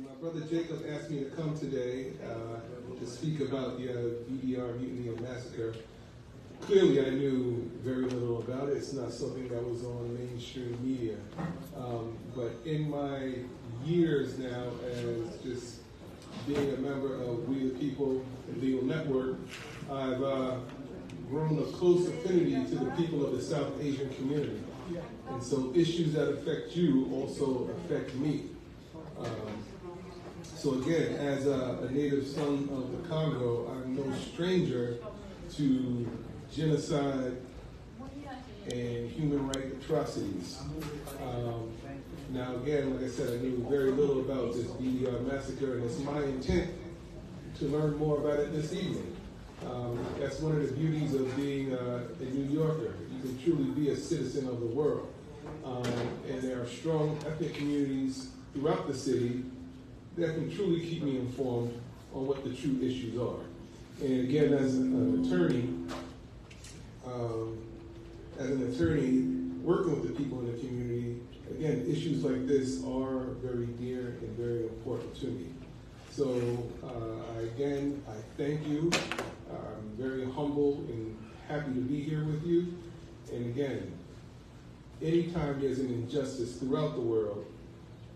My brother Jacob asked me to come today to speak about the BDR Mutiny and Massacre. Clearly, I knew very little about it. It's not something that was on mainstream media. But in my years now as just being a member of We the People and Legal Network, I've grown a close affinity to the people of the South Asian community. And so issues that affect you also affect me. So again, as a native son of the Congo, I'm no stranger to genocide and human rights atrocities. Now again, like I said, I knew very little about this BDR massacre, and it's my intent to learn more about it this evening. That's one of the beauties of being a New Yorker. You can truly be a citizen of the world. And there are strong ethnic communities throughout the city that can truly keep me informed on what the true issues are. And again, as an attorney working with the people in the community, again, issues like this are very dear and very important to me. So I thank you. I'm very humble and happy to be here with you. And again, anytime there's an injustice throughout the world,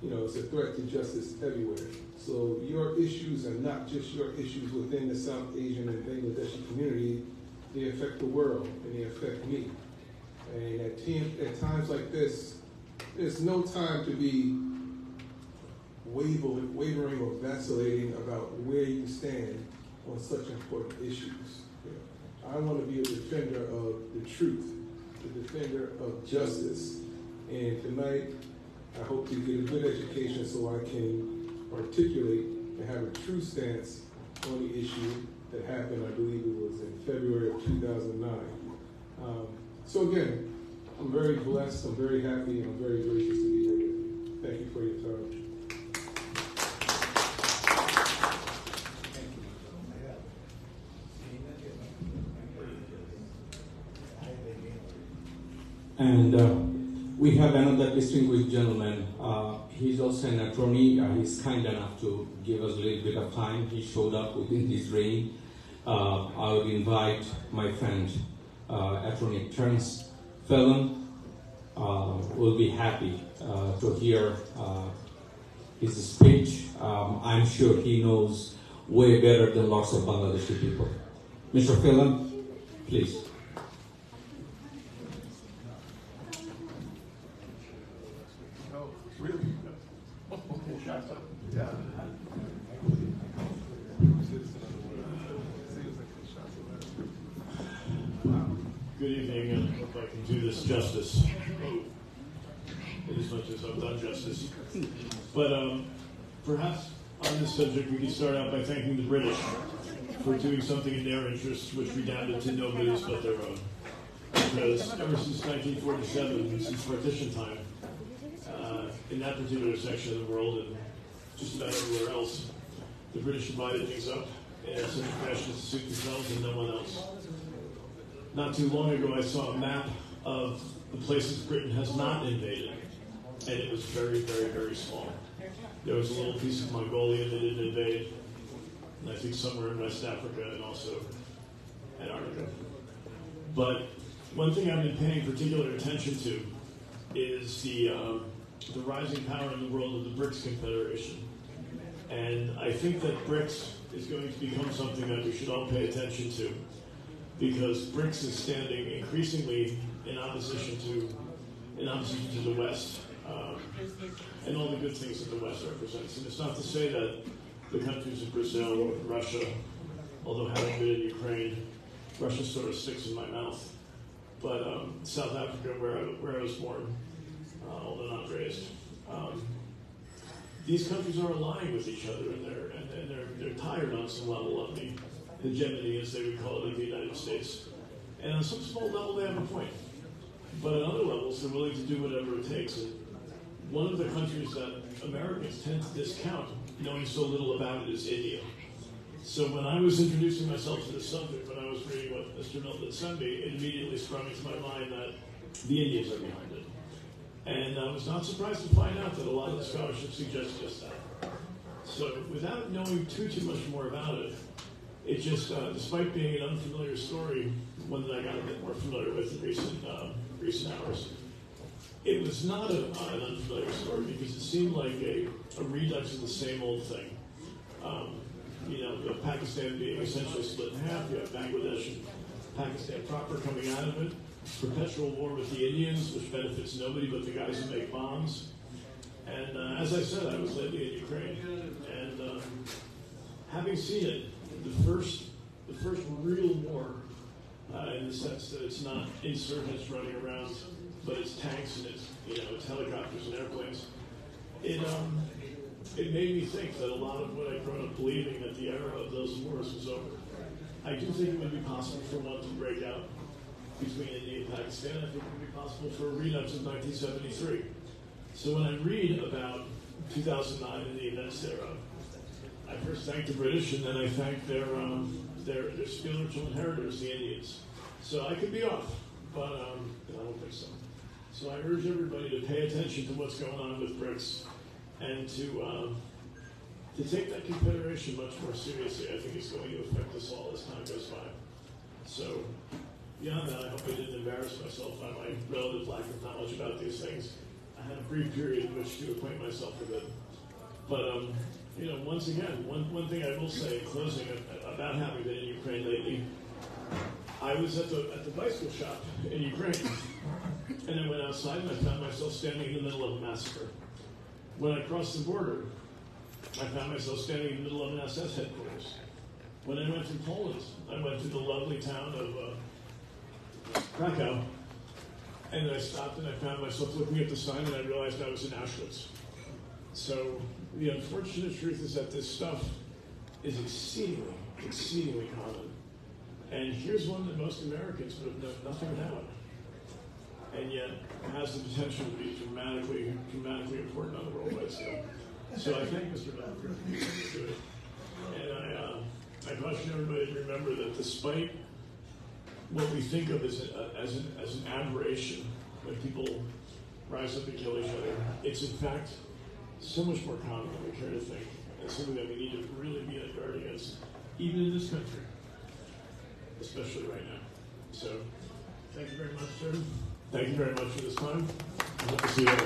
it's a threat to justice everywhere. So your issues are not just your issues within the South Asian and Bangladeshi community, they affect the world and they affect me. And at times like this, there's no time to be wavering or vacillating about where you stand on such important issues. I want to be a defender of the truth, a defender of justice. And tonight, I hope to get a good education so I can articulate and have a true stance on the issue that happened, I believe it was in February of 2009. So again, I'm very blessed, I'm very happy, and I'm very gracious to be here with you. Thank you for your time. And we have another distinguished gentleman. He's also an attorney. He's kind enough to give us a little bit of time. He showed up within this reign. I would invite my friend, attorney Terence Phelan. We'll be happy to hear his speech. I'm sure he knows way better than lots of Bangladeshi people. Mr. Phelan, please. Really? Yeah. Good evening, and I hope I can do this justice, in as much as I've done justice. But perhaps on this subject, we can start out by thanking the British for doing something in their interest, which redounded to nobody's but their own. Because ever since 1947, since partition time, in that particular section of the world and just about everywhere else, the British divided things up and sent the fascists to suit themselves and no one else. Not too long ago, I saw a map of the places Britain has not invaded, and it was very, very, very small. There was a little piece of Mongolia that didn't invade, and I think somewhere in West Africa and also Antarctica. But one thing I've been paying particular attention to is the rising power in the world of the BRICS Confederation. And I think that BRICS is going to become something that we should all pay attention to, because BRICS is standing increasingly in opposition to the West, and all the good things that the West represents. And it's not to say that the countries of Brazil or Russia, although having been in Ukraine, Russia sort of sticks in my mouth. But South Africa, where I was born, although not raised, these countries are aligning with each other, and they're tired on some level of the hegemony, as they would call it, of the United States. And on some small level, they have a point. But on other levels, they're willing to do whatever it takes. And one of the countries that Americans tend to discount, knowing so little about it, is India. So when I was introducing myself to the subject, when I was reading what Mr. Milton sent me, it immediately sprung into my mind that the Indians are behind it. And I was not surprised to find out that a lot of the scholarship suggests just that. So without knowing too much more about it, it just, despite being an unfamiliar story, one that I got a bit more familiar with in recent hours, it was not an unfamiliar story because it seemed like a redux of the same old thing. Pakistan being essentially split in half, you have Bangladesh and Pakistan proper coming out of it, perpetual war with the Indians, which benefits nobody but the guys who make bombs. And as I said, I was lately in Ukraine, and having seen it, the first real war, in the sense that it's not insurgents running around, but it's tanks and it's helicopters and airplanes. It made me think that a lot of what I'd grown up believing, that the era of those wars was over. I do think it would be possible for one to break out between India and Pakistan. I think it would be possible for a redux of 1973. So when I read about 2009 and the events thereof, I first thank the British, and then I thank their spiritual inheritors, the Indians. So I could be off, but I don't think so. So I urge everybody to pay attention to what's going on with BRICS, and to take that confederation much more seriously. I think it's going to affect us all as time goes by. So beyond that, I hope I didn't embarrass myself by my relative lack of knowledge about these things. I had a brief period in which to acquaint myself with it. But once again, one thing I will say in closing about having been in Ukraine lately, I was at the bicycle shop in Ukraine, and I went outside and I found myself standing in the middle of a massacre. When I crossed the border, I found myself standing in the middle of an SS headquarters. When I went to Poland, I went to the lovely town of Krakow, and I stopped and I found myself looking at the sign and I realized I was in Auschwitz. So the unfortunate truth is that this stuff is exceedingly, exceedingly common. And here's one that most Americans would have known nothing about, and yet has the potential to be dramatically important on the worldwide scale. So I thank Mr. Bell for doing it. And I caution everybody to remember that despite what we think of as an aberration, when people rise up and kill each other, it's in fact so much more common than we care to think, and something that we need to really be on guard against, even in this country, especially right now. So thank you very much, sir. Thank you very much for this time. I hope to see you all.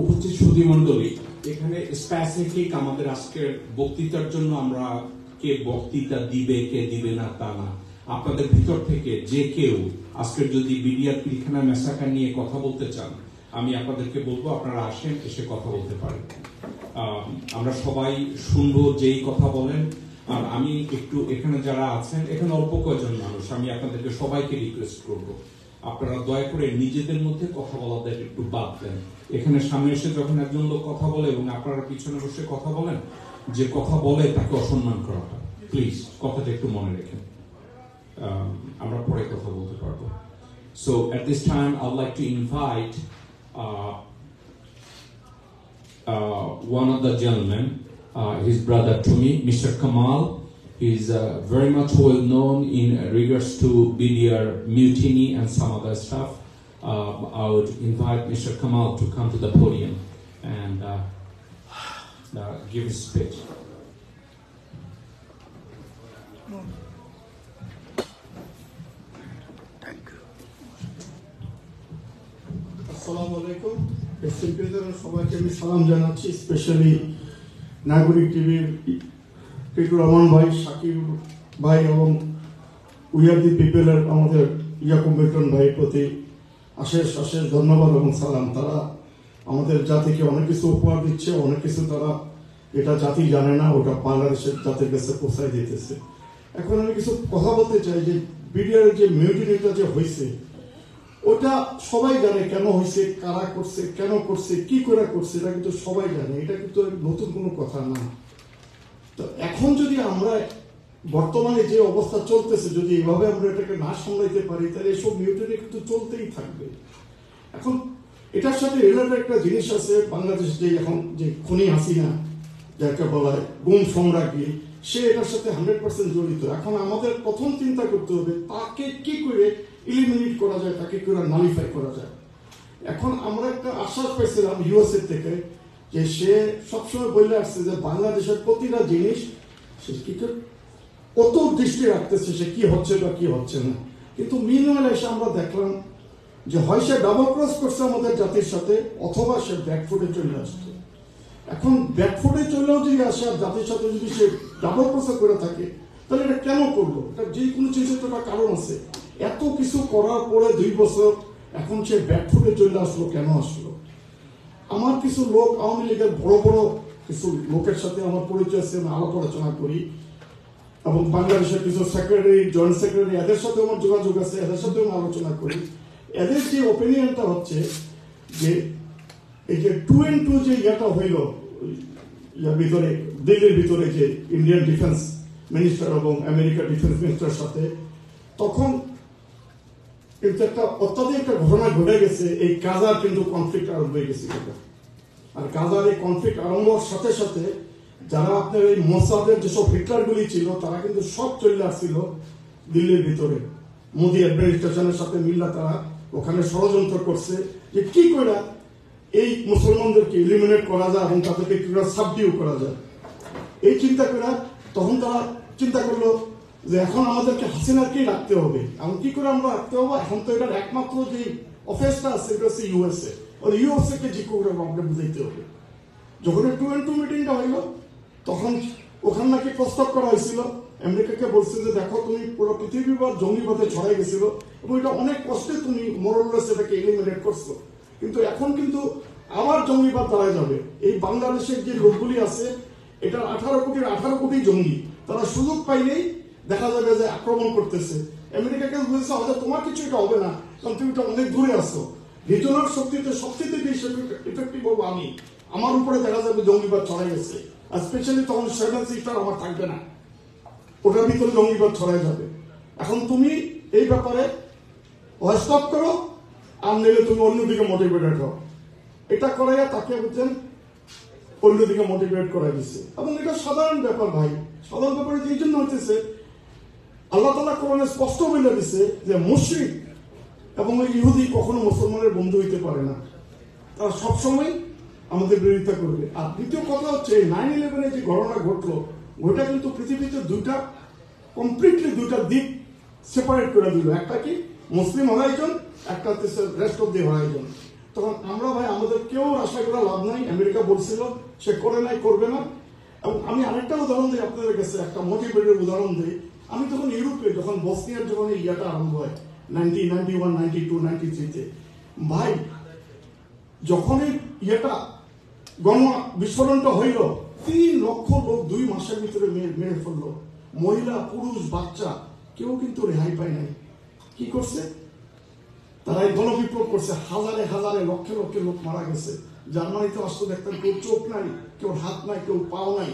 উপস্থিত সুধীমণ্ডলী, এখানে specific আমাদের আজকের বক্তৃতার জন্য আমরা কে বক্তৃতা দিবে কে দিবে না তা না, আপনাদের ভিতর থেকে যে কেউ আজকের যদি বিডিআর পিলখানা ম্যাসাকার নিয়ে কথা বলতে চান, আমি আপনাদেরকে বলবো আপনারা আসেন, এসে কথা বলতে পারেন। আমরা সবাই শুনবো যেই কথা বলেন। আর আমি একটু এখানে যারা আছেন, এখানে অল্প কয়েকজন মানুষ, আমি আপনাদেরকে সবাইকে রিকোয়েস্ট করবো আপনারা দয়া করে নিজেদের মধ্যে কথা বলাদের একটু বাদ দেন। এখানে সামনে এসে যখন একজন লোক কথা বলে এবং আপনারা পিছনে বসে কথা বলেন, যে কথা বলে তাকে অসম্মান করা হয়। প্লিজ কথাটা একটু মনে রেখেন, আমরা পরে কথা বলতে পারবো। So at this time I'd like to invite one of the gentlemen, his brother to me, Mr. Kamal. He's very much well known in regards to BDR mutiny and some other stuff. I would invite Mr. Kamal to come to the podium and give his speech. Thank you. Assalamu alaikum. সবাইকে আমি সালাম জানাচ্ছি, specially নাগরিক টিভির পিকুর রহমান ভাই, শাকিব ভাই এবং we are দি পিপলের আমাদের ইয়াকুব বেটন ভাইয়ের প্রতি অশেষ অশেষ ধন্যবাদ এবং সালাম। তারা আমাদের জাতিকে অনেক কিছু উপহার দিচ্ছে, অনেক কিছু তারা এটা জাতি জানে না, ওটা বাংলাদেশের জাতির কাছে পৌঁছায় দিতেছে। এখন আমি কিছু কথা বলতে চাই যে বিডিআর যে মিউটিনিটা যে হয়েছে, ওটা সবাই জানে কেন হয়েছে, কারা করছে, কেন করছে, কি করে করছে, এটা কিন্তু সবাই জানে, এটা কিন্তু নতুন কোনো কথা না। তো এখন যদি আমরা বর্তমানে যে অবস্থা চলতেছে, যদি এভাবে আমরা এটাকে না সামলাইতে পারি, তাহলে এসব মিউটেন্ট কিন্তু চলতেই থাকবে। এখন এটার সাথে রিলেটেড একটা জিনিস আছে, বাংলাদেশ যে এখন যে খুনি হাসিনা যাকে বলা হয় গুম সম্রাজ্ঞী, সে এটার সাথে 100% জড়িত। এখন আমাদের প্রথম চিন্তা করতে হবে তাকে কি করে ইলিমিনেট করা যায়, তাকে কি করে নালিফাই করা যায়। এখন আমরা একটা আশ্বাস পেয়েছিলাম ইউএসএ থেকে, যে সে সবসময় বলে আসছে যে বাংলাদেশের প্রতিটা জিনিস সে কি করে কত দৃষ্টি রাখতেছে, সে কি হচ্ছে বা কি হচ্ছে না। কিন্তু মিনওয়াইল এসে আমরা দেখলাম যে হয় সে ডাবল ক্রস করছে আমাদের জাতির সাথে, অথবা সে ব্যাকফুটে চলে আসছে। এখন ব্যাকফুটে চলেও যদি আসে আর জাতির সাথে যদি সে ডাবল ক্রস করে থাকে, তাহলে এটা কেন করলো? এটা যে কোনো জিনিসের তো একটা কারণ আছে। এত কিছু করার পরে 2 বছর এখন সে ব্যাকফুটে চলে আসলো, কেন আসলো? আমার কিছু লোক, আওয়ামী লীগের বড় বড় কিছু লোকের সাথে আমার পরিচয় আছে, আমি আলাপ আলোচনা করি, এবং বাংলাদেশের কিছু সেক্রেটারি, জয়েন্ট সেক্রেটারি, এদের সাথে আমার যোগাযোগ আছে, এদের সাথে আমি আলোচনা করি। এদের যে ওপিনিয়নটা হচ্ছে যে এই যে 2 and 2 যে ইয়াটা হইল ইয়ার ভিতরে, দিল্লির ভিতরে, যে ইন্ডিয়ান ডিফেন্স মিনিস্টার এবং আমেরিকার ডিফেন্স মিনিস্টারের সাথে, তখন কিন্তু একটা অত্যাধিক একটা ঘটনা ঘটে গেছে। এই গাজার কিন্তু কনফ্লিক্ট আরম্ভ হয়ে গেছে। আর গাজার এই কনফ্লিক্ট আরম্ভ হওয়ার সাথে সাথে যারা আপনার এই মোসাদের যেসব হিটলারগুলি ছিল, তারা কিন্তু সব চলে আসছিল দিল্লির ভিতরে। মোদী অ্যাডমিনিস্ট্রেশনের সাথে মিল্লা তারা ওখানে ষড়যন্ত্র করছে যে কি করে এই মুসলমানদেরকে ইলিমিনেট করা যায় এবং তাদেরকে কি করে সাবডিউ করা যায়। এই চিন্তা করে তখন তারা চিন্তা করলো যে এখন আমাদেরকে হাসিনাকেই রাখতে হবে। এবং কি করে আমরা রাখতে হবে? এখন তো এটার একমাত্র যে অফিসটা আছে এটা হচ্ছে ইউএসএ। আর ইউএসএ কে যে করে আমাকে বুঝাইতে হবে। যখন 2 and 2 মিটিংটা হইল, তখন ওখানে নাকি প্রস্তাব করা হয়েছিল, আমেরিকাকে বলছে যে দেখো তুমি পুরো পৃথিবীবার জঙ্গিবাদে ছড়াই গেছিল এবং এটা অনেক কষ্টে তুমি মোরাললেস এটাকে এলিমিনেট করছো, কিন্তু এখন কিন্তু আবার জঙ্গিবাদ দাঁড়ায় যাবে। এই বাংলাদেশের যে লোকগুলি আছে, এটা 18 কোটি জঙ্গি, তারা সুযোগ পাইলেই দেখা যাবে যে আক্রমণ করতেছে। আমেরিকাকে বলছে হয়তো তোমার কিছু এটা হবে না, কারণ তুমি এটা অনেক দূরে আসছো। রিজনাল শক্তিতে সবচেয়ে বেশি ইফেক্টিভ হবো আমি, আমার উপরে দেখা যাবে জঙ্গিবাদ ছড়াই গেছে। আর স্পেশালি তখন 7 সিস্টার আমার থাকবে না, ওটার ভিতরে জঙ্গিবাদ ছড়াই যাবে। এখন তুমি এই ব্যাপারে স্টপ করো, আর নিলে তুমি অন্যদিকে মোটিভেটেড হও। এটা করাইয়া তাকে বুঝছেন অন্যদিকে মোটিভেট করা দিচ্ছে। এবং এটা সাধারণ ব্যাপার ভাই, সাধারণ ব্যাপারে এই জন্য হইতেছে আল্লাহ তাআলা কোরআনে স্পষ্ট বলে দিছে যে মুশরিক এবং ওই ইহুদি কখনো মুসলমানের বন্ধু হইতে পারে না, তারা সবসময় আমাদের বিরোধিতা করবে। আর দ্বিতীয় কথা হচ্ছে 9/11 যে ঘটনা ঘটলো, ওইটা কিন্তু পৃথিবীতে কমপ্লিটলি দুইটা দিক সেপারেট করে দিল। একটা কি মুসলিম হরাইজন, একটা হচ্ছে রেস্ট অফ দি হরাইজন। তখন আমরা ভাই আমাদের কেউ আশা করা লাভ নাই। আমেরিকা বলছিল সে করে নাই, করবে না। এবং আমি আরেকটা উদাহরণ দিই আপনাদের কাছে, একটা মোটিভেটেড উদাহরণ দিই। আমি তখন ইউরোপে যখন বসনিয়ার যখন ইয়াটা আরম্ভ হয় 1991, 92, 93-তে, ভাই যখন এই ইয়েটা গণ বিস্ফোরণটা হইল, 3 লক্ষ লোক 2 মাসের ভিতরে মেরে ফেললো। মহিলা, পুরুষ, বাচ্চা কেউ কিন্তু রেহাই পায় নাই। কি করছে তারা? এই গণবিপ্লব করছে। হাজারে হাজারে লক্ষে লক্ষে লোক মারা গেছে। জার্মানিতে আসতে দেখতেন কেউ চোখ নাই, কেউ হাত নাই, কেউ পাও নাই,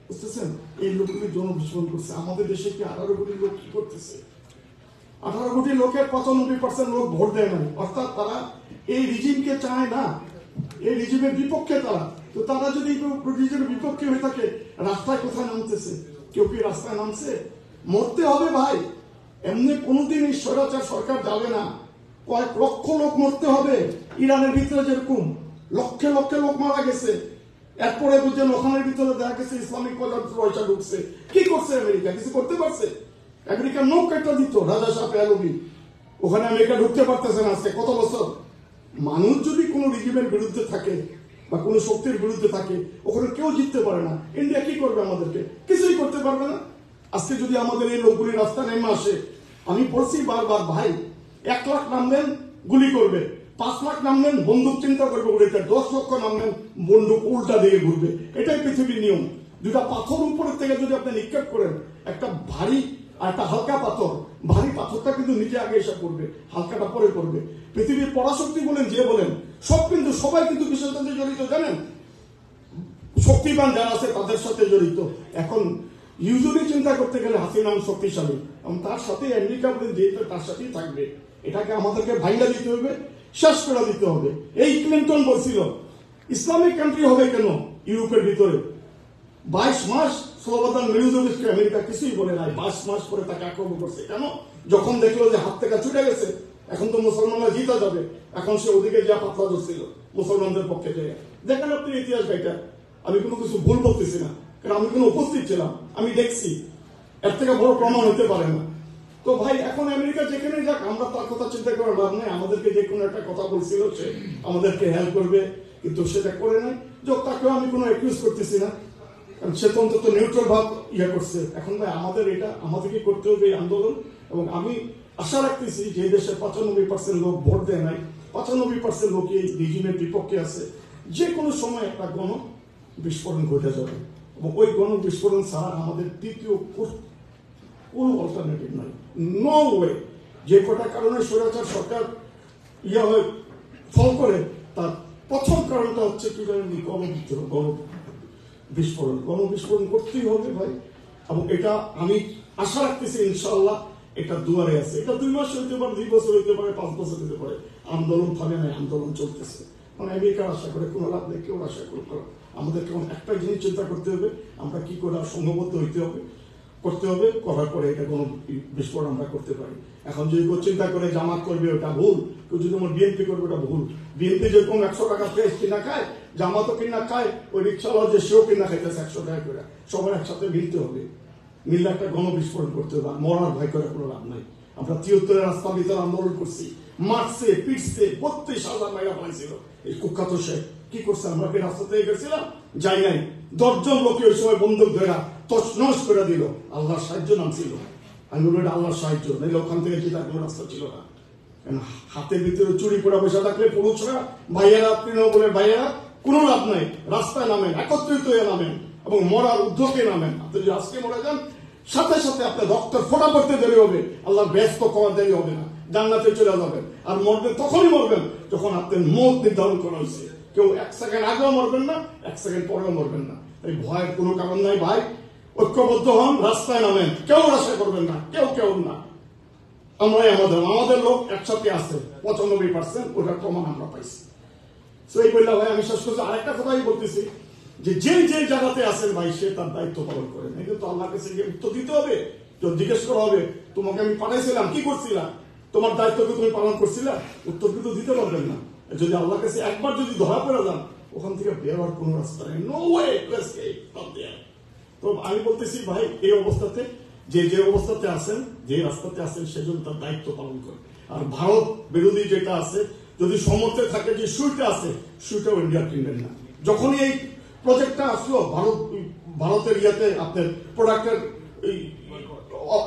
বুঝতেছেন? এই লোকগুলি জনবিস্ফোরণ করছে। আমাদের দেশে কি 18 কোটি লোক কি করতেছে? 18 কোটি লোকের 95% লোক ভোট দেয় নাই। অর্থাৎ তারা এই রিজিমকে চায় না, এই রিজিমের বিপক্ষে তারা। তো তারা যদি রিজিমের বিপক্ষে হয়ে থাকে, রাস্তায় কোথায় নামতেছে? কেউ কি রাস্তায় নামছে? মরতে হবে ভাই, এমনি কোনোদিন এই স্বৈরাচার সরকার যাবে না। কয়েক লক্ষ লোক মরতে হবে। ইরানের ভিতরে যেরকম লক্ষে লক্ষে লোক মারা গেছে, এরপরে বুঝছেন ওখানের ভিতরে দেখা গেছে ইসলামিক পয়সা ঢুকছে। কি করছে আমেরিকা? কিছু করতে পারছে? আমেরিকা নখ একটা দিত রাজা শাহ পেয়ালবি, ওখানে আমেরিকা ঢুকতে পারতেছে না আজকে কত বছর। মানুষ যদি কোনো রিজিমের বিরুদ্ধে থাকে বা কোনো শক্তির বিরুদ্ধে থাকে, ওখানে কেউ জিততে পারে না। ইন্ডিয়া কি করবে? আমাদেরকে কিছুই করতে পারবে না। আজকে যদি আমাদের এই লোকগুলি রাস্তায় নেমে আসে, আমি বলছি বারবার ভাই, 1 লাখ নামবেন গুলি করবে, 5 লাখ নামবেন বন্দুক চিন্তা করবে উড়েতে, 10 লক্ষ নামবেন বন্দুক উল্টা দিয়ে ঘুরবে। এটাই পৃথিবীর নিয়ম। 2টা পাথর উপরের থেকে যদি আপনি নিক্ষেপ করেন, একটা ভারী আর একটা হালকা পাথর, ভারী পাথরটা কিন্তু নিচে আগে এসে পড়বে, হালকাটা পরে পড়বে। পৃথিবীর পরাশক্তি বলেন যে বলেন সব কিন্তু সবাই কিন্তু বিষয়ের সাথে জড়িত, জানেন, শক্তিমান যারা আছে তাদের সাথে জড়িত। এখন ইউজুয়ালি চিন্তা করতে গেলে হাসিনা শক্তিশালী এবং তার সাথে আমেরিকা বলেন যেহেতু তার সাথেই থাকবে, এটাকে আমাদেরকে ভাইঙ্গা দিতে হবে, শেষ করে দিতে হবে। এই ক্লিন্টন বলছিল ইসলামিক কান্ট্রি হবে কেন ইউরোপের ভিতরে, 22 মাস স্লোবাদান মিলিজোভিচকে আমেরিকা কিছুই বলে নাই, 22 মাস পরে তাকে আক্রমণ করছে কেন? যখন দেখলো যে হাত থেকে ছুটে গেছে, এখন তো মুসলমানরা জিতা যাবে, এখন সে ওদিকে যা পাতলা ধরছিল মুসলমানদের পক্ষে যায়। দেখেন আপনি ইতিহাস গাইটা, আমি কোনো কিছু ভুল বলতেছি না, কারণ আমি কোনো উপস্থিত ছিলাম, আমি দেখছি, এর থেকে বড় প্রমাণ হতে পারে না। তো ভাই এখন আমেরিকা যেখানে যাক আমরা তার কথা চিন্তা করার লাভ নেই, আমাদেরকে যে কোনো একটা কথা বলছিল সে আমাদেরকে হেল্প করবে, কিন্তু সেটা করে নাই। যোগ তাকেও আমি কোনো অ্যাকিউজ করতেছি না, কারণ সে তো অন্তত নিউট্রাল ভাব করছে। এখন ভাই আমাদের এটা আমাদেরকে করতে হবে এই আন্দোলন, এবং আমি আশা রাখতেছি যে দেশে 95% লোক ভোট দেয় নাই, 95% লোক এই রিজিমের বিপক্ষে আছে, যে কোনো সময় একটা গণ বিস্ফোরণ ঘটে যাবে, এবং ওই গণ বিস্ফোরণ ছাড়া আমাদের তৃতীয় কোনো অল্টারনেটিভ নাই, নো ওয়ে। যে কটা কারণে স্বৈরাচার সরকার হয় ফল করে, তার প্রথম কারণটা হচ্ছে কি জানেন, গণবিদ্রোহ, গণবিস্ফোরণ করতেই হবে ভাই। এবং এটা আমি আশা রাখতেছি ইনশাআল্লাহ এটা দুয়ারে আছে। এটা 2 মাস হইতে পারে, 2 বছর হইতে পারে, 5 বছর হইতে পারে, আন্দোলন থামে নাই, আন্দোলন চলতেছে। মানে আমেরিকার আশা করে কোনো লাভ নেই, কেউ আশা করে আমাদেরকে একটা জিনিস চিন্তা করতে হবে, আমরা কি করে সংঘবদ্ধ হইতে হবে, করতে হবে, করার পরে এটা কোনো বিস্ফোরণ আমরা করতে পারি। এখন যদি কেউ চিন্তা করে জামাত করবে ওটা ভুল, কেউ যদি আমার বিএনপি করবে ওটা ভুল। বিএনপি যেরকম 100 টাকা প্রেস কিনা খায়, জামাতও কিনা খায়, ওই রিক্সাওয়ালা যে সেও কিনা খাইতেছে 100 টাকা করে, সবাই একসাথে মিলতে হবে, মিললে একটা গণবিস্ফোরণ করতে হবে। মরার ভয় করে কোনো লাভ নাই। আমরা 73 রাস্তার ভিতরে আন্দোলন করছি, মারছে পিটছে, 32,000 মাইরা পাইছিল এই কুখ্যাত শেখ। কি করছে, আমরা কি রাস্তা থেকে গেছিলাম? যাই নাই। 10 জন লোকে ওই সময় বন্দুক ধরা তছনছ করে দিল, আল্লাহর সাহায্য নামছিল। আমি বলবো এটা আল্লাহর সাহায্য, নাহলে ওখান থেকে জেতার কোনো রাস্তা ছিল না। হাতের ভিতরে চুরি পড়া পয়সা থাকলে পুরুষরা, ভাইয়েরা, তৃণমূলের ভাইয়েরা কোনো লাভ নাই, রাস্তায় নামেন, একত্রিত হয়ে নামেন এবং মরার উদ্যোগে নামেন। আপনি যদি আজকে মরে যান, সাথে সাথে আপনার রক্তের ফোঁটা পড়তে দেরি হবে, আল্লাহর ব্যস্ত করার দেরি হবে না, জান্নাতে চলে যাবেন। আর মরবেন তখনই মরবেন যখন আপনার মত নির্ধারণ করা হয়েছে। কেউ 1 সেকেন্ড আগেও মরবেন না, 1 সেকেন্ড পরেও মরবেন না। এই ভয়ের কোনো কারণ নাই ভাই, ঐক্যবদ্ধ হন, রাস্তায় নামেন, কেউ আশা করবেন না, কেউ না। আমরাই আমাদের লোক একসাথে আছে 95%, ওটার প্রমাণ আমরা পাইছি। তো এই বললাম ভাই আমি শেষ করছি। আরেকটা কথাই বলতেছি যে যে জায়গাতে আছেন ভাই, সে তার দায়িত্ব পালন করেন। এই কিন্তু আল্লাহর কাছে উত্তর দিতে হবে, তো জিজ্ঞেস করা হবে তোমাকে আমি পাঠাইছিলাম, কি করছিলাম, তোমার দায়িত্ব কি তুমি পালন করছিলা? উত্তর কিন্তু দিতে পারবেন না। যদি আল্লাহর কাছে একবার যদি ধরা পড়ে যান, ওখান থেকে বের হওয়ার কোনো রাস্তা নেই, no way to escape from there. তো আমি বলতেছি ভাই, এই অবস্থাতে যে অবস্থাতে আছেন, যে রাস্তাতে আছেন, সেজন্য তার দায়িত্ব পালন করে। আর ভারত বিরোধী যেটা আছে, যদি সমর্থে থাকে যে সুইটা আছে, সুইটাও ইন্ডিয়া কিনবেন না। যখনই এই প্রজেক্টটা আসলো ভারতের ইয়াতে আপনার প্রোডাক্টের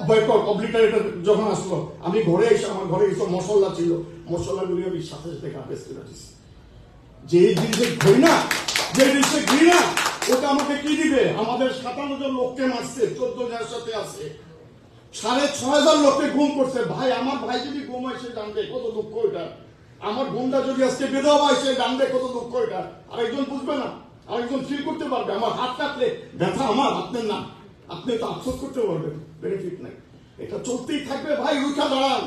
বয়কট অবলিটারেটর যখন আসলো, আমি ঘরে এসে আমার ঘরে এসে মশলা ছিল, মশলাগুলি আমি সাথে সাথে কাপেস করে দিচ্ছি। যে জিনিসের ঘৃণা, যে জিনিসের ঘৃণা, ওটা আমাকে কি দিবে? আমাদের 57 জন লোককে মারছে, 14 জনের সাথে আছে, 6,500 লোককে গুম করছে। ভাই আমার ভাই যদি গুম হয় সে জানবে কত দুঃখ এটা। আমার গুমটা যদি আজকে বেদবা হয় সে জানবে কত দুঃখ এটা। আরেকজন বুঝবে না, আরেকজন ফিল করতে পারবে। আমার হাত কাটলে ব্যথা আমার, আপনার না, আপনি তো আফসোস করতে পারবেন, বেনিফিট নাই। এটা চলতেই থাকবে ভাই, রুখা দাঁড়ান,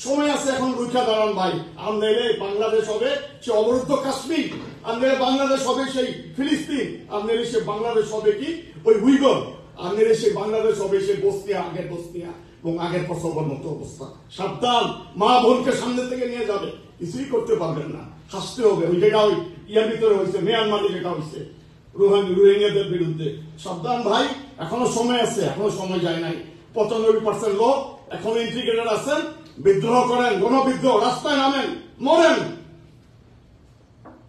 সময় আছে এখন, রুখা দাঁড়ান ভাই। আর নাইলে বাংলাদেশ হবে সে অবরুদ্ধ কাশ্মীর, আর নাইলে বাংলাদেশ হবে সেই ফিলিস্তিন, আর নাইলে সে বাংলাদেশ হবে কি ওই উইগর, আর নাইলে সে বাংলাদেশ হবে সে বসনিয়া, আগের বসনিয়া এবং আগের প্রসবের মতো অবস্থা। সাবধান, মা বোনকে সামনে থেকে নিয়ে যাবে, কিছুই করতে পারবেন না, হাসতে হবে। ওই যেটা ওই ইয়ার ভিতরে হয়েছে, মিয়ানমারে যেটা হয়েছে রোহিঙ্গাদের বিরুদ্ধে, সাবধান ভাই, এখনো সময় আছে, এখনো সময় যায় নাই। 95% লোক এখনো ইন্টিগ্রেটেড আছেন, বিদ্রোহ করেন, গণবিদ্রোহ, রাস্তায় নামেন, মরেন।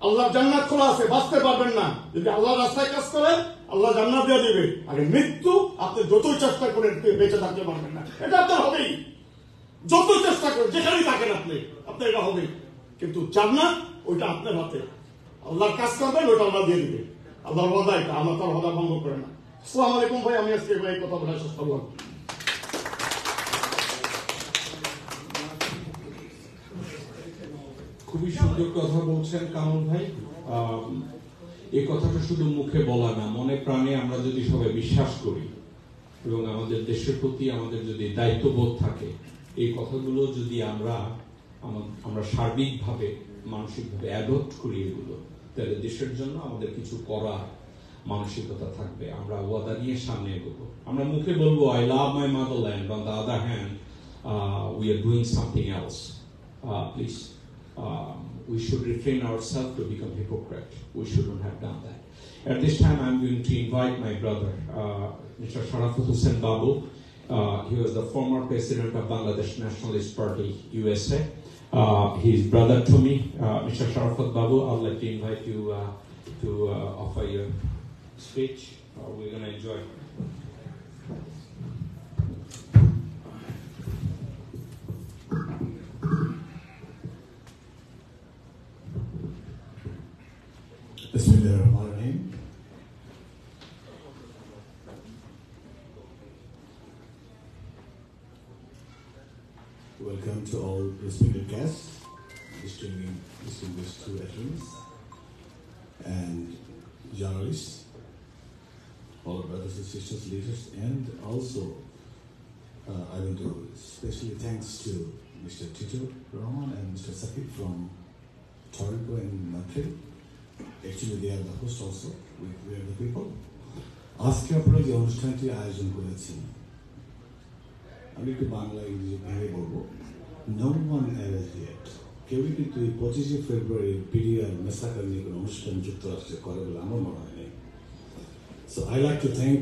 আল্লাহ জান্নাত খোলা আছে, বাঁচতে পারবেন না। যদি আল্লাহ রাস্তায় কাজ করেন, আল্লাহ জান্নাত দিয়ে দিবে। আগে মৃত্যু, আপনি যতই চেষ্টা করেন বেঁচে থাকতে পারবেন না, এটা আপনার হবেই। যত চেষ্টা করেন, যেখানেই থাকেন আপনি, আপনার এটা হবেই। কিন্তু জান্নাত ওইটা আপনার হাতে, আল্লাহর কাজ করবেন, ওইটা আল্লাহ দিয়ে দিবে। আল্লাহর ওয়াদা এটা, আল্লাহ তার ওয়াদা ভঙ্গ করে না। আসসালামু আলাইকুম ভাই, আমি আজকে ভাই কথা বলা শেষ করলাম। খুবই সুন্দর কথা বলছেন কামল ভাই। এই কথাটা শুধু মুখে বলা না, মনে প্রাণে আমরা যদি সবাই বিশ্বাস করি এবং আমাদের দেশের প্রতি আমাদের যদি দায়িত্ববোধ থাকে, এই কথাগুলো যদি আমরা সার্বিকভাবে মানসিকভাবে অ্যাডপ্ট করি এগুলো, তাহলে দেশের জন্য আমাদের কিছু করার মানসিকতা থাকবে। আমরা ওয়াদা নিয়ে সামনে এগোবো। আমরা মুখে বলবো I love my motherland, on the other hand we are doing something else. Please, we should refrain ourselves to become hypocrite. We shouldn't have done that. At this time, I'm going to invite my brother, Mr. Sharafat Hussain Babu. He was the former president of Bangladesh Nationalist Party, USA. His brother to me, Mr. Sharafat Babu. I'd like to invite you to offer your speech. We're going to enjoy. Bismillahirrahmanirrahim. Welcome to all respected guests, distinguished two attorneys, and journalists, all brothers and sisters, leaders, and also I want to especially thanks to Mr. Tito Rahman and Mr. Sakib from Toronto and Montreal. Actually, they are the host also. We are the people. আজকে আপনারা যে অনুষ্ঠানটি আয়োজন করেছেন, আমি একটু বাংলা ইংরেজি ভেঙে বলবো। No one ever yet. কেউই কিন্তু এই 25 ফেব্রুয়ারি পিডিআর মেসাকার নিয়ে কোনো অনুষ্ঠান যুক্তরাষ্ট্রে করে বলে আমার মনে হয় নেই। So I like to thank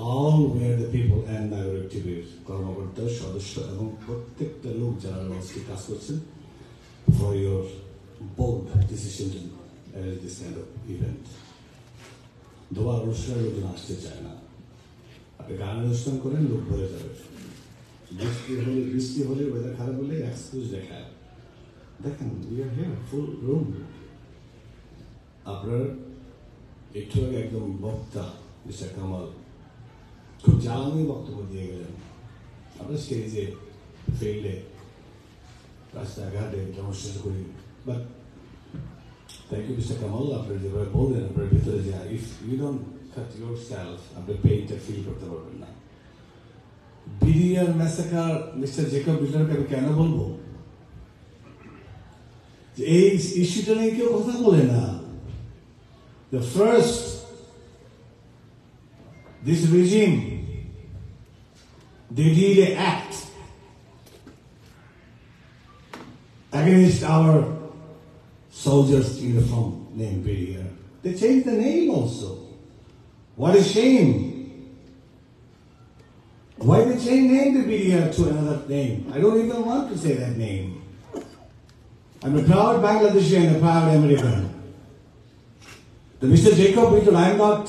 all We Are the People and নাগরিক টিভির কর্মকর্তা, সদস্য এবং প্রত্যেকটা লোক যারা আজকে কাজ করছেন for your bold decision to this kind of event. দোবার অনুষ্ঠানের লোকজন আসতে চায় না, আপনি গান অনুষ্ঠান করেন লোক ভরে যাবে, বৃষ্টি হলে ওয়েদার খারাপ হলে এক্সকিউজ দেখায়। দেখেন we are here full room. আপনার একটু আগে একদম বক্তা মিস্টার কামাল খুব জ্বালানি বক্তব্য দিয়ে গেলেন। আমরা স্টেজে ফিল্ডে রাস্তাঘাটে ডেমনস্ট্রেশন করি, but thank you, Mr. Kamal. After the very bold and very bitter, if you don't cut yourself, after paint a feel of the world now. BDR massacre, Mr. Jacob Bittner, আমি কেন বলবো যে এই ইস্যুটা নিয়ে কেউ কথা বলে না। The first, this regime, they did an act against our soldiers uniform named BDR. They changed the name also. What a shame. Why they change name the BDR to another name? I don't even want to say that name. I'm a proud Bangladeshi and a proud American. The Mr. Jacob Bittner, I'm not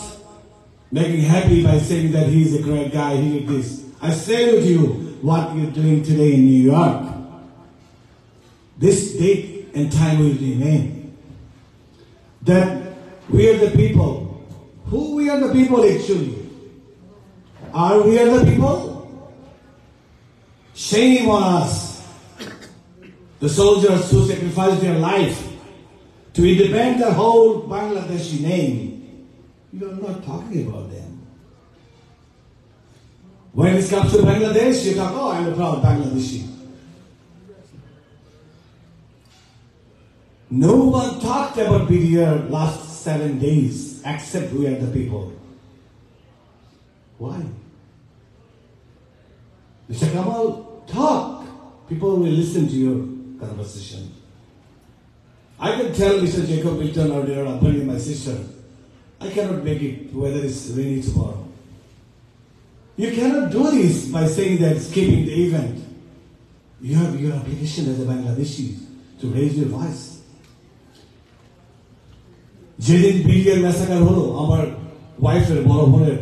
making happy by saying that he's a great guy, he did this. I salute you what you're doing today in New York. This date and time will remain. That we are the people. Who we are the people actually? Are we are the people? Shame on us. The soldiers who sacrificed their life to independ the whole Bangladeshi name. You are not talking about them. When it comes to Bangladesh, you talk, oh, I'm a proud Bangladeshi. No one talked about BDR last 7 days, except We Are the People. Why? Mr. Kamal, talk. People will listen to your conversation. I can tell Mr. Jacob Bittner or dear Apani, my sister, I cannot make it whether it's rainy tomorrow. You cannot do this by saying that skipping the event. You have your obligation as a Bangladeshi to raise your voice. যেদিন BDR massacre হলো, আমার ওয়াইফের বড় বোনের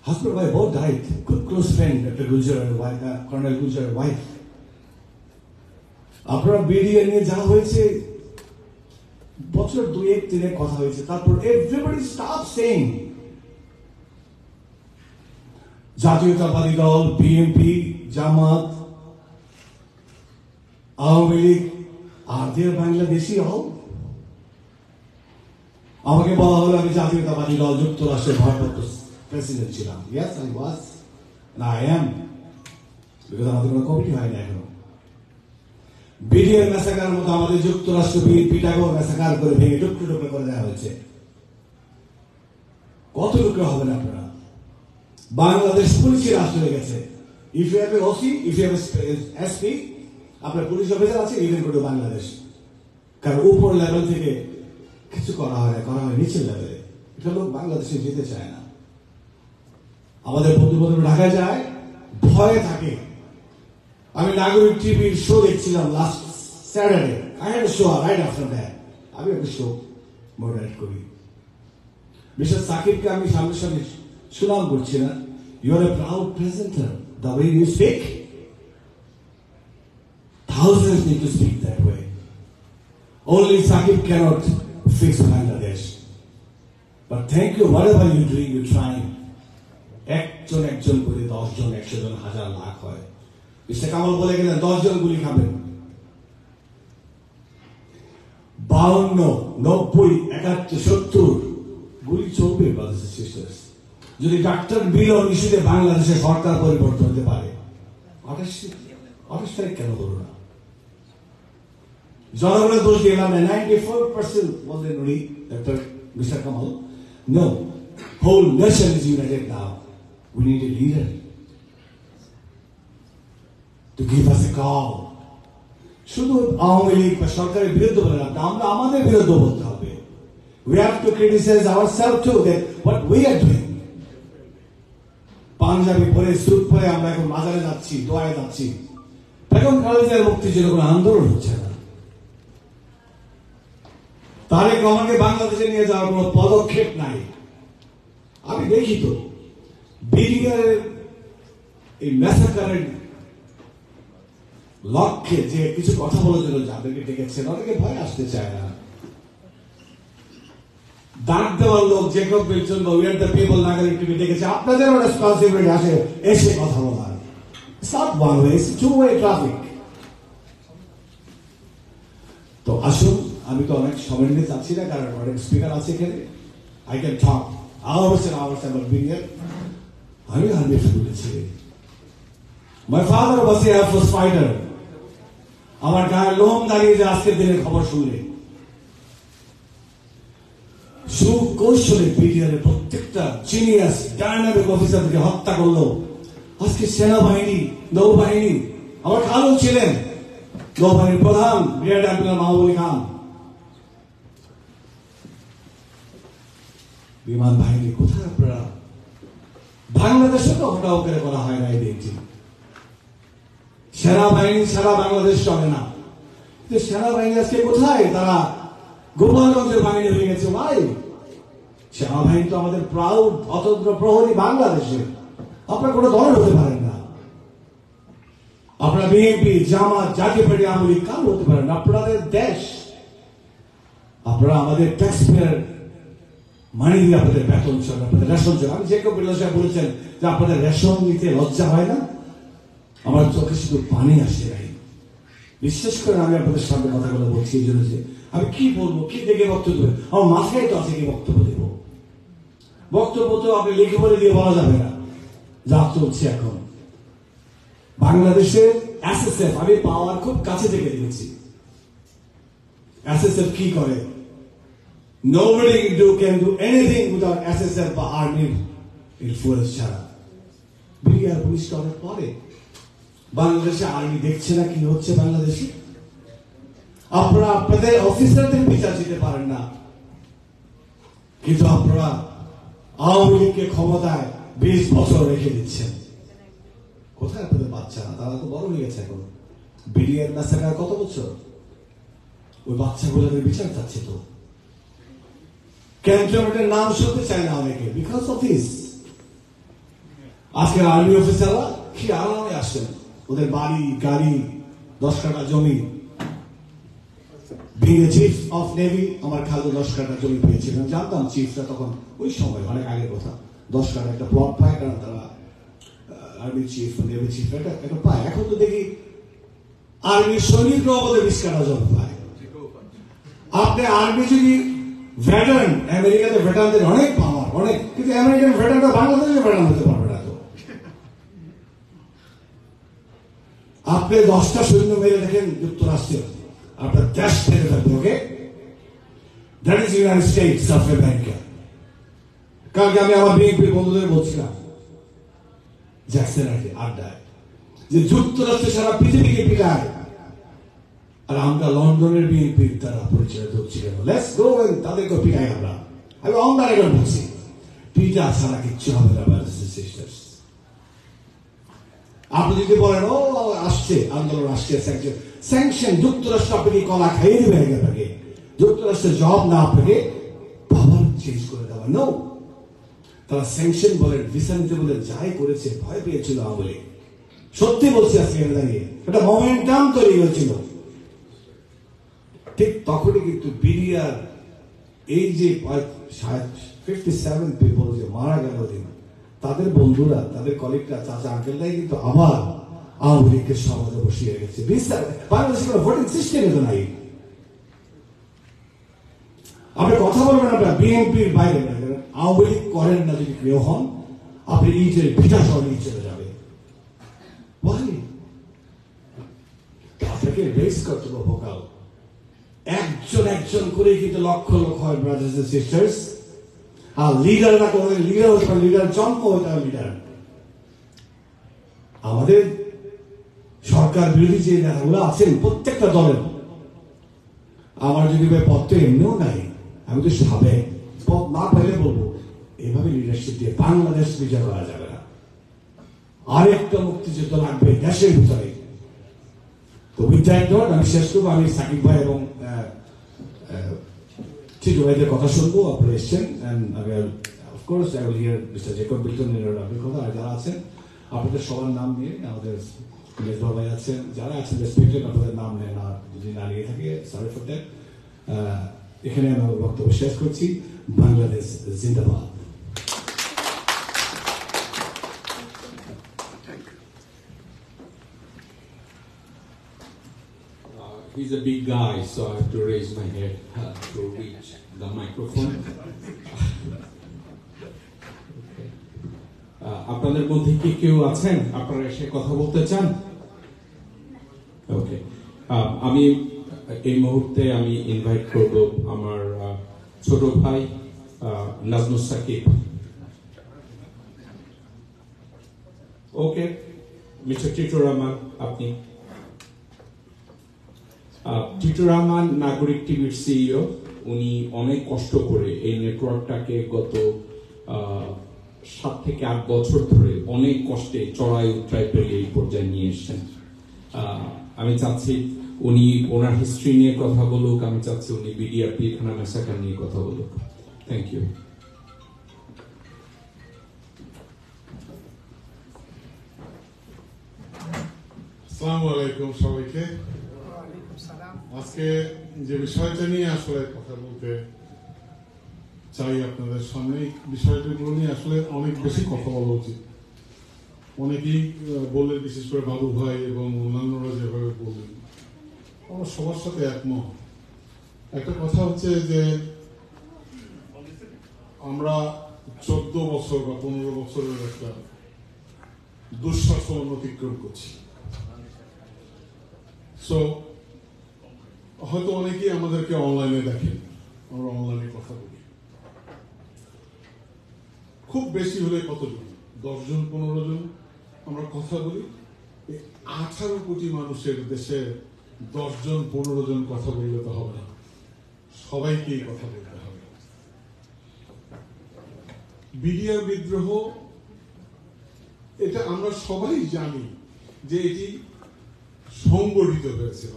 husband wife both died. Good close friend, Dr. Guljar, Colonel Guljar wife. আপনারা BDR নিয়ে যা হয়েছে বছর 2-3 কথা হয়েছে, তারপর everybody stop saying জাতীয়তাবাদী দল, BNP, Jamaat, Awami League, Are they Bangladeshi all? আমাকে বলা হলো আমি জাতীয়তাবাদী দল যুক্তরাষ্ট্রের ভারপ্রাপ্ত প্রেসিডেন্ট ছিলাম। Yes, I was. And I am. Because আমাদের কোনো কমিটি হয় না এখনো। বিডিআর ম্যাসাকার মতো আমাদের যুক্তরাষ্ট্র বিটাকেও ম্যাসাকার করে ভেঙে টুকরো টুকরো করে দেওয়া হয়েছে। কত টুকরো হবে না আপনারা? বাংলাদেশ পুলিশের রাষ্ট্র হয়ে গেছে। If you have a OC, if you have a SP, আপনার পুলিশ অফিসার আছে, ইভেন করে বাংলাদেশ। কারণ উপর লেভেল থেকে কিছু করা হয় না, করা হয় নিচের লেভেলে। এটা লোক বাংলাদেশে যেতে চায় না। আমাদের বন্ধু বান্ধব ঢাকায় যায়, ভয়ে থাকে। আমি নাগরিক টিভির শো দেখছিলাম last Saturday. I had a show right after that. আমি একটা শো মডারেট করি। মিস্টার সাকিবকে আমি সামনে সামনে সুনাম করছি না। You are a proud presenter. The way you speak, thousands need to speak that way. Only Sakib cannot fix Bangladesh. But thank you, whatever you do, you try. একজন একজন করে 10 জন 100 জন 1000 লাখ হয়। মিস্টার কামাল বলে গেলেন 10 জন গুলি খাবেন। 52, 90, 71, 70 গুলি চলবে brothers and sisters। যদি ডাক্তার বিলন ইস্যুতে বাংলাদেশে সরকার পরিবর্তন হতে পারে 28 তারিখ কেন হলো না? জনগণের দোষ দিলাম না। 94% বললেন উনি doctor mister Kamal. No, whole nation is united now. We need a leader to give us a call. শুধু আওয়ামী লীগ বা সরকারের বিরুদ্ধে বলে না, আমরা আমাদের বিরুদ্ধে বলতে হবে। We have to criticize ourselves too, that what we are doing. Panjabi পরে স্যুট পরে আমরা এখন মাজারে যাচ্ছি, দোয়ায় যাচ্ছি। এখন খালেদার মুক্তির জন্য কোনো আন্দোলন হচ্ছে না। তারেক রহমানকে বাংলাদেশে নিয়ে যাওয়ার কোনো পদক্ষেপ নাই। আমি দেখি তো বিডিআর এই ম্যাসাকারের লক্ষ্যে যে কিছু কথা বলার জন্য যাদেরকে ডেকেছেন অনেকে ভয় আসতে চায় না। ডাক দেওয়ার লোক জেকব বিলসন বা উইয়ার দ্য পিপল নাগরিক টিভি ডেকেছে, আপনাদেরও রেসপন্সিবিলিটি আছে এসে কথা বলার। It's not one way, it's two-way traffic. তো আসুন, আমি তো অনেক সময় নিতে চাচ্ছি না কারণ অনেক স্পিকার আছে এখানে। I can talk hours and hours about being here. আমি আর্মি স্কুলে ছিলাম। My father was a Air Force fighter. আমার গায়ে লোম দাঁড়িয়ে যে আজকের দিনের খবর শুনলে। সুকৌশলে বিডিআর প্রত্যেকটা জিনিয়াস ডায়নামিক অফিসারকে হত্যা করলো। আজকে সেনাবাহিনী, নৌবাহিনী, আমার খালু ছিলেন নৌবাহিনীর প্রধান ব্রিগেডিয়ার জেনারেল মাহবুব খান। বিমান বাহিনী কোথায় আপনারা? বাংলাদেশে তো হঠাৎ করে করা হয় না এই দিনটি। সেনাবাহিনী সারা বাংলাদেশ চলে না। সেনাবাহিনী আজকে কোথায়? তারা গোপালগঞ্জের বাহিনী হয়ে গেছে। ভাই, সেনাবাহিনী তো আমাদের প্রাউড অতন্ত্র প্রহরী বাংলাদেশে। আপনারা কোনো দল হতে পারেন না। আপনারা বিএনপি, জামাত, জাতীয় পার্টি, আওয়ামী লীগ কারো হতে পারেন না। আপনাদের দেশ, আপনারা আমাদের ট্যাক্স পেয়ার মানি দিয়ে আপনাদের বেতন চলে, আপনাদের রেশন চলে। আমি জেকব বিলসন সাহেব বলেছেন যে আপনাদের রেশন নিতে লজ্জা হয় না। আমার চোখে শুধু পানি আসে নাই। বিশেষ করে আমি আপনাদের সামনে কথাগুলো বলছি এই জন্য যে আমি কি বলবো, কি দেখে বক্তব্য দেবো, আমার মাথায় তো আছে কি বক্তব্য দেবো। বক্তব্য তো আপনি লিখে বলে দিয়ে বলা যাবে না। যা চলছে এখন বাংলাদেশের এসএসএফ, আমি পাওয়ার খুব কাছে থেকে দেখেছি। এসএসএফ কি করে? Nobody can do anything without SSF বা আর্মির ইনফ্লুয়েন্স ছাড়া। বিডিআর পুলিশটা অনেক পরে। বাংলাদেশে আর্মি দেখছে না কি হচ্ছে বাংলাদেশে। আপনারা আপনাদের অফিসারদের বিচার দিতে পারেন না, কিন্তু আপনারা আওয়ামী লীগকে ক্ষমতায় 20 বছর রেখে দিচ্ছেন। কোথায় আপনাদের বাচ্চারা? তারা তো বড় হয়ে গেছে এখন। বিডিআর ম্যাসাকার কত বছর? ওই বাচ্চাগুলোদের বিচার চাচ্ছে তো। ক্যান্টনমেন্টের নাম শুনতে চায় না অনেকে, বিকজ অফ দিস। আজকের আর্মি অফিসাররা কি আরামে আসেন, ওদের বাড়ি গাড়ি 10 কাঠা জমি। Being a chief of navy, আমার খালু 10 কাঠা জমি পেয়েছিলেন। জানতাম চিফরা তখন ওই সময় অনেক আগের কথা 10 কাঠা একটা প্লট পায়, কারণ তারা আর্মি চিফ নেভি চিফ একটা পায়। এখন তো দেখি আর্মির সৈনিকরাও আমাদের 20 কাঠা জমি পায়। আপনি আর্মি যদি ভেটারান, আমেরিকাতে ভেটারানদের অনেক পাওয়ার, অনেক, কিন্তু আমেরিকান ভেটারানরা বাংলাদেশের ভেটারান হতে পারবে না তো। আপনি 10টা সৈন্য মেরে দেখেন যুক্তরাষ্ট্রের, আপনার দেশ থেকে থাকবে, okay? That is United States of America. কালকে আমি আমার বিএনপির বন্ধুদের বলছিলাম জ্যাকসন আড্ডায় যে যুক্তরাষ্ট্রে সারা পৃথিবীকে পিটায়, আর আমরা লন্ডনের বিএনপির দ্বারা পরিচালিত হচ্ছি কেন? লেটস গো এন্ড তাদেরকে পিটাই আমরা। আমি অঙ্গার এখন বলছি, পিটা ছাড়া কিচ্ছু হবে না ব্রাদার্স এন্ড সিস্টার্স। আপনি যদি বলেন ও আসছে আন্দোলন, আসছে স্যাংশন, যুক্তরাষ্ট্র আপনাকে কলা খাইয়ে দিবে আপনাকে, যুক্তরাষ্ট্রের জব না আপনাকে পাওয়ার চেঞ্জ করে দেওয়া। নো, তারা স্যাংশন বলেন, ভিসা নিতে বলে যাই করেছে, ভয় পেয়েছিল আওয়ামী লীগ। সত্যি বলছি আজকে দাঁড়িয়ে একটা মোমেন্টাম তৈরি হয়েছিল। ঠিক তখনই কিন্তু বিডিআর এই যে 57 পিপল যে মারা গেল দিন, তাদের বন্ধুরা, তাদের কলিগরা, চাচা আঙ্কেলরাই কিন্তু আবার আওয়ামী লীগকে সমাজে বসিয়ে গেছে। বাংলাদেশের কোনো ভোটিং সিস্টেমে তো নাই। আপনি কথা বলবেন, আপনার বিএনপির বাইরে আওয়ামী লীগ করেন না যদি কেউ হন, আপনি ইটের ভিটা সহ নিয়ে চলে যাবে। আপনাকে রেস করতে হবে ভোকাল। একজন একজন করে কিন্তু লক্ষ লক্ষ হয় ব্রাদার্স এন্ড সিস্টার্স। আর লিডাররা করে, লিডার হতে পারে, লিডার জন্ম হতে পারে লিডার। আমাদের সরকার বিরোধী যে নেতাগুলো আছেন প্রত্যেকটা দলের, আমার যদি পদ তো এমনিও নাই, আমি তো সাবেক, পদ না পেলে বলবো এভাবে লিডারশিপ দিয়ে বাংলাদেশ বিজয় করা যাবে না। আরেকটা মুক্তিযুদ্ধ লাগবে দেশের ভিতরে। তো আমি শেষ করবো। আমি সাকিব ভাই এবং টিটু ভাইদের কথা শুনবো। আপনারা এসছেন, of course I will hear mister Jacob বিল্টনের কথা। আর যারা আছেন আপনাদের সবার নাম নিয়ে, আমাদের মেজবা ভাই আছেন, যারা আছেন রেসপেক্টেড, আপনাদের নাম নেন, আর যদি না নিয়ে থাকে সরি ফর দ্যাট। এখানে আমি আমার বক্তব্য শেষ করছি। বাংলাদেশ জিন্দাবাদ। He's a big guy, so I have to raise my head to reach the microphone. আপনাদের মধ্যে কি কেউ আছেন আপনারা এসে কথা বলতে চান? ওকে, আমি এই মুহূর্তে আমি ইনভাইট করব আমার ছোট ভাই নাজমুস সাকিব। ওকে, মিস্টার টিটু রহমান, আপনি। টিটু রহমান নাগরিক টিভির সিইও। উনি অনেক কষ্ট করে এই নেটওয়ার্কটাকে গত 7 থেকে 8 বছর ধরে অনেক কষ্টে চড়াই উতরাই পেরিয়ে এই পর্যায়ে নিয়ে এসেছেন। আমি চাচ্ছি উনি ওনার হিস্ট্রি নিয়ে কথা বলুক, আমি চাচ্ছি উনি বিডিআর পিলখানা ম্যাসাকার নিয়ে কথা বলুক। Thank you. আসসালামু আলাইকুম সবাইকে। আজকে যে বিষয়টা নিয়ে আসলে কথা বলতে চাই আপনাদের সামনে, বিষয়গুলো নিয়ে আসলে অনেক বেশি কথা বলা উচিত। অনেকেই বললেন, বিশেষ করে বাবু ভাই এবং অন্যান্যরা যেভাবে বললেন, আমরা সবার সাথে একমত। একটা কথা হচ্ছে যে আমরা 14 বছর বা 15 বছরের একটা দুঃশাসন অতিক্রম করছি। সো হয়তো অনেকেই আমাদেরকে অনলাইনে দেখেন, আমরা অনলাইনে কথা বলি। খুব বেশি হলে কতজন, 10 জন 15 জন আমরা কথা বলি। 18 কোটি মানুষের দেশে 10 জন 15 জন কথা বললে তো হবে না, সবাইকেই কথা বলতে হবে। বিডিআর বিদ্রোহ, এটা আমরা সবাই জানি যে এটি সংগঠিত হয়েছিল,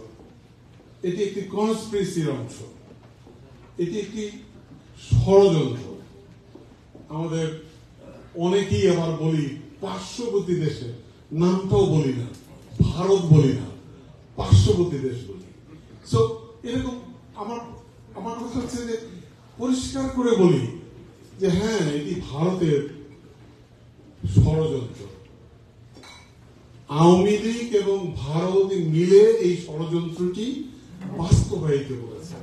এটি একটি কনস্পিরেসির অংশ, এটি একটি ষড়যন্ত্র। আমাদের অনেকেই আবার বলি পার্শ্ববর্তী দেশে, নামটাও বলি না, ভারত বলি না, পার্শ্ববর্তী দেশ বলি। সো এরকম আমার কথা হচ্ছে যে পরিষ্কার করে বলি যে হ্যাঁ, এটি ভারতের ষড়যন্ত্র। আওয়ামী লীগ এবং ভারত মিলে এই ষড়যন্ত্রটি বাস্তবায়িত করেছে।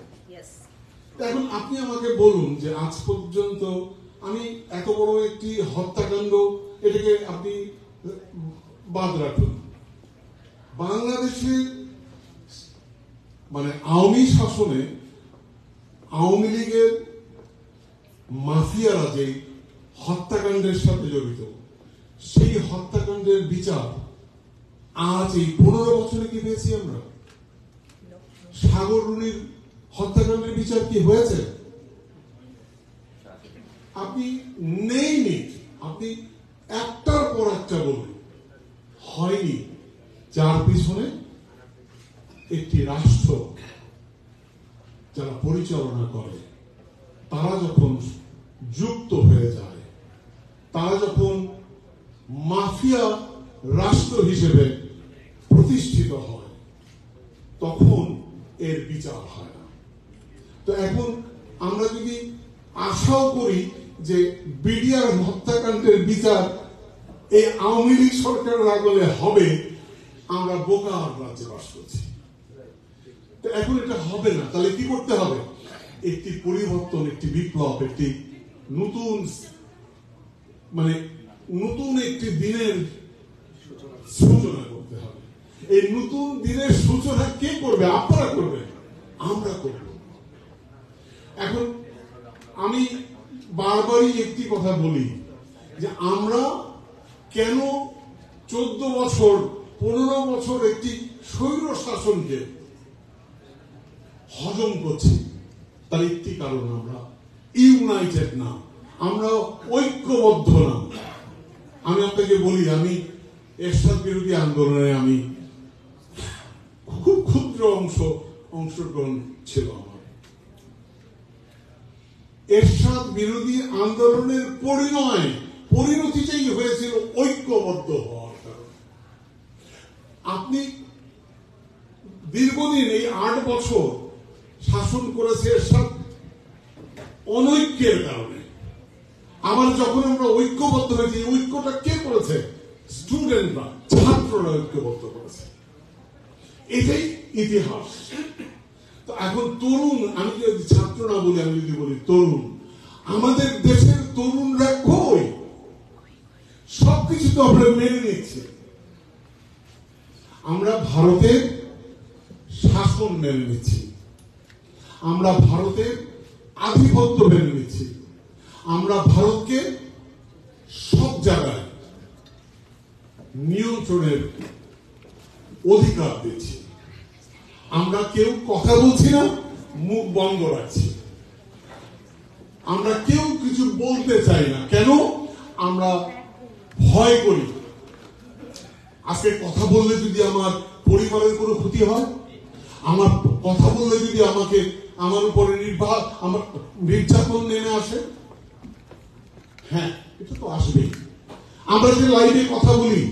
এখন আপনি আমাকে বলুন যে আজ পর্যন্ত আমি এত বড় একটি হত্যাকাণ্ড, এটাকে আপনি বাদ রাখুন, বাংলাদেশের মানে আওয়ামী শাসনে আওয়ামী লীগের মাফিয়ারা যে হত্যাকাণ্ডের সাথে জড়িত, সেই হত্যাকাণ্ডের বিচার আজ এই 15 বছরে কি পেয়েছি আমরা? সাগর রুনির হত্যাকাণ্ডের বিচার কি হয়েছে? আপনি নেইনি, আপনি একটার পর একটা বলুন, হয়নি। যার পিছনে একটি রাষ্ট্র যারা পরিচালনা করে তারা যখন যুক্ত হয়ে যায়, তারা যখন মাফিয়া রাষ্ট্র হিসেবে প্রতিষ্ঠিত হয়, তখন এর বিচার হয় না। তো এখন আমরা যদি আশাও করি যে বিডিআর হত্যাকাণ্ডের বিচার এই আওয়ামী লীগ সরকারের আমলে হবে, আমরা বোকার রাজ্যে বাস করছি। তো এখন এটা হবে না, তাহলে কি করতে হবে? একটি পরিবর্তন, একটি বিপ্লব, একটি নতুন মানে নতুন একটি দিনের সূচনা করতে হবে। এই নতুন দিনের সূচনা কে করবে? আপনারা করবেন, আমরা করব। এখন আমি বারবারই একটি কথা বলি যে আমরা কেন 14 বছর 15 বছর একটি স্বৈর শাসনকে হজম করছি, তার একটি কারণ আমরা ইউনাইটেড না, আমরা ঐক্যবদ্ধ না। আমি আপনাকে বলি, আমি এরশাদ বিরোধী আন্দোলনে আমি খুব ক্ষুদ্র অংশগ্রহণ ছিল আমার। এরশাদ বিরোধী আন্দোলনের পরিণতিটাই হয়েছিল ঐক্যবদ্ধ হওয়ার কারণে। আপনি দীর্ঘদিন এই 8 বছর শাসন করেছে এরশাদ অনৈক্যের কারণে। আবার যখন আমরা ঐক্যবদ্ধ হয়েছি, ঐক্যটা কে করেছে? স্টুডেন্টরা, ছাত্ররা ঐক্যবদ্ধ করেছে। এটাই ইতিহাস। তো এখন তরুণ, আমি যদি ছাত্র না বলি, আমি যদি বলি তরুণ, আমাদের দেশের তরুণরা কই? সবকিছু তো আমরা মেনে নিচ্ছি। আমরা ভারতের শাসন মেনে নিচ্ছি, আমরা ভারতের আধিপত্য মেনে নিচ্ছি, আমরা ভারতকে সব জায়গায় নিয়ন্ত্রণের অধিকার দিচ্ছি। আমরা কেউ কথা বলছি না, মুখ বন্ধ রাখছি। আমরা কেউ কিছু বলতে চাই না। কেন? আমরা ভয় করি। আজকে কথা বললে যদি আমার পরিবারের কোনো ক্ষতি হয়, আমার কথা বললে যদি আমার উপরে আমার নির্যাতন নেমে আসে, হ্যাঁ, এটা তো আসবেই। আমরা যে লাইভে কথা বলি,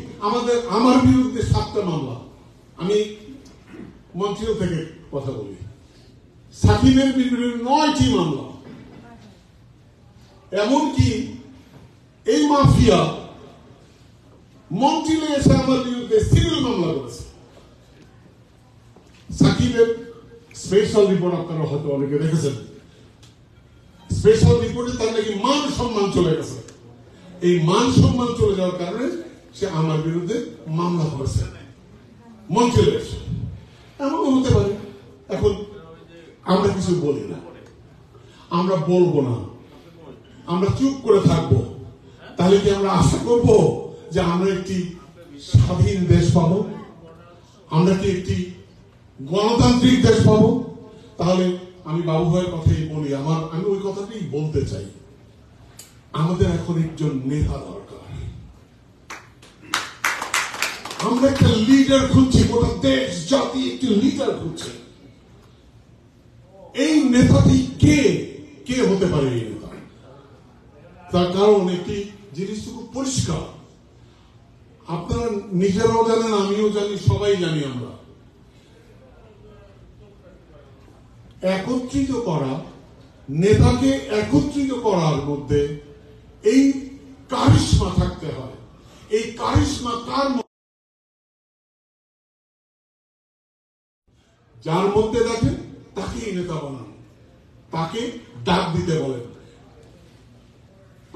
আমার বিরুদ্ধে 7টা মামলা, আমি মন্ট্রিয়াল থেকে কথা বলি, সাকিবের বিরুদ্ধে 9টি মামলা। এমনকি এই মাফিয়া মন্ট্রিয়ালে এসে আমার বিরুদ্ধে সিভিল মামলা করেছে। সাকিবের স্পেশাল রিপোর্ট আপনারা হয়তো অনেকে দেখেছেন। স্পেশাল রিপোর্টে তার নাকি মান সম্মান চলে গেছে। এই মান সম্মান চলে যাওয়ার কারণে সে আমার বিরুদ্ধে মামলা করেছে মন্ট্রিয়ালে এসে। এমনও হতে পারে। এখন আমরা কিছু বলি না, আমরা বলবো না, আমরা চুপ করে থাকবো। তাহলে কি আমরা আশা করব যে আমরা একটি স্বাধীন দেশ পাবো? আমরা কি একটি গণতান্ত্রিক দেশ পাবো? তাহলে আমি বাবু ভাইয়ের কথাই বলি, আমি ওই কথাটাই বলতে চাই। আমাদের এখন একজন নেতা দরকার। আমরা একটা লিডার খুঁজছি, গোটা দেশ জাতি একটি লিডার খুঁজছে। এই নেতাটি কে হতে পারে? এই নেতা, তার কারণ একটি জিনিস খুব পরিষ্কার, আপনারা নিজেরাও জানেন, আমিও জানি, সবাই জানি, আমরা একত্রিত করা, নেতাকে একত্রিত করার মধ্যে এই কারিশমা থাকতে হয়। এই কারিশমা কার? যার মধ্যে দেখেন তাকেই নেতা বানানো। তাকে ডাক দিতে বলেন।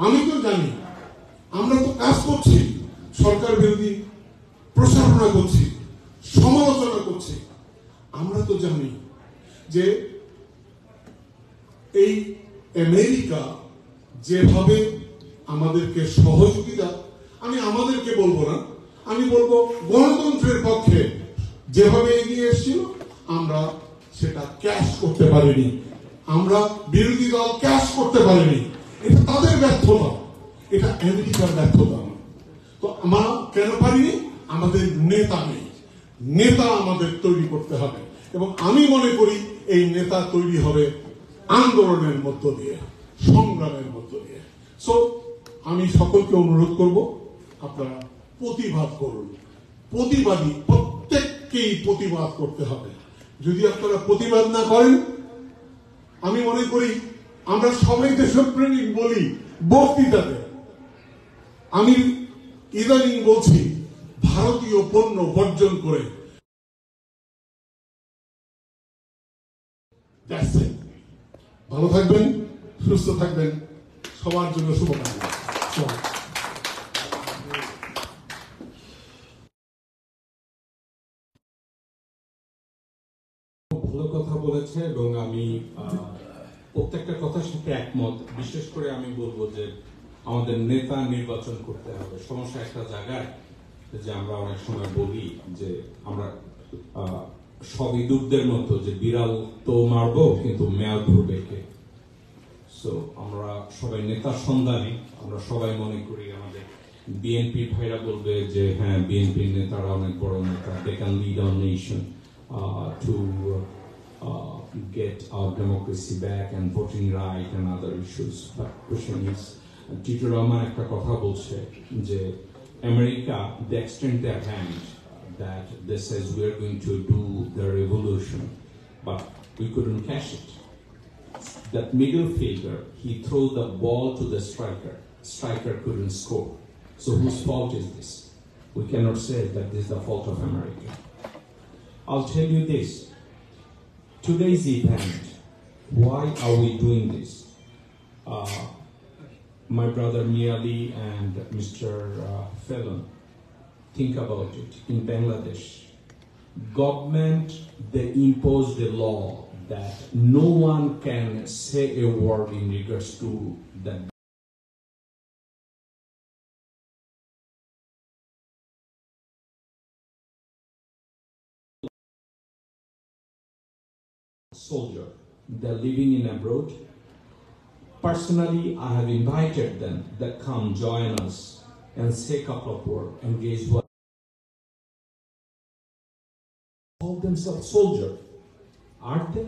আমি তো জানি, আমরা তো কাজ করছি, সরকার বিরোধী প্রচারণা করছি, সমালোচনা করছি। আমরা তো জানি যে এই আমেরিকা যেভাবে আমাদেরকে সহযোগিতা, আমি আমাদেরকে বলবো না, আমি বলবো গণতন্ত্রের পক্ষে যেভাবে এগিয়ে এসেছিল, আমরা সেটা ক্যাশ করতে পারিনি, আমরা বিরোধী দল ক্যাশ করতে পারিনি। এটা তাদের ব্যর্থতা, এটা আমেরিকার ব্যর্থতা। তো আমরা কেন পারিনি? আমাদের নেতা নেই। নেতা আমাদের তৈরি করতে হবে, এবং আমি মনে করি এই নেতা তৈরি হবে আন্দোলনের মধ্য দিয়ে, সংগ্রামের মধ্য দিয়ে। সো আমি সকলকে অনুরোধ করব, আপনারা প্রতিবাদ করুন। প্রতিবাদী প্রত্যেককেই প্রতিবাদ করতে হবে। যদি আপনারা প্রতিবাদ না করেন, আমি মনে করি আমরা সবাই দেশপ্রেমিক বলি বক্তৃতাতে, আমি ইদানিং বলছি ভারতীয় পণ্য বর্জন করে। ভালো থাকবেন, সুস্থ থাকবেন, সবার জন্য শুভকামনা। ভালো কথা বলেছে, এবং আমি প্রত্যেকটা কথার সাথে একমত। বিশেষ করে আমি বলবো যে আমাদের নেতা নির্বাচন করতে হবে। সমস্যা একটা জায়গায় যে আমরা অনেক সময় বলি যে আমরা সব ইঁদুরদের মতো, যে বিড়াল তো মারবো কিন্তু মেয়াল ধরবে কে। সো আমরা সবাই নেতার সন্ধানে, আমরা সবাই মনে করি আমাদের বিএনপি ভাইরা বলবে যে হ্যাঁ, বিএনপির নেতারা অনেক বড় নেতা, they can lead our nation to get our democracy back and voting right and other issues. But question is, Tito Rahman একটা কথা বলছে যে America, they extend their hand that they says we are going to do the revolution, but we couldn't catch it. That middle fielder, he threw the ball to the striker. Striker couldn't score. So whose fault is this? We cannot say that this is the fault of America. I'll tell you this. Today's event, why are we doing this? My brother Miali and Mr. Felon, think about it. In Bangladesh, government, they imposed a law that no one can say a word in regards to that soldier. They're living in abroad. Personally, I have invited them that come join us and say a couple of words, engage what call themselves soldier. Aren't they?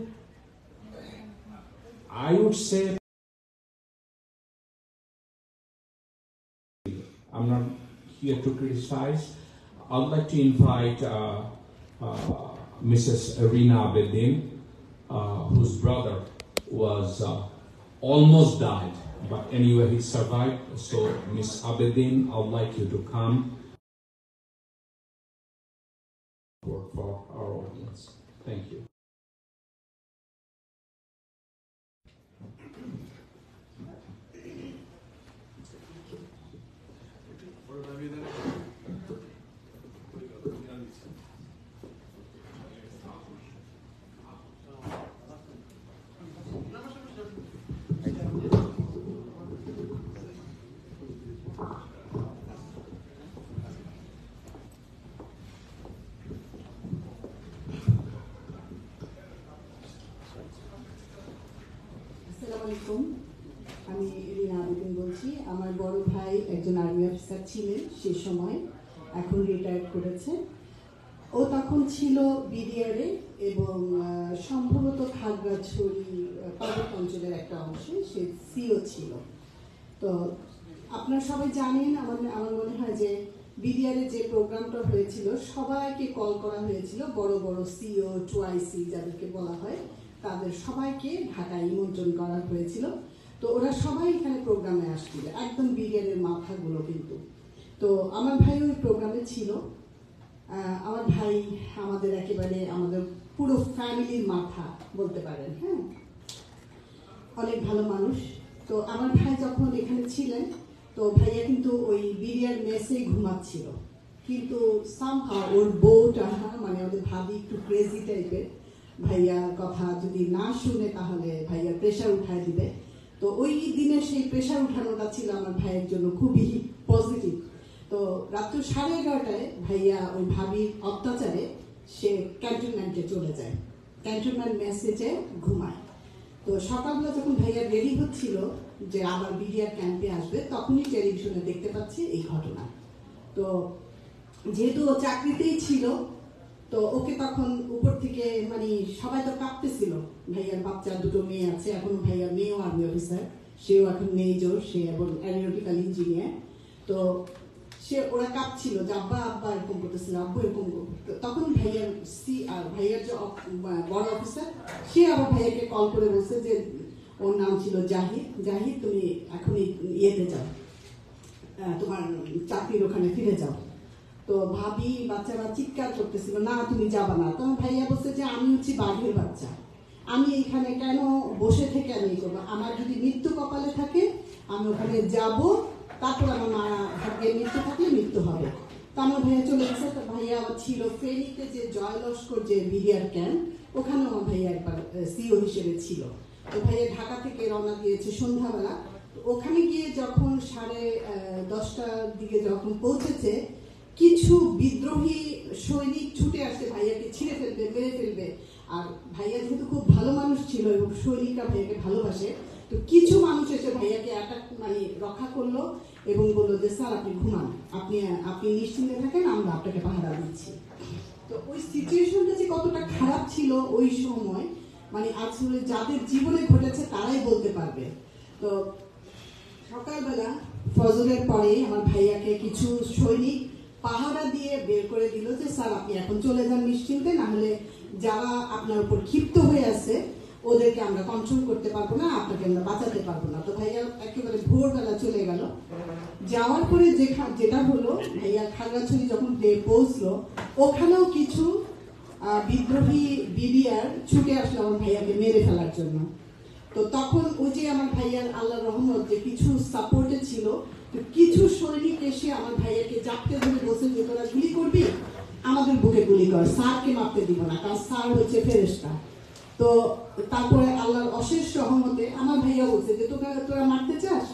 I would say I'm not here to criticize. I'd like to invite Mrs. Rina Abedin, whose brother was almost died, but anyway he survived. So Miss Abedin, I'd like you to come for our audience. Thank you. আমি রিনা আবেদিন বলছি। আমার বড় ভাই একজন army officer ছিলেন সে সময়, এখন retired করেছে। ও তখন ছিল বিডিআরে এবং সম্ভবত খাগড়াছড়ি পার্বত্য অঞ্চলের একটা অংশে সে সিও ছিল। তো আপনারা সবাই জানেন, আমার মনে হয় যে বিডিআরে যে প্রোগ্রামটা হয়েছিল সবাইকে কল করা হয়েছিল, বড় বড় সিও 2IC যাদেরকে বলা হয় তাদের সবাইকে ঢাকায় নিমন্ত্রণ করা হয়েছিল। তো ওরা সবাই এখানে প্রোগ্রামে আসছিল, একদম বিডিআরের মাথাগুলো কিন্তু। তো আমার ভাই ওই প্রোগ্রামে ছিল। আমার ভাই আমাদের একেবারে আমাদের পুরো ফ্যামিলির মাথা বলতে পারেন। হ্যাঁ, অনেক ভালো মানুষ। তো আমার ভাই যখন এখানে ছিলেন, তো ভাইয়া কিন্তু ওই বিরিয়ার মেসেই ঘুমাচ্ছিল, কিন্তু সামহাউ ওর বউটা মানে ওদের ভাবি একটু ক্রেজি টাইপের, ভাইয়ার কথা যদি না শুনে তাহলে ভাইয়ার প্রেশার উঠায় দিবে। তো ওই দিনের সেই প্রেশার উঠানোটা ছিল আমার ভাইয়ের জন্য খুবই পজিটিভ। তো রাত্র 11:30টায় ভাইয়া ওই ভাবির অত্যাচারে সে ক্যান্টনমেন্টে চলে যায়, ক্যান্টনমেন্ট মেসেজে ঘুমায়। তো সকালবেলা যখন ভাইয়া রেডি হচ্ছিল যে আবার বিডিআর ক্যাম্পে আসবে, তখনই টেলিভিশনে দেখতে পাচ্ছি এই ঘটনা। তো যেহেতু ও চাকরিতেই ছিল, তো ওকে তখন উপর থেকে মানে সবাই তো কাঁপতেছিল। ভাইয়ার বাচ্চা দুটো মেয়ে আছে, এখন ভাইয়ার মেয়েও আর্মি অফিসার, সেও এখন মেজর, সে এবং অ্যারোনটিক্যাল ইঞ্জিনিয়ার। তো ওরা কাঁপছিল যে আব্বা আব্বা এরকম করতেছিল, আব্বু এরকম। তখন ভাইয়ার ভাইয়ার যে বড় অফিসার, সে আবার ভাইয়াকে কল করে বলছে যে, ওর নাম ছিল জাহিদ, জাহিদ তুমি এখনই ইয়েতে যাও, তোমার চাকরির ওখানে ফিরে যাও। তো ভাবি বাচ্চারা চিৎকার করতেছিল, না তুমি যাবা না। তখন ভাইয়া বলছে যে আমি হচ্ছি বাঘের বাচ্চা, আমি এখানে কেন বসে থেকে আমি করবো, আমার যদি মৃত্যু কপালে থাকে আমি ওখানে যাব, তারপর আমার মারা ভাগ্যে মৃত্যু থাকলে মৃত্যু হবে। তো আমার ভাইয়া চলে গেছে। তো ভাইয়া আমার ছিল ফেনীতে যে জয়লস্কর যে বিডিআর ক্যাম্প, ওখানেও আমার ভাইয়া একবার সিও হিসেবে ছিল। তো ভাইয়া ঢাকা থেকে রওনা দিয়েছে সন্ধ্যাবেলা। ওখানে গিয়ে যখন 10:30টার দিকে যখন পৌঁছেছে, কিছু বিদ্রোহী সৈনিক ছুটে আসছে ভাইয়াকে ছিঁড়ে ফেলবে, মেরে ফেলবে। আর ভাইয়া যেহেতু খুব ভালো মানুষ ছিল এবং সৈনিকরা ভাইয়াকে ভালোবাসে, তো কিছু মানুষ এসে ভাইয়াকে মানে রক্ষা করলো এবং বললো যে স্যার আপনি ঘুমান, আপনি নিশ্চিন্তে থাকেন, আমরা আপনাকে পাহারা দিচ্ছি। তো ওই সিচুয়েশনটা যে কতটা খারাপ ছিল ওই সময়, মানে আসলে যাদের জীবনে ঘটেছে তারাই বলতে পারবে। তো সকালবেলা ফজরের পরে আমার ভাইয়াকে কিছু সৈনিক পাহারা দিয়ে বের করে দিল যে স্যার আপনি এখন চলে যান নিশ্চিন্তে, না হলে যারা আপনার উপর ক্ষিপ্ত হয়ে আছে ওদেরকে আমরা কন্ট্রোল করতে পারবো না, আপনাকে আমরা বাঁচাতে পারবো না। তো ভাইয়া একেবারে ভোরবেলা চলে গেল। যাওয়ার পরে যেটা হলো, ভাইয়া খাগড়াছড়ি যখন পৌঁছলো, ওখানেও কিছু বিদ্রোহী বিডিআর ছুটে আসলো আমার ভাইয়াকে মেরে ফেলার জন্য। তো তখন ওই যে আমার ভাইয়ার আল্লাহর রহমত যে কিছু সাপোর্টে ছিল, কিছু সৈনিক এসে আমার ভাইয়াকে জাপটে ধরে বলছে যে তোরা গুলি করবি, আমাদের বুকে গুলি কর, স্যারকে মারতে দিব না, কারণ স্যার হচ্ছে ফেরেশতা। তো তারপরে আল্লাহর অশেষ রহমতে আমার ভাইয়া বলছে যে তোরা মারতে চাস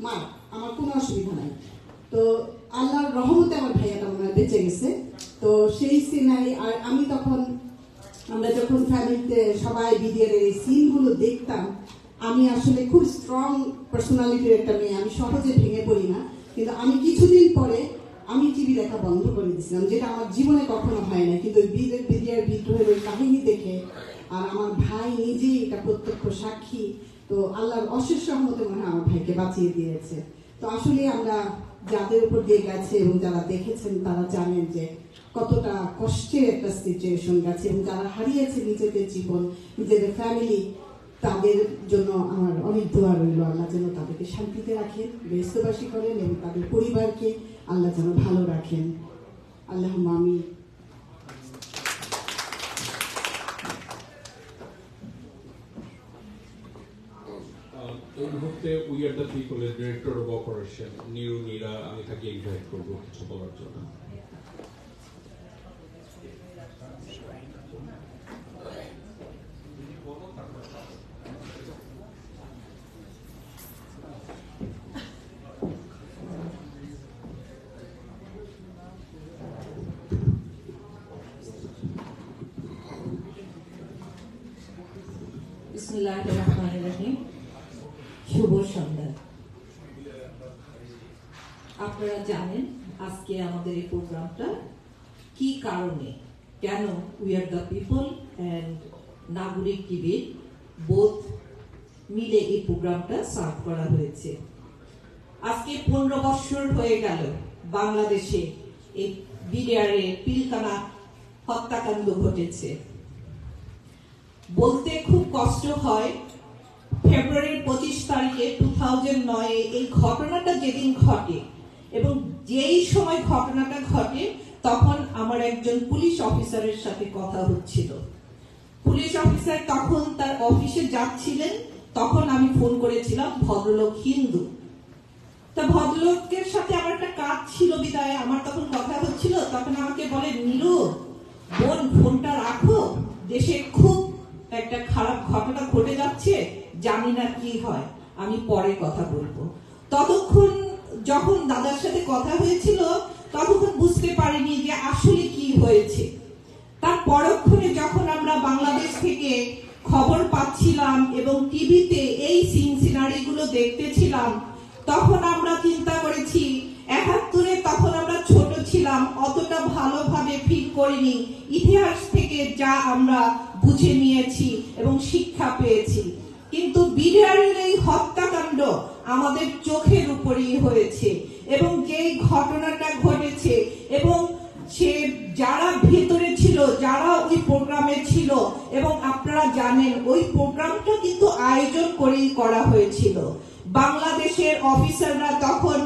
মার, আমার কোনো অসুবিধা নাই। তো আল্লাহর রহমতে আমার ভাইয়াটা মনে হয় বেঁচে গেছে। তো সেই সিনারি, আর আমি তখন আমরা যখন ফ্যামিলিতে সবাই বিডিআর এই সিনগুলো দেখতাম, আমি আসলে খুব স্ট্রং পার্সোনালিটির একটা মেয়ে, আমি সহজে ভেঙে পড়ি না। কিন্তু আমি কিছুদিন পরে আমি টিভি দেখা বন্ধ করে দিয়েছিলাম, যেটা আমার জীবনে কখনো হয় না। কিন্তু বিডিআর বিদ্রোহের ওই কাহিনী দেখে, আর আমার ভাই নিজেই এটা প্রত্যক্ষ সাক্ষী, তো আল্লাহর অশেষ রহমতে মনে হয় আমার ভাইকে বাঁচিয়ে দিয়েছে। তো আসলে আমরা যাদের উপর দিয়ে গেছে এবং যারা দেখেছেন তারা জানেন যে কতটা কষ্টের একটা সিচুয়েশন গেছে, এবং যারা হারিয়েছে নিজেদের জীবন, নিজেদের ফ্যামিলি, তাদের জন্য আমার অনেক দোয়া রইল। আল্লাহ যেন তাদেরকে শান্তিতে রাখেন, ব্যস্তবাসী করেন, এবং তাদের পরিবারকে আল্লাহ যেন ভালো রাখেন। আল্লাহুম্মা আমিন। এই মুহূর্তে উই আর দ্য পিপলের ডিরেক্টর অফ অপারেশন নীরা, আমি তাকে ইনভাইট করবো কিছু বলার জন্য। বিসমিল্লাহির রহমানির রহিম। শুভ সন্ধ্যা। আপনারা জানেন আজকে আমাদের এই প্রোগ্রামটা কি কারণে, কেন we are the people and নাগরিক টিভির বোথ মিলে এই প্রোগ্রামটা সার্ভ করা হয়েছে। আজকে 15 বছর হয়ে গেল বাংলাদেশে এই বিডিআরের পিলখানা হত্যাকাণ্ড ঘটেছে। বলতে খুব কষ্ট হয়, ফেব্রুয়ারির 25 তারিখে 2009 এই ঘটনাটা যেদিন ঘটে এবং যেই সময় ঘটনাটা ঘটে, তখন আমার একজন পুলিশ অফিসারের সাথে কথা হচ্ছিল। পুলিশ অফিসার তখন তার অফিসে যাচ্ছিলেন, তখন আমি ফোন করেছিলাম, ভদ্রলোক হিন্দু। তা ভদ্রলোকের সাথে আমার একটা কাজ ছিল বিদায় আমার তখন কথা হচ্ছিল, তখন আমাকে বলে, নীরু বোন ফোনটা রাখো, দেশে খুব একটা খারাপ ঘটনা ঘটে যাচ্ছে, জানি না কি হয়, আমি পরে কথা বলবো। ততক্ষণ যখন দাদার সাথে কথা হয়েছিল ততক্ষণ বুঝতে পারিনি যে আসলে কি হয়েছে। তার পরক্ষণে যখন আমরা বাংলাদেশ থেকে খবর পাচ্ছিলাম এবং টিভিতে এই সিন সিনারি গুলো দেখতেছিলাম, তখন আমরা চিন্তা করেছি ৭১-এ তখন আমরা ছোট ছিলাম, অতটা ভালোভাবে ফিল করিনি, ইতিহাস থেকে যা আমরা বুঝে নিয়েছি এবং শিক্ষা পেয়েছি। কিন্তু বিডিআরের এই হত্যাকাণ্ড আমাদের চোখের উপরেই হয়েছে এবং যেই ঘটনাটা ঘটেছে এবং সে যারা ভেতরে ছিল, যারা ওই প্রোগ্রামে ছিল, এবং আপনারা জানেন ওই প্রোগ্রামটা কিন্তু আয়োজন করেই করা হয়েছিল। বাংলাদেশের অফিসাররা তখন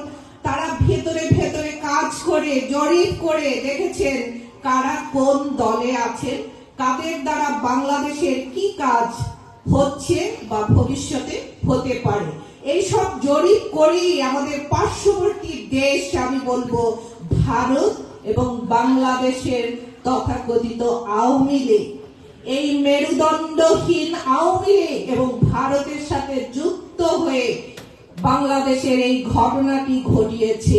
তারা ভেতরে ভেতরে কাজ করে জরিপ করে দেখেছেন কারা কোন দলে আছেন, কাদের দ্বারা বাংলাদেশের কি কাজ হচ্ছে বা ভবিষ্যতে হতে পারে। এইসব জরিপ করেই আমাদের পার্শ্ববর্তী দেশ, আমি বলবো ভারত এবং বাংলাদেশের তথাকথিত আওয়ামী লীগ, এই মেরুদণ্ডহীন আওয়ামী লীগ এবং ভারতের সাথে যুক্ত হয়ে বাংলাদেশের এই ঘটনাটি ঘটিয়েছে।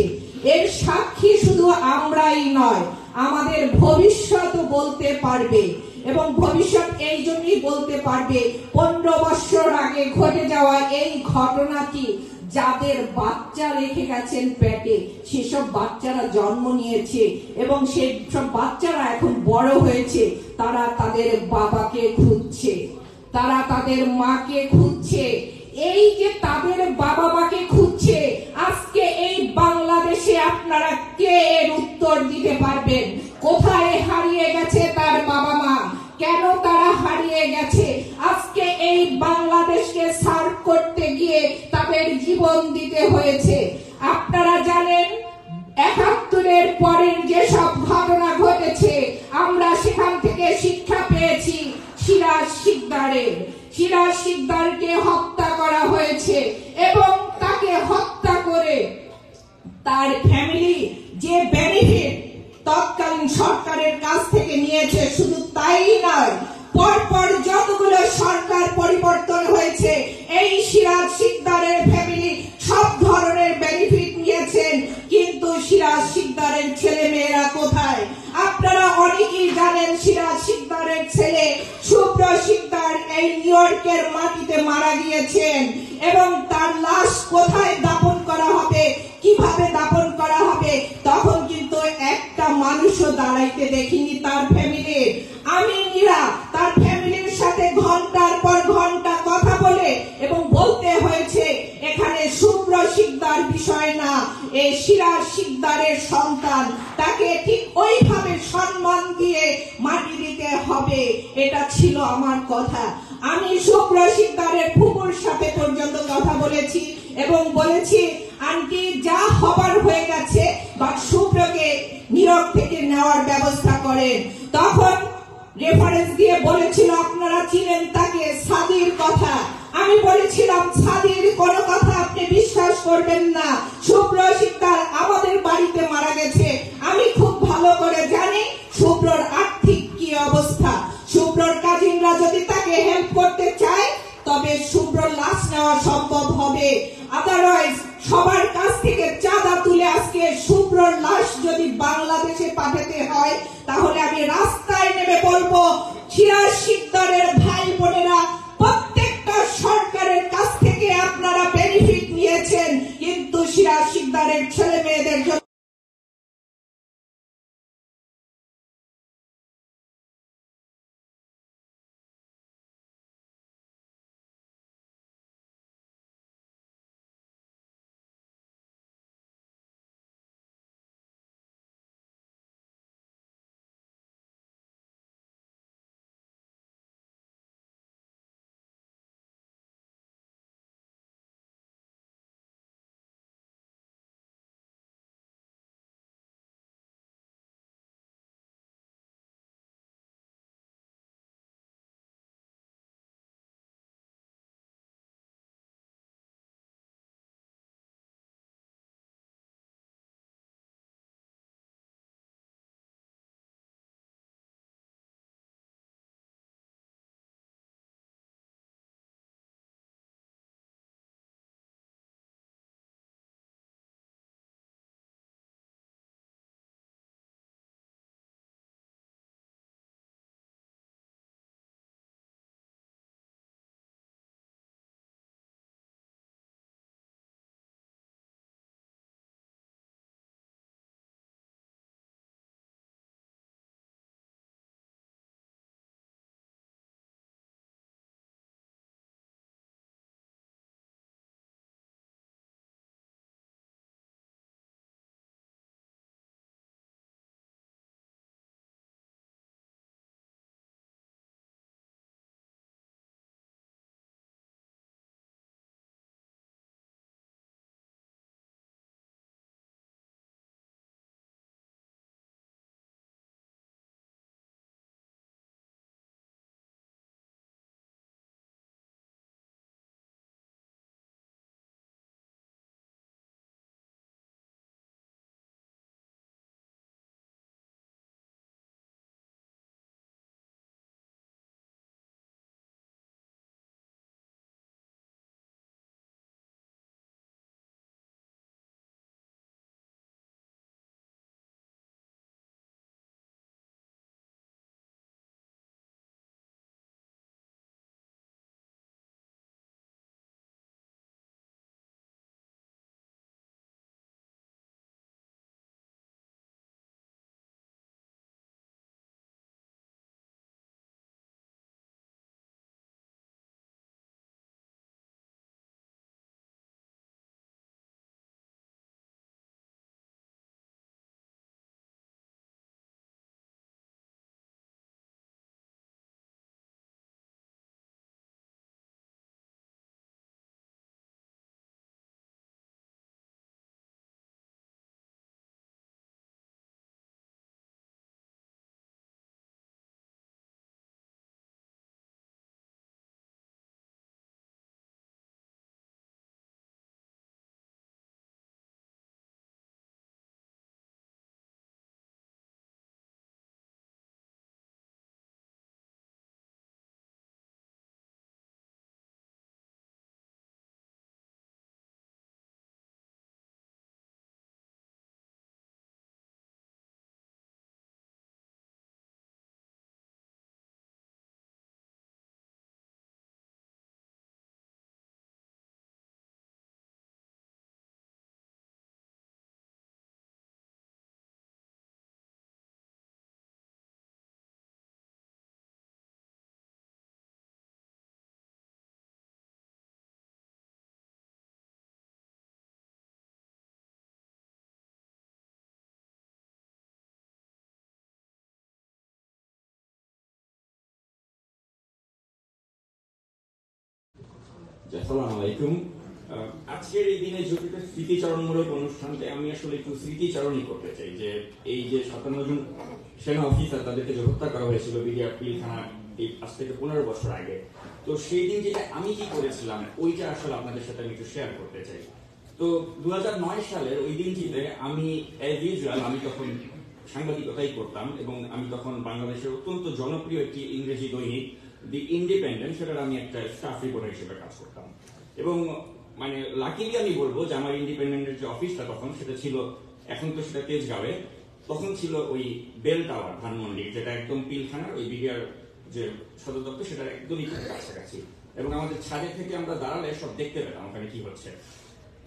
এর সাক্ষী শুধু আমরাই নয়, আমাদের ভবিষ্যৎ বলতে পারবে এবং ভবিষ্যৎ এই জন্যই বলতে পারবে ১৫ বছর আগে ঘটে যাওয়া এই ঘটনাটি যাদের বাচ্চা রেখে গেছেন পেটে, সেসব বাচ্চারা জন্ম নিয়েছে এবং সেই সব বাচ্চারা এখন বড় হয়েছে, তারা তাদের বাবাকে খুঁজছে, তারা তাদের মাকে খুঁজছে। এই যে তাদের বাবা মাকে খুঁজছে, আজকে এই বাংলাদেশে আপনারা কে এর উত্তর দিতে পারবেন? কোথায় হারিয়ে গেছে তার বাবা মা? কেন তারা হারিয়ে গেছে? আজকে এই বাংলাদেশকে সার্ভ করতে গিয়ে তাদের জীবন দিতে হয়েছে। আপনারা জানেন ৭১-এর পরের যেসব ঘটনা ঘটেছে, আমরা সেখান থেকে শিক্ষা পেয়েছি। সিরাজ শিকদারকে হত্যা করা হয়েছে এবং তাকে হত্যা করে তার ফ্যামিলি যে বেনিফিট তৎকালীন সরকারের কাছ থেকে নিয়েছে, শুধু তাই নয়, পরপর যতগুলো সরকার পরিবর্তন হয়েছে, এই সিরাজ শিকদারের ফ্যামিলি সব ধরনের বেনিফিট নিয়েছেন, কিন্তু সিরাজ শিকদারের ছেলে মেয়েরা কোথায়? আপনারা অনেকেই জানেন সিরাজ শিকদারের ছেলে শুভ্র শিকদার এই নিউ ইয়র্কের মাটিতে মারা গিয়েছেন এবং তার লাশ কোথায় দাফন করা হবে, কিভাবে দাফন করা হবে, তখন কিন্তু একটা মানুষও দাঁড়াইতে দেখিনি তার ফ্যামিলি। আমি নীরা তার ফ্যামিলির সাথে ঘন্টার পর ঘন্টা কথা বলে এবং বলতে হয়েছে এখানে শুভ্র শিকদার বিষয় না, এই সিরাজ শিকদারের সন্তান, তাকে ঠিক ওইভাবে সম্মান দিয়ে মাটি দিতে হবে। এটা ছিল আমার কথা। আমি শুভ্র শিকদারের ফুপুর সাথে পর্যন্ত কথা বলেছি এবং বলেছি, আন্টি যা হবার হয়ে গেছে, বা শুভ্রকে নীরব থেকে নেওয়ার ব্যবস্থা করেন। তখন রেফারেন্স দিয়ে বলেছিল, আপনারা চিনেন তাকে, সাদির কথা। আমি বলেছিলাম সাদির কোন কথা আপনি বিশ্বাস করবেন না, শুভ্র শিকদার আমাদের বাড়িতে মারা গেছে, আমি খুব ভালো করে জানি শুভ্রর আর্থিক কি অবস্থা। শুভ্রর কাজিনরা যদি তাকে হেল্প করতে চায় তবে শুভ্রর লাশ নেওয়া সম্ভব হবে, আদারওয়াইজ সবার কাছ থেকে চাঁদা তুলে আজকে শুভ্রর লাশ যদি বাংলাদেশে পাঠাতে হয়, তাহলে আমি রাস্তায় নেমে বলবো, সিরাজ শিকদারের ভাই বোনেরা প্রত্যেকটা সরকারের কাছ থেকে আপনারা বেনিফিট নিয়েছেন, কিন্তু সিরাজ শিকদারের ছেলে মেয়েদের জন্য আসসালামু আলাইকুম। আজকের এই দিনে যেহেতু একটা স্মৃতিচারণমূলক অনুষ্ঠানকে আমি আসলে একটু স্মৃতিচারণই করতে চাই যে এই যে 57 জন সেনা অফিসার তাদেরকে যে হত্যা করা হয়েছিল বিডিআর পিলখানা আজ থেকে 15 বছর আগে, তো সেই দিন যেটা আমি কি করেছিলাম ওইটা আসলে আপনাদের সাথে আমি একটু শেয়ার করতে চাই। তো 2009 সালের ওই দিনটিতে আমি অ্যাজ ইউজুয়াল আমি তখন সাংবাদিকতাই করতাম এবং আমি তখন বাংলাদেশের অত্যন্ত জনপ্রিয় একটি ইংরেজি দৈনিক দি ইন্ডিপেন্ডেন্ট সেটার আমি একটা স্টাফ রিপোর্টার হিসেবে কাজ করতাম। এবং মানে লাকিলি আমি বলবো যে আমার ইন্ডিপেন্ডেন্টের যে অফিসটা তখন সেটা ছিল, এখন তো সেটা তেজগাঁওয়ে, তখন ছিল ওই বেল টাওয়ার ধানমন্ডি, যেটা একদম পিলখানার ওই বিডিআর যে সদর দপ্তর সেটার একদমই খুব কাছাকাছি, এবং আমাদের ছাদে থেকে আমরা দাঁড়ালে সব দেখতে পেতাম ওখানে কি হচ্ছে।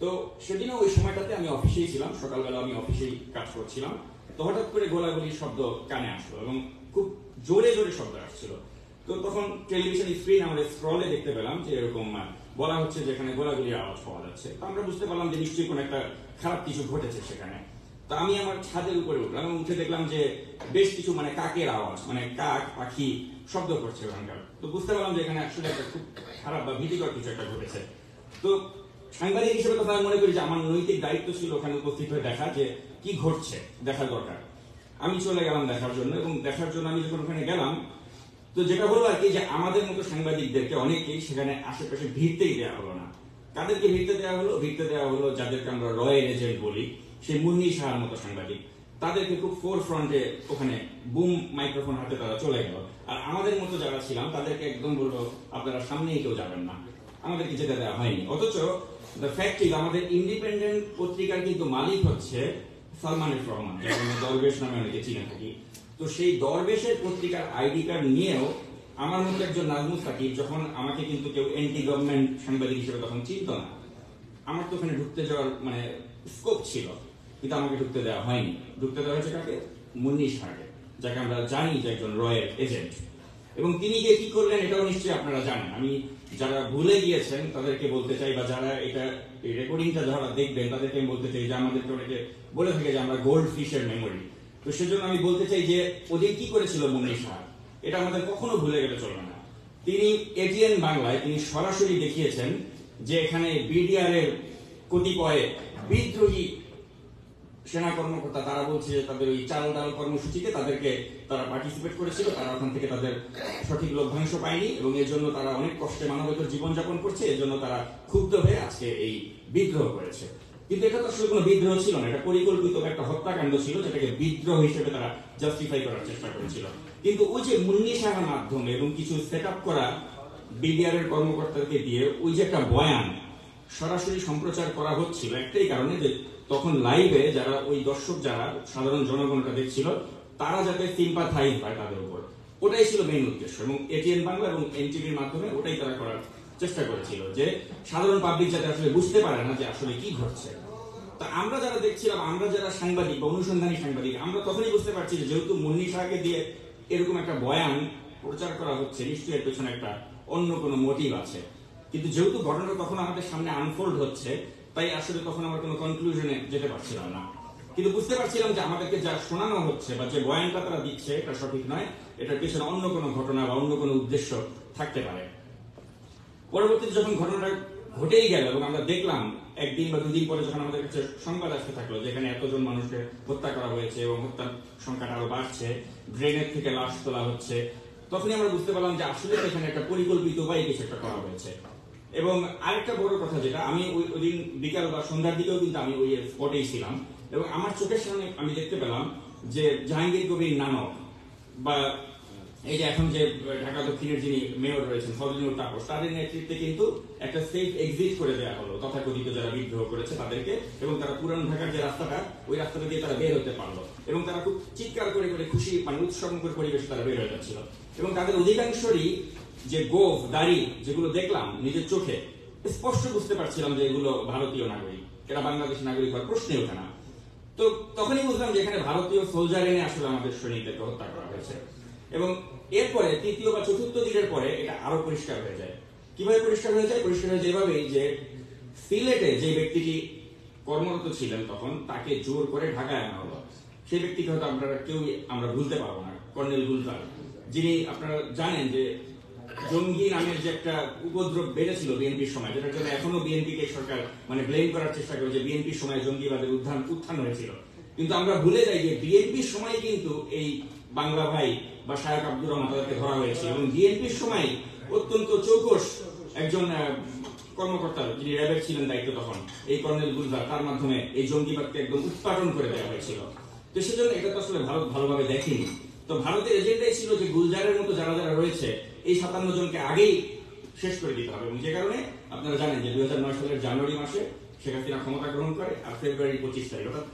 তো সেদিনও ওই সময়টাতে আমি অফিসেই ছিলাম, সকালবেলা আমি অফিসেই কাজ করছিলাম। তো হঠাৎ করে গোলাগুলির শব্দ কানে আসলো এবং খুব জোরে জোরে শব্দ আসছিল। তো তখন টেলিভিশন স্ক্রিন আমাদের স্ক্রলে দেখতে পেলাম যে এরকম বলা হচ্ছে যেখানে গোলাগুলির আওয়াজ পাওয়া যাচ্ছে। তো আমরা বুঝতে পারলাম যে নিশ্চয়ই কোনো একটা খারাপ কিছু ঘটেছে সেখানে। তো আমি আমার ছাদের উপরে উঠলাম এবং উঠে দেখলাম যে বেশ কিছু মানে কাকের আওয়াজ, মানে কাক পাখি শব্দ করছে ওখানকার। তো বুঝতে পারলাম যে এখানে আসলে একটা খুব খারাপ বা ভীতিকর কিছু একটা ঘটেছে। তো সাংবাদিক হিসেবে কথা মনে করি যে আমার নৈতিক দায়িত্ব ছিল ওখানে উপস্থিত হয়ে দেখা যে কি ঘটছে, দেখা দরকার। আমি চলে গেলাম দেখার জন্য, এবং দেখার জন্য আমি যখন ওখানে গেলাম তো যেটা হলো আর কি যে আমাদের মতো সাংবাদিকদেরকে অনেকেই সেখানে আশেপাশে ভিড়তেই দেওয়া হলো না। কাদেরকে ভিড়তে দেওয়া হলো? ভিড়তে দেওয়া হলো যাদেরকে আমরা রয়্যাল এজেন্ট বলি, সেই মুন্নি শাহর মতো সাংবাদিক, তাদেরকে খুব ফোর ফ্রন্টে ওখানে বুম মাইক্রোফোন হাতে তারা চলে গেল। আর আমাদের মতো যারা ছিলাম তাদেরকে একদম বললো আপনারা সামনেই কেউ যাবেন না, আমাদেরকে যেতে দেওয়া হয়নি। অথচ দ্য ফ্যাক্ট ইজ আমাদের ইন্ডিপেন্ডেন্ট পত্রিকার কিন্তু মালিক হচ্ছে সালমান এফ রহমান, যাকে দরবেশ নামে অনেকে চিনে থাকি। তো সেই দরবেশের পত্রিকার আইডি কার্ড নিয়েও আমার মতো একজন নাজমুস সাকিব, যখন আমাকে কিন্তু কেউ অ্যান্টি গভর্নমেন্ট সাংবাদিক হিসেবে তখন চিনত না, আমার তো ওখানে ঢুকতে যাওয়ার মানে স্কোপ ছিল, কিন্তু আমাকে ঢুকতে দেওয়া হয়নি। ঢুকতে দেওয়া হয়েছে কাকে? মুন্নি শাহকে, যাকে আমরা জানি যে একজন রয়্যাল এজেন্ট। এবং তিনি গিয়ে কি করলেন এটাও নিশ্চয়ই আপনারা জানেন। আমি যারা ভুলে গিয়েছেন তাদেরকে বলতে চাই, বা যারা এটা রেকর্ডিংটা যারা দেখবেন তাদেরকে আমি বলতে চাই যে আমাদেরকে অনেকে বলে থাকে যে আমরা গোল্ড ফিশের মেমোরি। তো সেজন্য আমি বলতে চাই যে ওদের কি করেছিল মুন্নি শাহ, এটা আমাদের কখনো ভুলে গেলে চলবে না। তিনি এটিএন বাংলায় তিনি সরাসরি দেখিয়েছেন যে এখানে বিডিআর এর কতিপয় বিদ্রোহী সেনা কর্মকর্তা, তারা বলছে যে তাদের ওই চাল ডাল কর্মসূচিতে তাদেরকে তারা পার্টিসিপেট করেছিল, তারা ওখান থেকে তাদের সঠিক লভ্যাংশ পায়নি এবং এর জন্য তারা অনেক কষ্টে মানবেতর জীবনযাপন করছে, এর জন্য তারা ক্ষুব্ধ হয়ে আজকে এই বিদ্রোহ করেছে। কিন্তু এটা তো আসলে কোনো বিদ্রোহ ছিল না, এটা পরিকল্পিত একটা হত্যাকাণ্ড ছিল, যেটাকে বিদ্রোহ হিসেবে তারা জাস্টিফাই করার চেষ্টা করেছিল। কিন্তু ওই যে মুন্নি শাহের মাধ্যমে এবং কিছু সেট আপ করা বিডিআর এর কর্মকর্তাকে দিয়ে ওই যে একটা বয়ান সরাসরি সম্প্রচার করা হচ্ছিল একটাই কারণে, যে তখন লাইভে যারা ওই দর্শক, যারা সাধারণ জনগণটা দেখছিল, তারা যাতে সিম্পাথাইজ হয় তাদের উপর, ওটাই ছিল মেইন উদ্দেশ্য। এবং এটিএন বাংলা এবং এনটিভির মাধ্যমে ওটাই তারা করার চেষ্টা করেছিল, যে সাধারণ পাবলিক যাতে আসলে বুঝতে পারে না যে আসলে কি ঘটছে। তা আমরা যারা দেখছিলাম, আমরা যারা সাংবাদিক বা অনুসন্ধানী সাংবাদিক, আমরা তখনই বুঝতে পারছি যে যেহেতু মুন্নি শাহকে দিয়ে এরকম একটা বয়ান প্রচার করা হচ্ছে, নিশ্চয়ই এর পেছনে একটা অন্য কোনো মোটিভ আছে। কিন্তু যেহেতু ঘটনাটা তখন আমাদের সামনে আনফোল্ড হচ্ছে, তাই আসলে তখন আমরা কোনো কনক্লুশনে যেতে পারছিলাম না। কিন্তু বুঝতে পারছিলাম যে আমাদেরকে যা শোনানো হচ্ছে বা যে বয়ানটা তারা দিচ্ছে এটা সঠিক নয়, এটার পেছনে অন্য কোনো ঘটনা বা অন্য কোনো উদ্দেশ্য থাকতে পারে। পরবর্তীতে যখন ঘটনাটা ঘটেই গেল এবং আমরা দেখলাম একদিন বা দুদিন পরে যখন আমাদের কাছে সংবাদ আসতে থাকলো যেখানে এতজন মানুষকে হত্যা করা হয়েছে এবং হত্যার সংখ্যাটা আরো বাড়ছে, ড্রেনের থেকে লাশ তোলা হচ্ছে, তখনই আমরা বুঝতে পারলাম যে আসলে এখানে একটা পরিকল্পিত উপায়ে কিছু একটা করা হয়েছে। এবং আরেকটা বড় কথা, যেটা আমি ওই দিন বিকাল বা সন্ধ্যার দিকেও কিন্তু আমি ওই স্পটেই ছিলাম এবং আমার চোখের সামনে আমি দেখতে পেলাম যে জাহাঙ্গীর কবির নানক বা এই যে এখন যে ঢাকা দক্ষিণের যিনি মেয়র রয়েছেন ফজলুল তাপস, তাদের নেতৃত্বে কিন্তু একটা সেফ এক্সিট করে দেওয়া হলো তথাকথিত যারা বিদ্রোহ করেছে তাদেরকে, এবং তারা পুরান ঢাকার যে রাস্তাটা, ওই রাস্তাটা দিয়ে তারা বের হতে পারলো এবং তারা খুব চিৎকার করে করে খুশি মানে উৎসবমুখর পরিবেশে তারা বের হয়ে যাচ্ছিল। এবং তাদের অধিকাংশরই যে গোঁফ দাড়ি যেগুলো দেখলাম নিজের চোখে, স্পষ্ট বুঝতে পারছিলাম যে এগুলো ভারতীয় নাগরিক, এরা বাংলাদেশি নাগরিক হওয়ার প্রশ্নই ওঠে না। তো তখনই বুঝলাম যে এখানে ভারতীয় সোলজার এনে আসলে আমাদের সৈনিকদেরকে হত্যা করা হয়েছে। এবং এরপরে তৃতীয় বা চতুর্থ দিনের পরে এটা আরো পরিষ্কার হয়ে যায়। কিভাবে পরিষ্কার হয়ে যায়? পরিষ্কার হয়ে যায় এভাবেই যে সিলেটে যে ব্যক্তিটি কর্মরত ছিলেন তখন, তাকে জোর করে ঢাকায় আনা হলো। সেই ব্যক্তিকে হয়তো আপনারা কেউ আমরা ভুলতে পারবো না, কর্নেল গুলজার, যিনি আপনারা জানেন যে জঙ্গি নামের যে একটা উপদ্রব বেড়েছিল বিএনপির সময়, যেটার জন্য এখনো বিএনপিকে সরকার মানে ব্লেম করার চেষ্টা করে যে বিএনপির সময় জঙ্গিবাদের উত্থান হয়েছিল, কিন্তু আমরা ভুলে যাই যে বিএনপির সময় কিন্তু এই বাংলা ভাই বা শায়ক আব্দুর রহমান তাদেরকে ধরা হয়েছিল, এবং বিএনপির সময় অত্যন্ত চৌকস একজন কর্মকর্তা যিনি র্যাবের ছিলেন দায়িত্ব তখন, এই কর্নেল গুলজার, তার মাধ্যমে এই জঙ্গিবাদকে একদম উৎপাদন করে দেওয়া হয়েছিল। তো সেজন্য এটা তো আসলে ভারত ভালোভাবে দেখেনি। তো ভারতের এজেন্ডাই ছিল যে গুলজারের মতো যারা যারা রয়েছে এই 57 জনকে আগেই শেষ করে দিতে হবে, এবং যে কারণে আপনারা জানেন যে 2009 সালের জানুয়ারি মাসে শেখ হাসিনা ক্ষমতা গ্রহণ করে, আর ফেব্রুয়ারি 25 তারিখ অর্থাৎ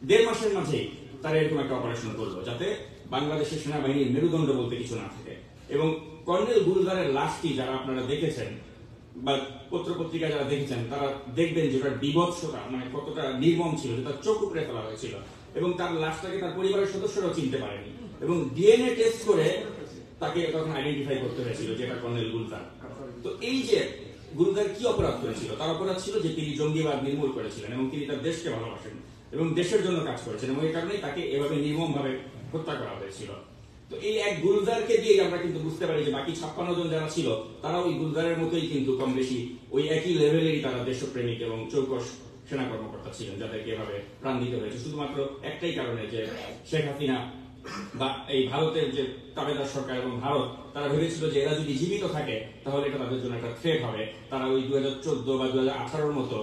1.5 মাসের মাঝেই তারা এরকম একটা অপারেশন করলো যাতে বাংলাদেশের সেনাবাহিনীর মেরুদণ্ড বলতে কিছু না থাকে। এবং কর্নেল গুলজারের লাশটি যারা আপনারা দেখেছেন বা পত্রপত্রিকা যারা দেখেছেন তারা দেখবেন যে ওটার বিভৎসতা মানে কতটা নির্মম ছিল, যে তার চোখ উপড়ে ফেলা হয়েছিল, এবং তার লাশটাকে তার পরিবারের সদস্যরাও চিনতে পারেনি, এবং ডিএনএ টেস্ট করে তাকে তখন আইডেন্টিফাই করতে হয়েছিল যে এটা কর্নেল গুলজার। তো এই যে গুলজার কি অপরাধ করেছিল, তার অপরাধ ছিল যে তিনি জঙ্গিবাদ নির্মূল করেছিলেন এবং তিনি তার দেশকে ভালোবাসেন এবং দেশের জন্য কাজ করেছেন, এবং এই কারণেই তাকে এভাবে নির্মম ভাবে হত্যা করা হয়েছিল। তো এই এক গুলজারকে দিয়ে আমরা কিন্তু বুঝতে পারি যে বাকি 56 জন যারা ছিল তারা ওই গুলজারের মতোই কিন্তু কম বেশি ওই একই লেভেলেরই তারা দেশপ্রেমিক এবং চৌকস সেনা কর্মকর্তা ছিলেন যাদেরকে এভাবে প্রাণ দিতে হয়েছে শুধুমাত্র একটাই কারণে যে শেখ হাসিনা বা এই ভারতের যে তাবেদার সরকার এবং ভারত তারা ভেবেছিল যে এরা যদি জীবিত থাকে তাহলে এটা তাদের জন্য একটা থ্রেট হবে, তারা ওই 2014 বা 2018 মতো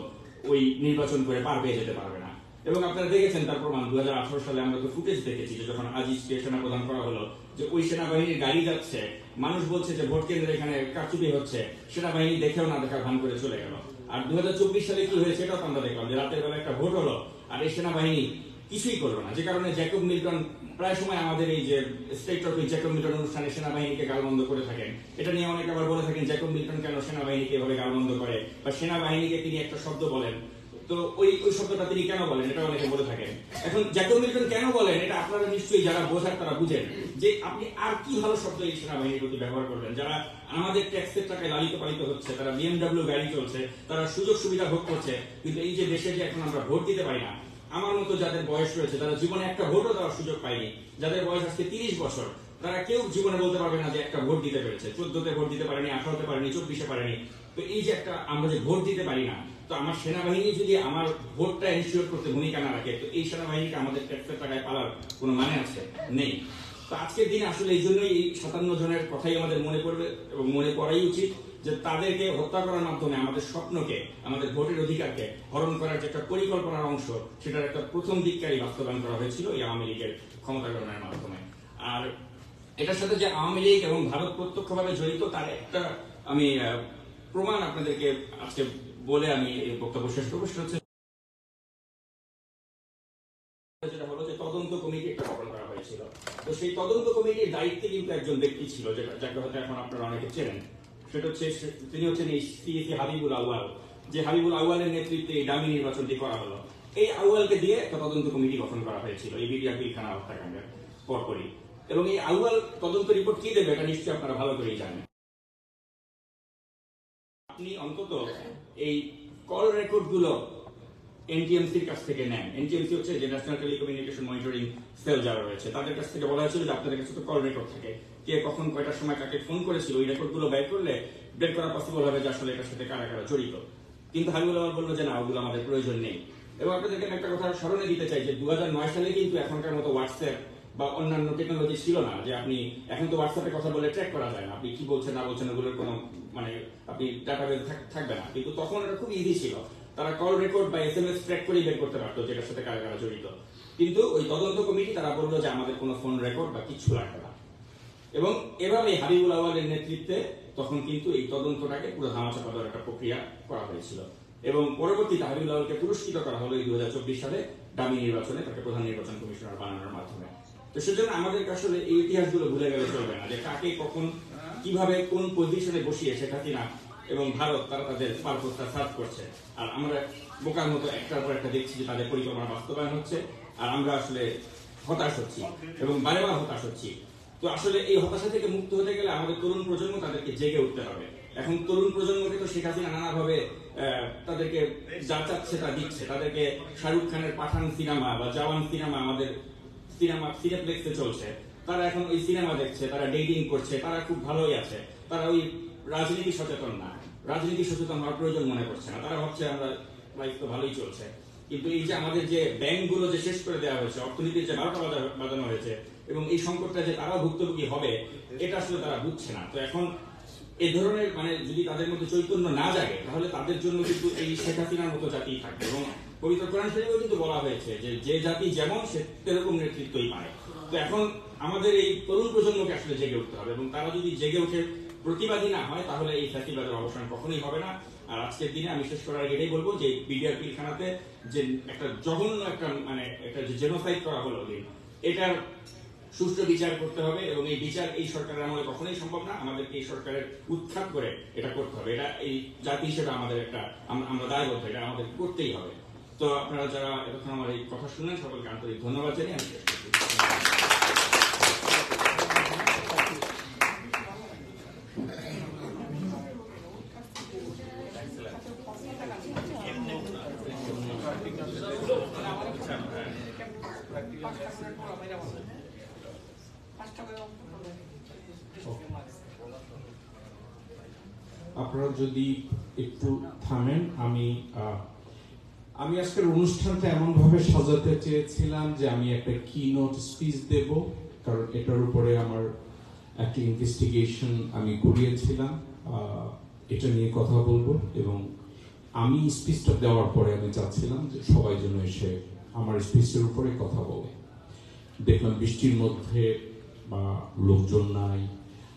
ওই নির্বাচন করে পার পেয়ে যেতে পারবে না। এবং আপনারা দেখেছেন তার প্রমাণ 2018 সালে আমরা তো ফুটেজ দেখেছি যে যখন আজিজকে সেনাপ্রধান করা হলো যে ওই সেনাবাহিনীর গাড়ি যাচ্ছে, মানুষ বলছে যে ভোট কেন্দ্রে এখানে কারচুপি হচ্ছে, সেনাবাহিনী দেখেও না দেখার ভান করে চলে গেল। আর 2024 সালে কি হয়েছে সেটাও আমরা দেখলাম যে রাতের বেলা একটা ভোট হলো আর এই সেনাবাহিনী কিছুই করলো না, যে কারণে জ্যাকব মিল্টন প্রায় সময় আমাদের এই যে স্টেট অফ জ্যাকব মিল্টন অনুষ্ঠানে সেনাবাহিনীকে গালমন্দ করে থাকেন। এটা নিয়ে অনেকে আবার বলে থাকেন জ্যাকব মিল্টন কেন সেনাবাহিনীকে এভাবে গালমন্দ করে, বা সেনাবাহিনীকে তিনি একটা শব্দ বলেন, তো ওই শব্দটা তিনি কেন বলেন এটা অনেকে বলে থাকেন। এখন জ্যাকব মিল্টন কেন বলেন এটা আপনারা নিশ্চয়ই যারা বোঝার তারা বুঝেন যে আপনি আর কি ভালো শব্দ এই সেনাবাহিনীর প্রতি ব্যবহার করবেন, যারা আমাদের ট্যাক্সের টাকায় লালিত পালিত হচ্ছে, তারা BMW গাড়ি চলছে, তারা সুযোগ সুবিধা ভোগ করছে, কিন্তু এই যে দেশে যে এখন আমরা ভোট দিতে পারি না, আমার মতো যাদের বয়স রয়েছে যারা জীবনে একটা ভোটও দেওয়ার সুযোগ পায়নি, যাদের বয়স আজকে 30 বছর, তারা কেউ জীবনে বলতে পারবে না যে একটা ভোট দিতে পেরেছে। 14তে ভোট দিতে পারেনি, 18তে পারেনি, 24-এ পারেনি। তো এই যে একটা আমরা যে ভোট দিতে পারি না, তো আমার সেনাবাহিনী যদি আমার ভোটটা এনশিওর করতে ভূমিকা না রাখে, তো এই সেনাবাহিনীকে আমাদের ট্যাক্সের টাকায় পালার কোনো মানে আছে? নেই। তো আজকের দিন আসলে এই জন্যই এই 57 জনের কথাই আমাদের মনে পড়বে এবং মনে পড়াই উচিত যে তাদেরকে হত্যা করার মাধ্যমে আমাদের স্বপ্নকে, আমাদের ভোটের অধিকারকে হরণ করার যে একটা পরিকল্পনার অংশ, সেটার একটা প্রথম দিককারই বাস্তবায়ন করা হয়েছিল এই আওয়ামী লীগের ক্ষমতা গ্রহণের মাধ্যমে। আর এটার সাথে যে আওয়ামী লীগ এবং ভারত প্রত্যক্ষভাবে জড়িত তার একটা আমি প্রমাণ আপনাদেরকে আজকে বলে আমি এই বক্তব্য শেষ করবো। সেটা হচ্ছে যেটা হলো যে তদন্ত কমিটি একটা গঠন করা হয়েছিল। তো সেই তদন্ত কমিটির দায়িত্বে কিন্তু একজন ব্যক্তি ছিল যাকে হয়তো এখন আপনারা অনেকে চেনেন, সেটা হচ্ছে তিনি হচ্ছেন এই সিএসি হাবিবুল আউয়াল, যে হাবিবুল আউয়ালের নেতৃত্বে এই ডামি নির্বাচনটি করা হলো। এই আউয়ালকে দিয়ে একটা তদন্ত কমিটি গঠন করা হয়েছিল এই বিডিআর পিলখানা হত্যাকাণ্ডের পরপরই। এবং এই আউয়াল তদন্ত রিপোর্ট কি দেবে এটা নিশ্চয়ই আপনারা ভালো করেই জানেন। আপনি অন্তত এই কল রেকর্ড গুলো এনটিএমসির কাছ থেকে নেন। এনটিএমসি হচ্ছে যে ন্যাশনাল টেলিকমিউনিকেশন মনিটরিং সেল যারা রয়েছে, তাদের কাছ থেকে বলা হয়েছিল যে আপনাদের কাছে তো কল রেকর্ড থাকে, কে কখন কয়টার সময় কাকে ফোন করেছিল, ওই রেকর্ড গুলো বের করলে বের করা পসিবল হবে যে আসলে এটার সাথে কারা কারা জড়িত। কিন্তু হাবিবুল আউয়াল বললো যে না, ওগুলো আমাদের প্রয়োজন নেই। এবং আপনাদেরকে একটা কথা স্মরণে দিতে চাই যে 2009 সালে কিন্তু এখনকার মতো হোয়াটসঅ্যাপ বা অন্যান্য টেকনোলজি ছিল না, যে আপনি এখন তো হোয়াটসঅ্যাপে কথা বলে ট্র্যাক করা যায় না, আপনি কি বলছেন না বলছেন ওগুলোর কোনো মানে আপনি ডাটাবেজ থাকবে না। কিন্তু তখন এটা খুব ইজি ছিল, তারা কল রেকর্ড বা SMS ট্র্যাক করে বের করতে পারতো যেটার সাথে কারা কারা জড়িত। কিন্তু ওই তদন্ত কমিটি তারা বললো যে আমাদের কোনো ফোন রেকর্ড বা কিছু লাগবে না। এবং এভাবে হাবিবুল আউয়ালের নেতৃত্বে তখন কিন্তু এই তদন্তটাকে পুরো ধামাচাপা দেওয়ার একটা প্রক্রিয়া করা হয়েছিল। এবং পরবর্তীতে হাবিবুল আউয়ালকে পুরস্কৃত করা হলো এই 2024 সালে ডামি নির্বাচনে, তাকে প্রধান নির্বাচন কমিশনার বানানোর মাধ্যমে। তো সেজন্য আমাদের আসলে এই ইতিহাসগুলো ভুলে গেলে চলবে না, যে কাকে কখন কিভাবে কোন পজিশনে বসিয়ে শেখ হাসিনা এবং ভারত তারা তাদের পারপোজটা সার্ভ করছে, আর আমরা বোকার মতো একটার পর একটা দেখছি যে তাদের পরিকল্পনা বাস্তবায়ন হচ্ছে, আর আমরা আসলে হতাশ হচ্ছি এবং বারেবার হতাশ হচ্ছি। তো আসলে এই হতাশা থেকে মুক্ত হতে গেলে আমাদের তরুণ প্রজন্ম তাদেরকে জেগে উঠতে হবে। এখন তরুণ প্রজন্মকে তো শেখ হাসিনা নানাভাবে তাদেরকে যা চাচ্ছে তা দিচ্ছে, তাদেরকে শাহরুখ খানের পাঠান সিনেমা বা জওয়ান সিনেমা আমাদের সিনেপ্লেক্সে চলছে, তারা এখন ওই সিনেমা দেখছে, তারা ডেটিং করছে, তারা খুব ভালোই আছে। তারা ওই রাজনীতি সচেতন না, রাজনীতি সচেতন হওয়ার প্রয়োজন মনে করছে না। তারা ভাবছে আমরা লাইফ তো ভালোই চলছে, কিন্তু এই যে আমাদের যে ব্যাংকগুলো যে শেষ করে দেওয়া হয়েছে, অর্থনীতির যে 12টা বাজানো হয়েছে, এবং এই সংকটটা যে তারাও ভুক্তভোগী হবে, এটা আসলে তারা বুঝছে না। তো এখন এই ধরনের মানে যদি তাদের মধ্যে চৈতন্য না জাগে, তাহলে তাদের জন্য কিন্তু এই শেখ হাসিনার মতো জাতি থাকবে। এবং পবিত্র কোরআন শরীফেও কিন্তু বলা হয়েছে যে যে জাতি যেমন সে সেরকম নেতৃত্বই পায়। তো এখন আমাদের এই তরুণ প্রজন্মকে আসলে জেগে উঠতে হবে, এবং তারা যদি জেগে উঠে প্রতিবাদী না হয়, তাহলে এই ফ্যাসিবাদের অবসান কখনোই হবে না। আর আজকের দিনে আমি শেষ করার আগে এটাই বলবো যে বিডিআর পিলখানাতে যে একটা জঘন্য একটা মানে একটা যে জেনোসাইড করা হলো, এটার সুষ্ঠু বিচার করতে হবে, এবং এই বিচার এই সরকারের আমলে কখনোই সম্ভব না। আমাদেরকে এই সরকারের উৎখাত করে এটা করতে হবে। এটা এই জাতি হিসেবে আমাদের একটা আমরা দায়বদ্ধ, এটা আমাদের করতেই হবে। তো আপনারা যারা এতক্ষণ আমার এই কথা শুনলেন, সকলকে আন্তরিক ধন্যবাদ জানিয়ে আমি শেষ করছি। আপনারা যদি একটু থামেন, আমি আজকের অনুষ্ঠানটা এমন ভাবে সাজাতে চেয়েছিলাম যে আমি একটা কিনোট স্পিচ দেব, কারণ এটার উপরে আমার একটা ইনভেস্টিগেশন আমি করিয়েছিলাম, এটা নিয়ে কথা বলবো। এবং আমি স্পিচটা দেওয়ার পরে আমি চাচ্ছিলাম যে সবাই যেন এসে আমার স্পিচের উপরে কথা বলে। দেখলাম বৃষ্টির মধ্যে বা লোকজন নাই,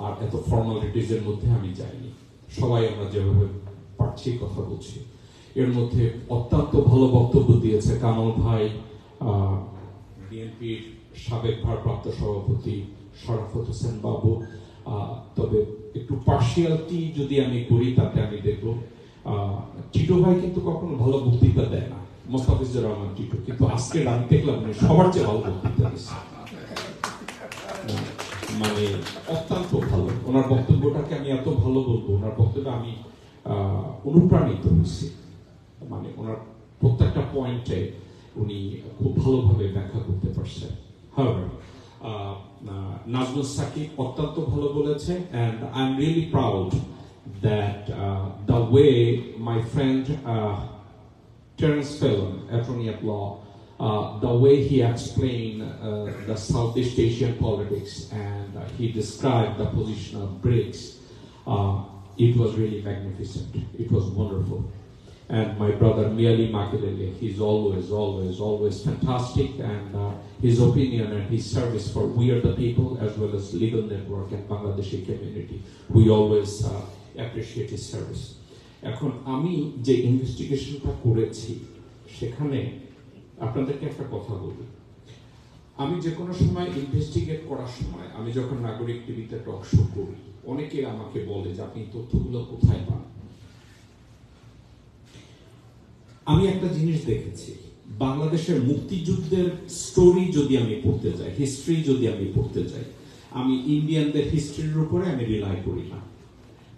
আর এত ফর্মালিটিজের মধ্যে আমি যাইনি। সবাই আমরা যেভাবে পারছি কথা বলছি। এর মধ্যে অত্যন্ত ভালো বক্তব্য দিয়েছে কামাল ভাই, বিএনপির সাবেক ভারপ্রাপ্ত সভাপতি শরাফত হোসেন বাবু। তবে একটু পার্সিয়ালিটি যদি আমি করি, তাতে আমি দেখব টিটো ভাই কিন্তু কখনো ভালো বক্তৃতা দেয় না, মোস্তাফিজুর রহমান টিটো, কিন্তু আজকে আমি দেখলাম সবার চেয়ে ভালো বক্তৃতা দিচ্ছে, মানে অত্যন্ত ভালো। ওনার বক্তব্যটাকে আমি এত ভালো বলবো, ওনার বক্তব্য আমি অনুপ্রাণিত হয়েছি। মানে ওনার প্রত্যেকটা পয়েন্টে উনি খুব ভালোভাবে ব্যাখ্যা করতে পারছেন। নাজমুল সাকিব অত্যন্ত ভালো বলেছে, and I'm really proud that the way my friend Terence Phelan, attorney at law, the way he explained the Southeast Asian politics, and he described the position of BRICS, it was really magnificent. It was wonderful. And my brother Miali Makelele, he's always fantastic, and his opinion and his service for We Are the People, as well as Legal Network and Bangladeshi community, we always appreciate his service. এখন আমি যে ইনভেস্টিগেশনটা করেছি, সেখানে আপনাদেরকে একটা কথা বলি। আমি যে কোনো সময় ইনভেস্টিগেট করার সময়, আমি যখন নাগরিক টিভিতে টক শো করি, অনেকে আমাকে বলে যে আপনি তথ্যগুলো কোথায় পান। আমি একটা জিনিস দেখেছি, বাংলাদেশের মুক্তিযুদ্ধের স্টোরি যদি আমি পড়তে যাই, হিস্ট্রি যদি আমি পড়তে যাই, আমি ইন্ডিয়ানদের হিস্ট্রির উপরে আমি রিলাই করি না,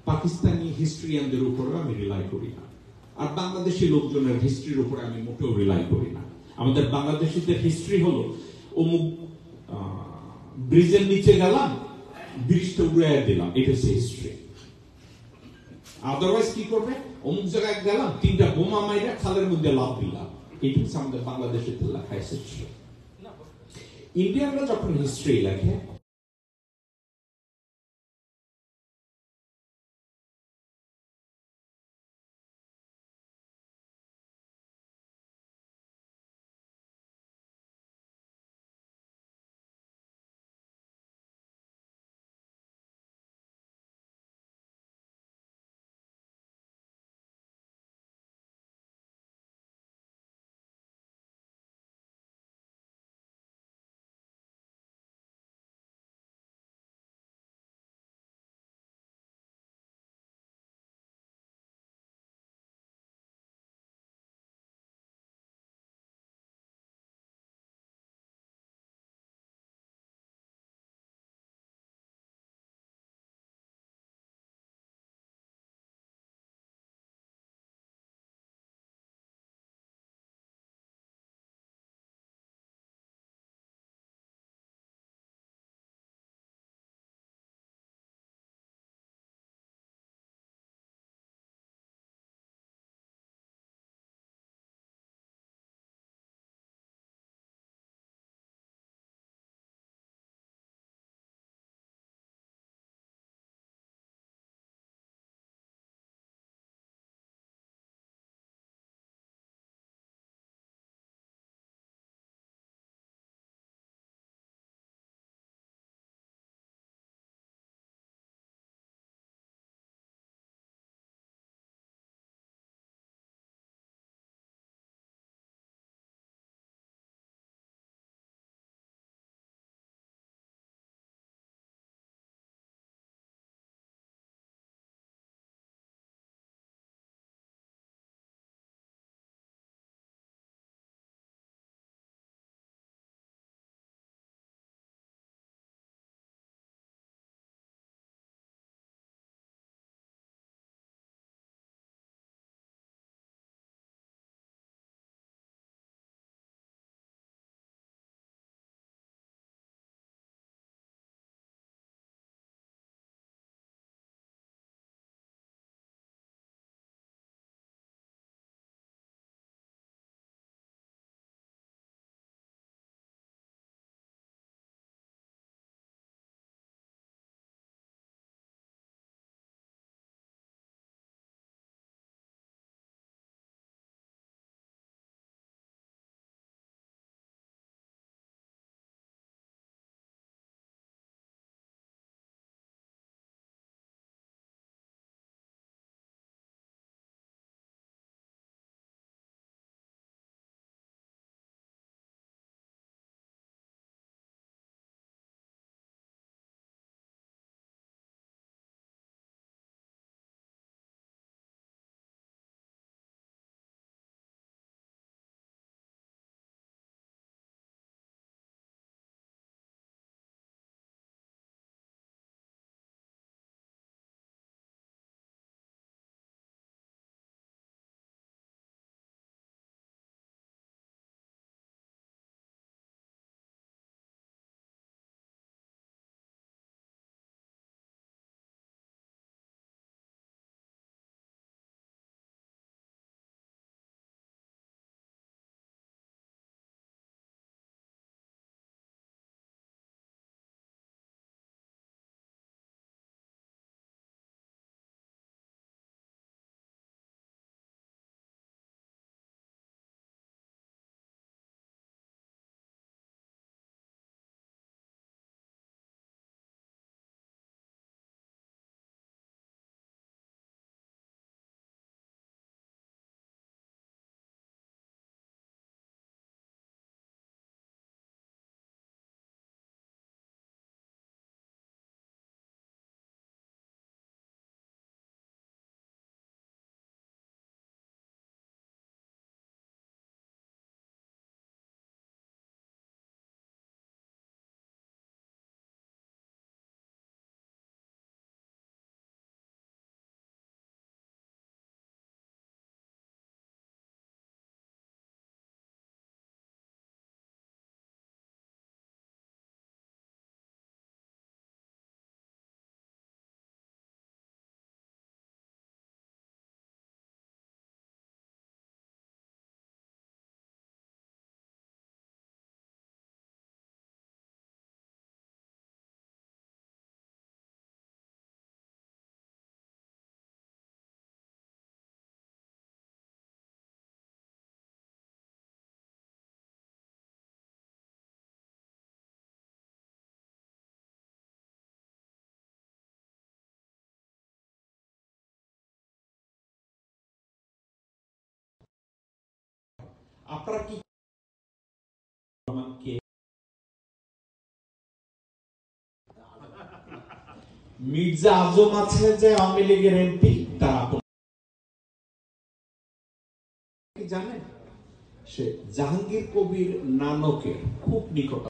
পাকিস্তানি হিস্ট্রিয়ানদের উপরে আমি রিলাই করি না, আর বাংলাদেশি লোকজনের হিস্ট্রির উপরে আমি মোটেও রিলাই করি না। আমাদের বাংলাদেশিদের হিস্ট্রি হলো অমুক ব্রিজের নিচে গেলাম, ব্রিজটা উড়াইয়া দিলাম, এটা হচ্ছে হিস্ট্রি। আদারওয়াইজ কি করবে, অমুক জায়গায় গেলাম, 3টা বোমা মাইরা খালের মধ্যে লাভ দিলাম, এটা হচ্ছে আমাদের বাংলাদেশের লেখা হিস্ট্রি। ইন্ডিয়ানরা যখন হিস্ট্রি লেখে, আপনারা কি মির্জা আজম আছে যে আওয়ামী লীগের এমপি, তারা জানেন সে জাহাঙ্গীর কবির নানকের খুব নিকট।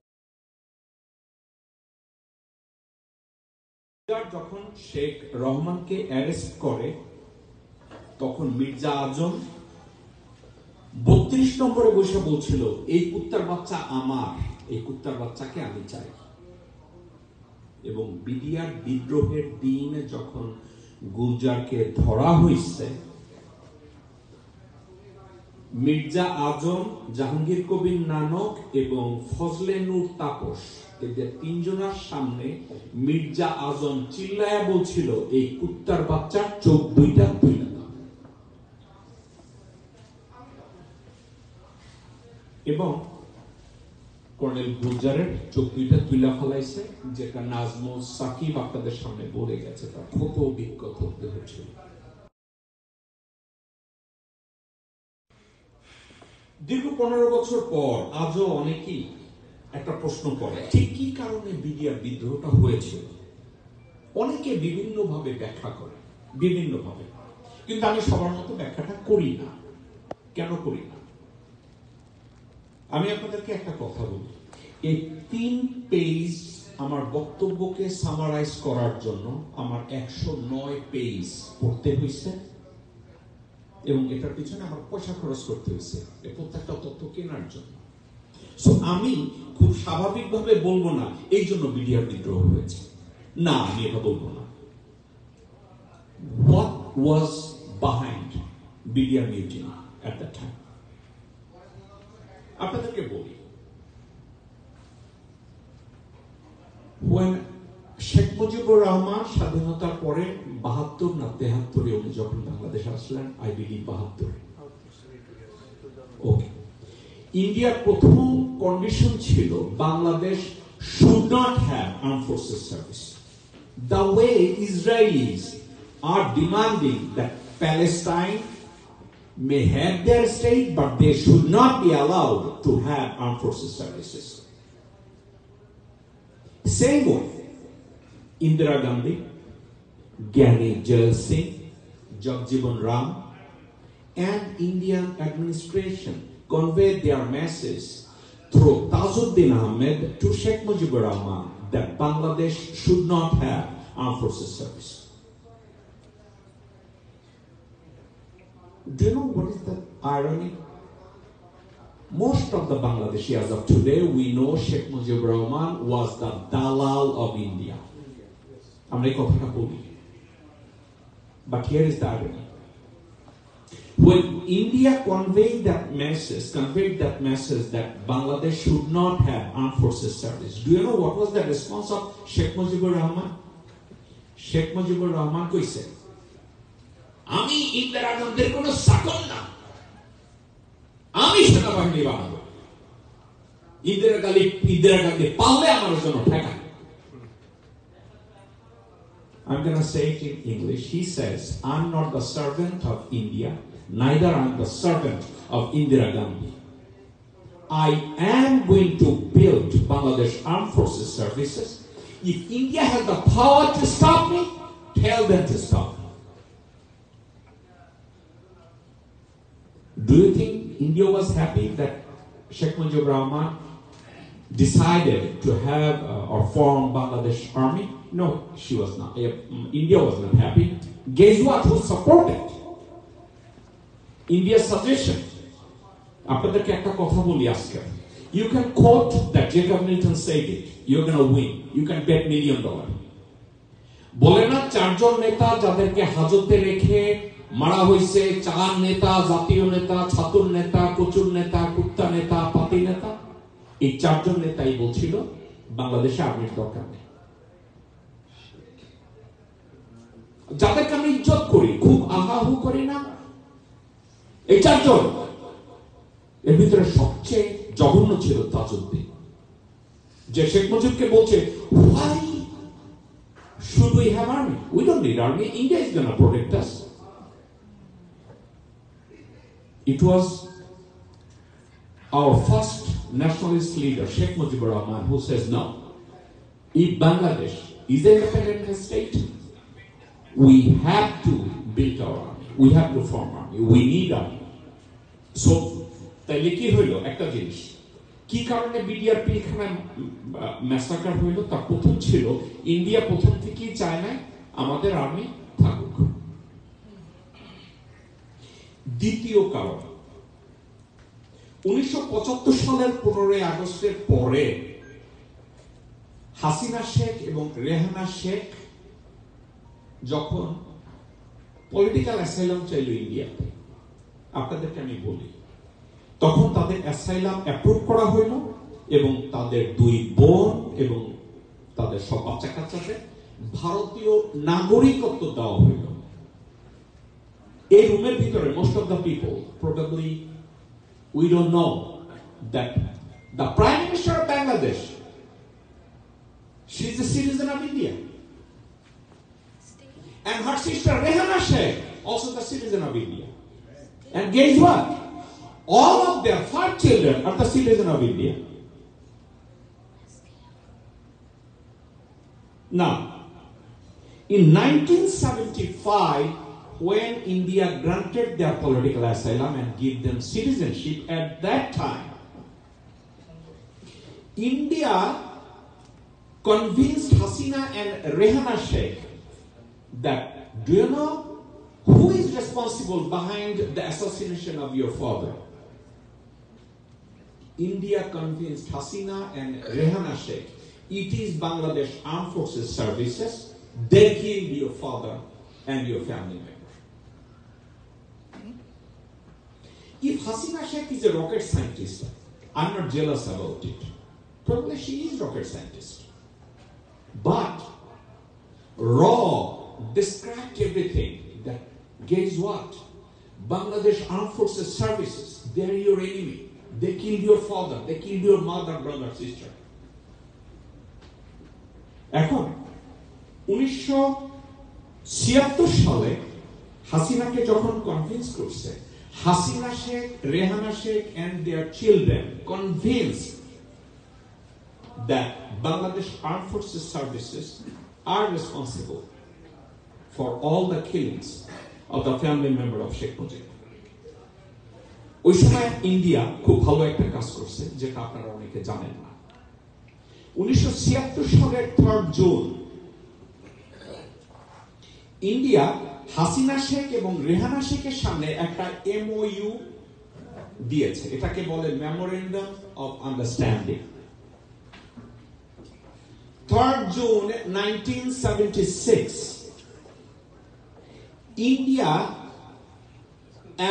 যখন শেখ রহমানকে অ্যারেস্ট করে তখন মির্জা আজম 32 নম্বরে বসে বলছিল, এই কুত্তার বাচ্চা আমার, এই কুত্তার বাচ্চাকে আমি চাই। এবং বিডিআর বিদ্রোহের দিন যখন গুলজারকে ধরা হয়েছে, মির্জা আজম, জাহাঙ্গীর কবির নানক এবং ফজলে নূর তাপস, এদের তিনজনের সামনে মির্জা আজম চিল্লায়া বলছিল, এই কুত্তার বাচ্চার চোখ দুইটা তুলে দাও। এবং কর্নেল গুলজারের চোখ দুইটা তুলে ফেলাইছে, যেটা নাজমুল সাকিব আপনাদের সামনে বলে গেছে, তার ক্ষত বিক্ষত হতে হচ্ছিল। দীর্ঘ 15 বছর পর আজও অনেকেই একটা প্রশ্ন করে, ঠিক কি কারণে বিডিআর বিদ্রোহটা হয়েছিল। অনেকে বিভিন্ন ভাবে ব্যাখ্যা করে, বিভিন্ন ভাবে, কিন্তু আমি সবার মতো ব্যাখ্যাটা করি না। কেন করি না? আমি আপনাদেরকে একটা কথা বলি, এই 3 পেজ আমার বক্তব্যকে সামারাইজ করার জন্য আমার 109 পেজ পড়তে হয়েছে, এবং এটার পিছনে আমার পয়সা খরচ করতে হয়েছে এই প্রত্যেকটা তথ্য কেনার জন্য। সো আমি খুব স্বাভাবিকভাবে বলবো না এই জন্য বিডিআর বিদ্রোহ হয়েছে, না, আমি এটা বলবো না। What was behind BDR mutiny at that time? আপনাদেরকে বলি, when শেখ মুজিবুর রহমান স্বাধীনতার পরে 72 না 73 উনি যখন বাংলাদেশে আসলেন, আই বিলিভ 72, ওকে, ইন্ডিয়ার প্রথম কন্ডিশন ছিল Bangladesh should not have armed forces service. The way Israelis are demanding that Palestine may have their state, but they should not be allowed to have armed forces services. Same way, Indira Gandhi, Gyani Jail Singh, Jagjivan Ram, and Indian administration conveyed their message through Tajuddin Ahmed to Sheikh Mujibur Rahman that Bangladesh should not have armed forces service. Do you know what is the irony? Most of the Bangladeshi as of today, we know Sheikh Mujibur Rahman was the Dalal of India. But here is the irony. When India conveyed that message that Bangladesh should not have armed forces service, do you know what was the response of Sheikh Mujibur Rahman? Sheikh Mujibur Rahman কইছে, আমি ইন্দিরা গান্ধীর কোন সাকল না, আমি সেনাবাহিনী বানাবো, ইন্দিরা গান্ধী পারলে আমার জন্য ঠেকা। I'm going to say it in English. He says, I'm not the servant of India, neither I'm the servant of Indira Gandhi. I am going to build Bangladesh Armed Forces Services. If India has the power to stop me, tell them to stop me. Do you think India was happy that Sheikh Mujibur Rahman decided to have or form Bangladesh army? No, she was not. India was not happy. Guess what? Who supported India's suggestion? আপনাদেরকে একটা কথা বলি আজকে, you can quote that Jacob Milton said it, you're going to win, you can bet $1 million. বলে না 4 জন নেতা যাদেরকে হাজতে রেখে মারা হয়েছে, 4 নেতা, জাতীয় নেতা, ছাত্র নেতা, কচুর নেতা, কুত্তা নেতা, পাতি নেতা, এই 4 জন নেতাই বলছিল বাংলাদেশে আর্মির দরকার নেই। যাদেরকে আমি ইজ্জত করি, খুব আহাহু করি না, এই 4 জন, এর ভিতরে সবচেয়ে জঘন্য ছিল তাজউদ্দিন, যে শেখ মুজিবকে বলছে, why should we have army? We don't need army. India is going to protect us. It was our first nationalist leader, Sheikh Mujibur Rahman, who says no. If Bangladesh is an independent state, we have to build our army. We have to form army. We need army. So, তাইলে কি হইল একটা জিনিস কি কারণে BDR Pilkhana massacre হইল তার প্রথম ছিল ইন্ডিয়া প্রথম থেকেই চায় না আমাদের আর্মি থাকুক। দ্বিতীয় কারণ 1975 সালের 15 আগস্টের পরে হাসিনা শেখ এবং রেহানা শেখ যখন পলিটিক্যাল অ্যাসাইলাম চাইল ইন্ডিয়াতে, আপনাদেরকে আমি বলি, তখন তাদের অ্যাসাইলাম অ্যাপ্রুভ করা হইল এবং তাদের 2 বোন এবং তাদের সব বাচ্চা কাচ্চাদের ভারতীয় নাগরিকত্ব দেওয়া হইল। এই রুমের ভিতরে most of the people probably we don't know that the Prime Minister of Bangladesh, she's a citizen of India. And her sister Rehana Sheikh, also the citizen of India. And guess what? All of their 5 children are the citizen of India. Now, in 1975, when India granted their political asylum and gave them citizenship, at that time, India convinced Hasina and Rehana Sheikh that, do you know who is responsible behind the assassination of your father? India convinced Hasina and Rehana Sheikh, it is Bangladesh Armed Forces Services, they killed your father and your family member. If Hasina Sheikh is a rocket scientist, I'm not jealous about it. Probably she is a rocket scientist. But Raw described everything that, guess what? Bangladesh Armed Forces Services, they're your enemy. They killed your father, they killed your mother, brother, sister. এখন 1976 সালে হাসিনাকে যখন convince করছে, Hasina Sheikh, Rehana Sheikh and their children convinced that Bangladesh Armed Forces Services are responsible for all the killings of the family member of Sheikh Mujib. ওই সময় India খুব ভালো একটা কাজ করছে, যেটা আপনারা অনেকে জানেন না। 1976 সালের 3 জুন ইন্ডিয়া হাসিনা শেখ এবং রেহানা শেখের সামনে একটা MOU দিয়েছে, এটাকে বলে memorandum of understanding. 3 June 1976, India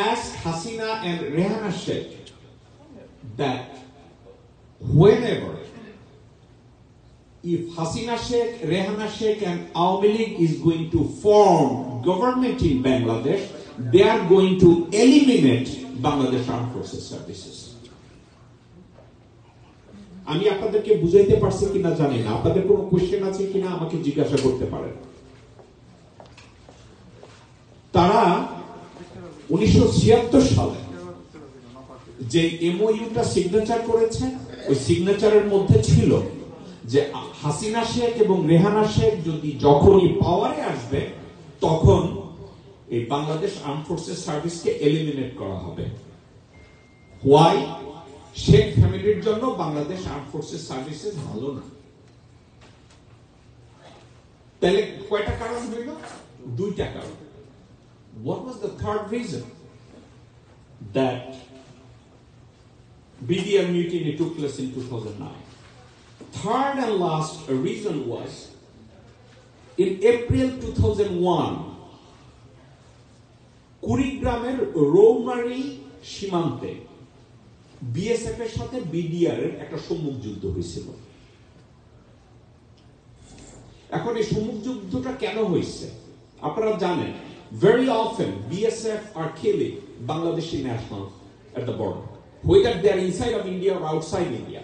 asked Hasina and Rehana Sheikh that whenever, if Hasina Sheikh, Rehana Sheikh and Awami League is going to form government in Bangladesh, they are going to eliminate Bangladesh Armed Forces Services. আমি আপনাদেরকে বুঝাইতে পারছি কিনা জানি না, আপনাদের কোনো question আছে কিনা আমাকে জিজ্ঞাসা করতে পারেন। তারা 1976 সালে যে MOU-টা সিগনেচার করেছে, ওই সিগনেচারের মধ্যে ছিল যে হাসিনা শেখ এবং রেহানা শেখ যদি যখনই পাওয়ারে আসবে তখন এই বাংলাদেশ আর্ম ফোর্সেস সার্ভিসকে এলিমিনেট করা হবে। হোয়াই? শেখ ফ্যামিলির জন্য বাংলাদেশ আর্ম ফোর্সেস সার্ভিসেস ভালো না। তাহলে কয়টা কারণ হইল? 2টা কারণ। What was the third reason that BDR mutiny took place in 2009? Third and last reason was, in April 2001, কুড়িগ্রামের রৌমারী সীমান্তে BSF এর সাথে BDR এর একটা সম্মুখ যুদ্ধ হয়েছিল। এখন এই সম্মুখ যুদ্ধটা কেন হয়েছে আপনারা জানেন, very often BSF are killing Bangladeshi nationals at the border, whether they are inside of India or outside India.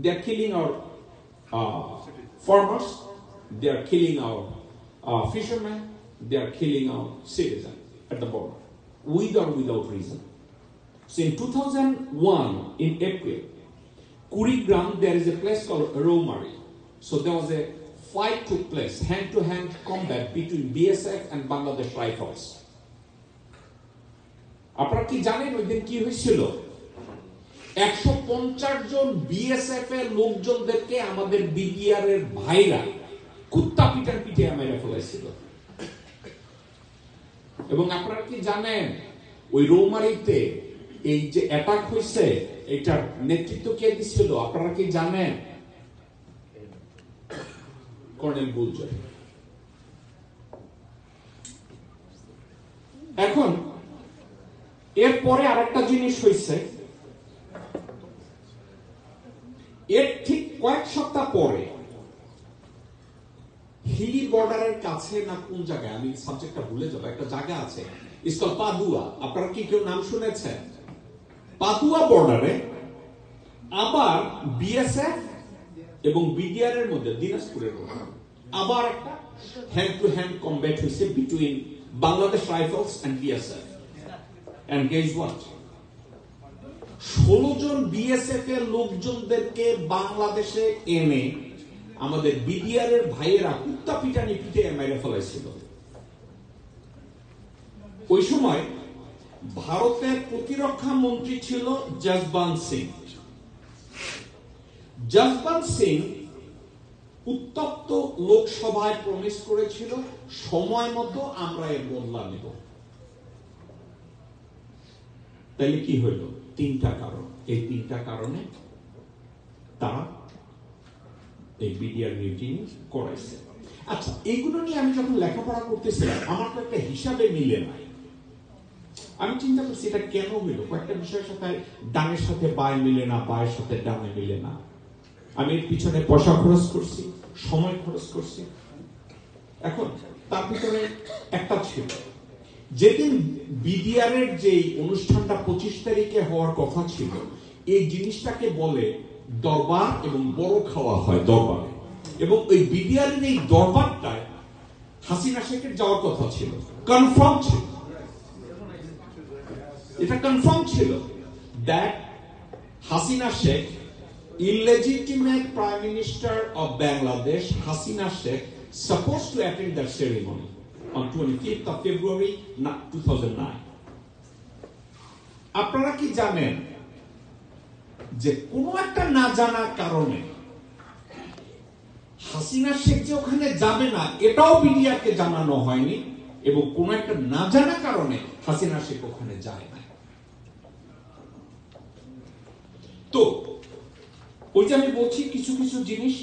They are killing our farmers, they are killing our fishermen, they are killing our citizens at the border, with or without reason. So in 2001, in April, Kurigram, there is a place called Romari. So there was a fight took place, hand-to-hand combat between BSF and Bangladesh Rifles. আপনারা কি জানেন ওই দিন কি হয়েছিল? 150 জন BSF এর লোকজনদেরকে আমাদের BDR এর ভাইরা কুত্তা পিটার পিটে মেরে ফেলেছিল। এবং আপনারা কি জানেন ওই রৌমারিতে এই যে অ্যাটাক হয়েছে এটার নেতৃত্ব কে দিছিল? আপনারা কি জানেন? কর্নেল বুলজার। এখন এরপরে আরেকটা জিনিস হয়েছে, এর ঠিক কয়েক সপ্তাহ পরে হিলি বর্ডারের কাছে না কোন জায়গায়, আমি সাবজেক্টটা ভুলে যাবো, একটা জায়গা আছে ইসকল পাদুয়া, আপনারা কি কেউ নাম শুনেছেন? পাদুয়া বর্ডারে আবার বিএসএফ এবং বিডিআর এর মধ্যে, দিনাজপুরের মধ্যে আবার একটা হ্যান্ড টু হ্যান্ড কমব্যাট হয়েছে between Bangladesh Rifles and BSF. And guess what, 16 জন বিএসএফ এর লোকজনদেরকে বাংলাদেশে এনে আমাদের বিডিআর এর ভাইয়েরা কুত্তা পিটানি পিটে মেরে ফেলাইছিল। ওই সময় ভারতের প্রতিরক্ষা মন্ত্রী ছিল জসবন্ত সিং। জসবন্ত সিং উত্তপ্ত লোকসভায় প্রমিস করেছিল সময় মতো আমরা এর বদলা নেব। তাহলে কি হইল? 3টা কারণ। এই 3টা কারণে তারা এই বিডিআর মিটিং করাইছে। আচ্ছা, এইগুলো নিয়ে আমি যখন লেখাপড়া করতেছিলাম আমার তো একটা হিসাবে মিলে নাই। আমি চিন্তা করছি এটা কেন হইল। কয়েকটা বিষয়ের সাথে ডানের সাথে বায় মিলে না, বায়ের সাথে ডানে মিলে না। আমি এর পিছনে পয়সা খরচ করছি, সময় খরচ করছি। এখন তার ভিতরে একটা ছিল, যেদিন বিডিআর এর যে অনুষ্ঠানটা 25 তারিখে হওয়ার কথা ছিল, এই জিনিসটাকে বলে দরবার এবং বড় খাওয়া হয় দরবারে, এবং ওই বিডিআর এর এই দরবারটায় হাসিনা শেখের যাওয়ার কথা ছিল, কনফার্ম ছিল। এটা কনফার্ম ছিল that Hasina Sheikh, illegitimate Prime Minister of Bangladesh, Hasina Sheikh, supposed to attend that ceremony on 25th of February 2009. আপনারা কি জানেন যে কোন একটা না জানার কারণে হাসিনা শেখ যে ওখানে যাবে না এটাও বিডিআরকে জানানো হয়নি, এবং কোন একটা না জানা কারণে হাসিনা শেখ ওখানে যায় না। তো ওই যে আমি বলছি কিছু কিছু জিনিস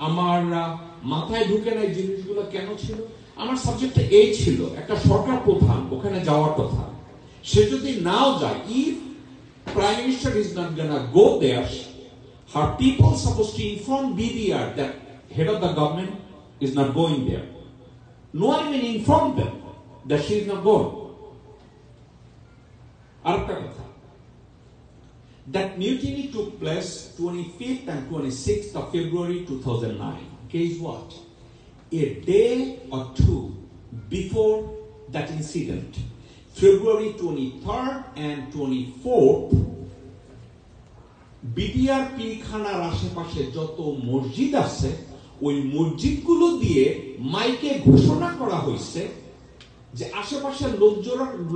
আমার মাথায় ঢুকে নাই। জিনিসগুলো কেন ছিল? আমার সাবজেক্টটা এই ছিল, একটা সরকার প্রধান ওখানে যাওয়ার কথা, সে যদি নাও যায়, if Prime Minister is not gonna go there, her people supposed to inform BDR that head of the government is not going there. No one even informed them that she is not going. আরেকটা কথা, that mutiny took place 25th and 26th of February 2009. Guess what? A day or two before that incident, February 23rd and 24th, BDR পিলখানার আশেপাশে যত মসজিদ আছে ওই মসজিদগুলো দিয়ে মাইকে ঘোষণা করা হয়েছে যে আশেপাশের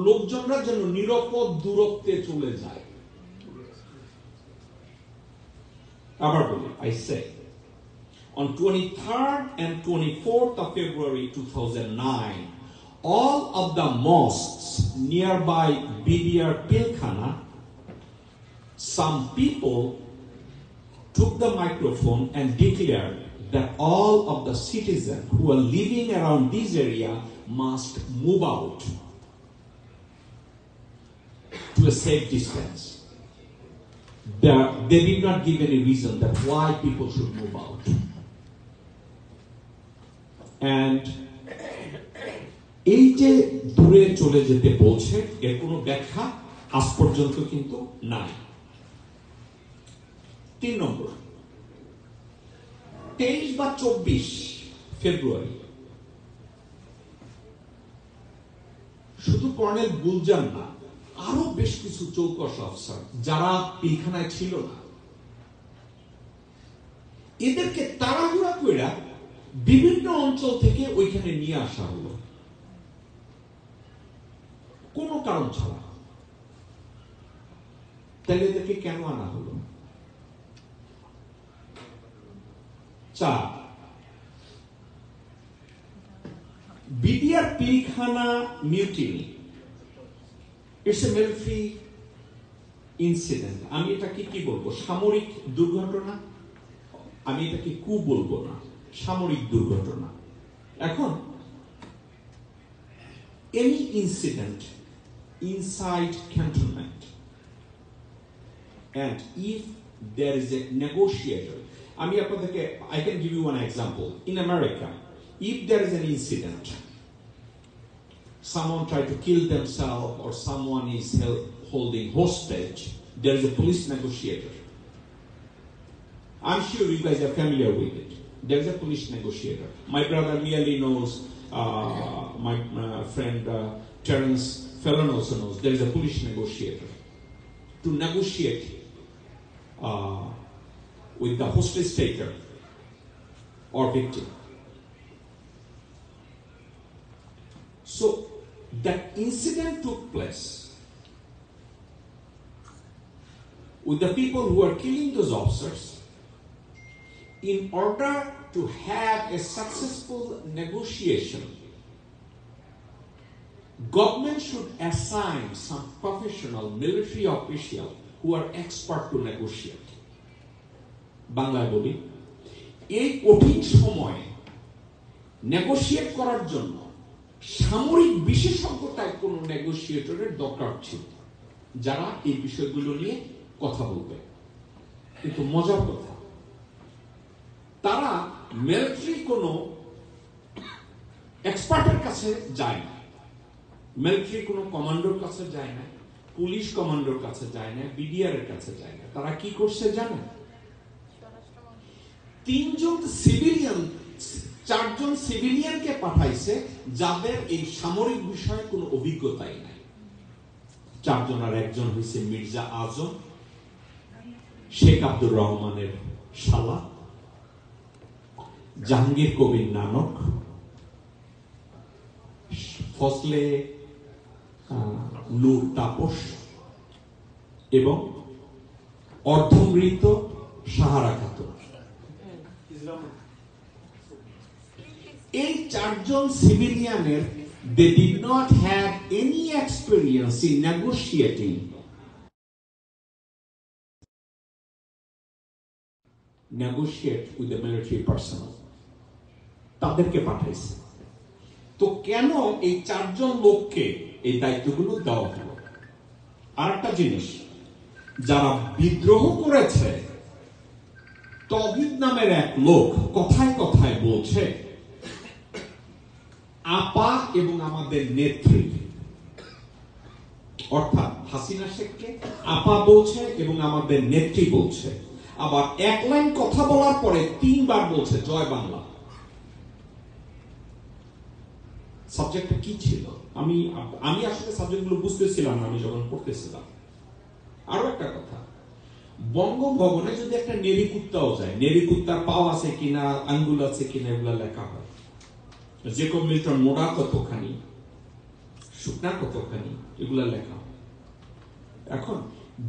লোকজনরা যেন নিরাপদ দূরত্বে চলে যায়। আবার বলি, I say, on 23rd and 24th of February 2009, all of the mosques nearby BDR Pilkhana, some people took the microphone and declared that all of the citizens who are living around this area must move out to a safe distance. They did not give any reason that why people should move out. And এই যে দূরে চলে যেতে বলছে এর কোনো ব্যাখ্যা আজ পর্যন্ত কিন্তু নাই। 3 নম্বর, 23 বা 24 ফেব্রুয়ারি শুধু কর্নেল বুলজান না, আরো বেশ কিছু চৌকস অফিসার যারা পিলখানায় ছিল না, এদেরকে তাড়াহুড়া করে বিভিন্ন অঞ্চল থেকে ওইখানে নিয়ে আসা হলো কোনো কারণ ছাড়া। তাহলে এদেরকে কেন আনা হলো? 4, BDR Pilkhana mutiny, it's a military incident. আমি এটাকে কি বলবো? সামরিক দুর্ঘটনা। আমি এটাকে কু বলবো না, সামরিক দুর্ঘটনা। এখন any incident inside cantonment, and if there is a negotiator, আমি আপনাদেরকে I can give you one example. In America, if there is an incident, someone tried to kill themselves or someone is holding hostage, there is a police negotiator. I'm sure you guys are familiar with it. There is a police negotiator. My brother merely knows, my friend Terence Fallon also knows, there is a police negotiator to negotiate with the hostage taker or victim. So that incident took place with the people who are killing those officers. In order to have a successful negotiation, government should assign some professional military official who are expert to negotiate. বাংলায় বলি, এই কঠিন সময়ে negotiate করার জন্য সামরিক বিশেষজ্ঞতায় কোন নেগোশিয়েটরের দরকার ছিল, যারা এই বিষয়গুলো নিয়ে কথা বলবে। কিন্তু মজার কথা, তারা মিলিটারি কোনো এক্সপার্টের কাছে যায় না, মিলিটারি কোনো কমান্ডোর কাছে যায় না, পুলিশ কমান্ডোর কাছে যায় না, বিডিআর এর কাছে যায় না। তারা কি করছে জানেন? 4জন সিভিলিয়ানকে পাঠাইছে যাদের এই সামরিক বিষয়ে কোনো অভিজ্ঞতাই নাই। 4 জন, আর একজন হয়েছে মির্জা আজম, শেখ আব্দুর রহমানের শালা, জাহাঙ্গীর কবির নানক, ফজলে নূর তাপস এবং অর্ধমৃত সাহারা খাতুন। এই 4 জন সিভিলিয়ানের they did not have any experience in negotiating with the military personnel. তাদেরকে পাঠাইছে। তো কেন এই 4 জন লোককে এই দায়িত্বগুলো দেওয়া হলো? আরেকটা জিনিস, যারা বিদ্রোহ করেছে, তৌহিদ নামের এক লোক কথায় কথায় বলছে আপা এবং আমাদের নেত্রী, অর্থাৎ হাসিনা শেখকে আপা বলছে এবং আমাদের নেত্রী বলছে। আবার এক লাইন কথা বলার পরে 3 বার বলছে জয় বাংলা। সাবজেক্টটা কি ছিল? আমি আসলে সাবজেক্টগুলো বুঝতেছিলাম না আমি যখন পড়তেছিলাম। আরো একটা কথা, বঙ্গভবনে যদি একটা নেরি কুত্তাও যায়, নেরি কুত্তার পাও আছে কিনা, আঙ্গুল আছে কিনা, এগুলো লেখা হয়। যে কম্পিউটার মোড়া কতখানি, শুকনা কতখানি, এগুলা লেখা হয়। এখন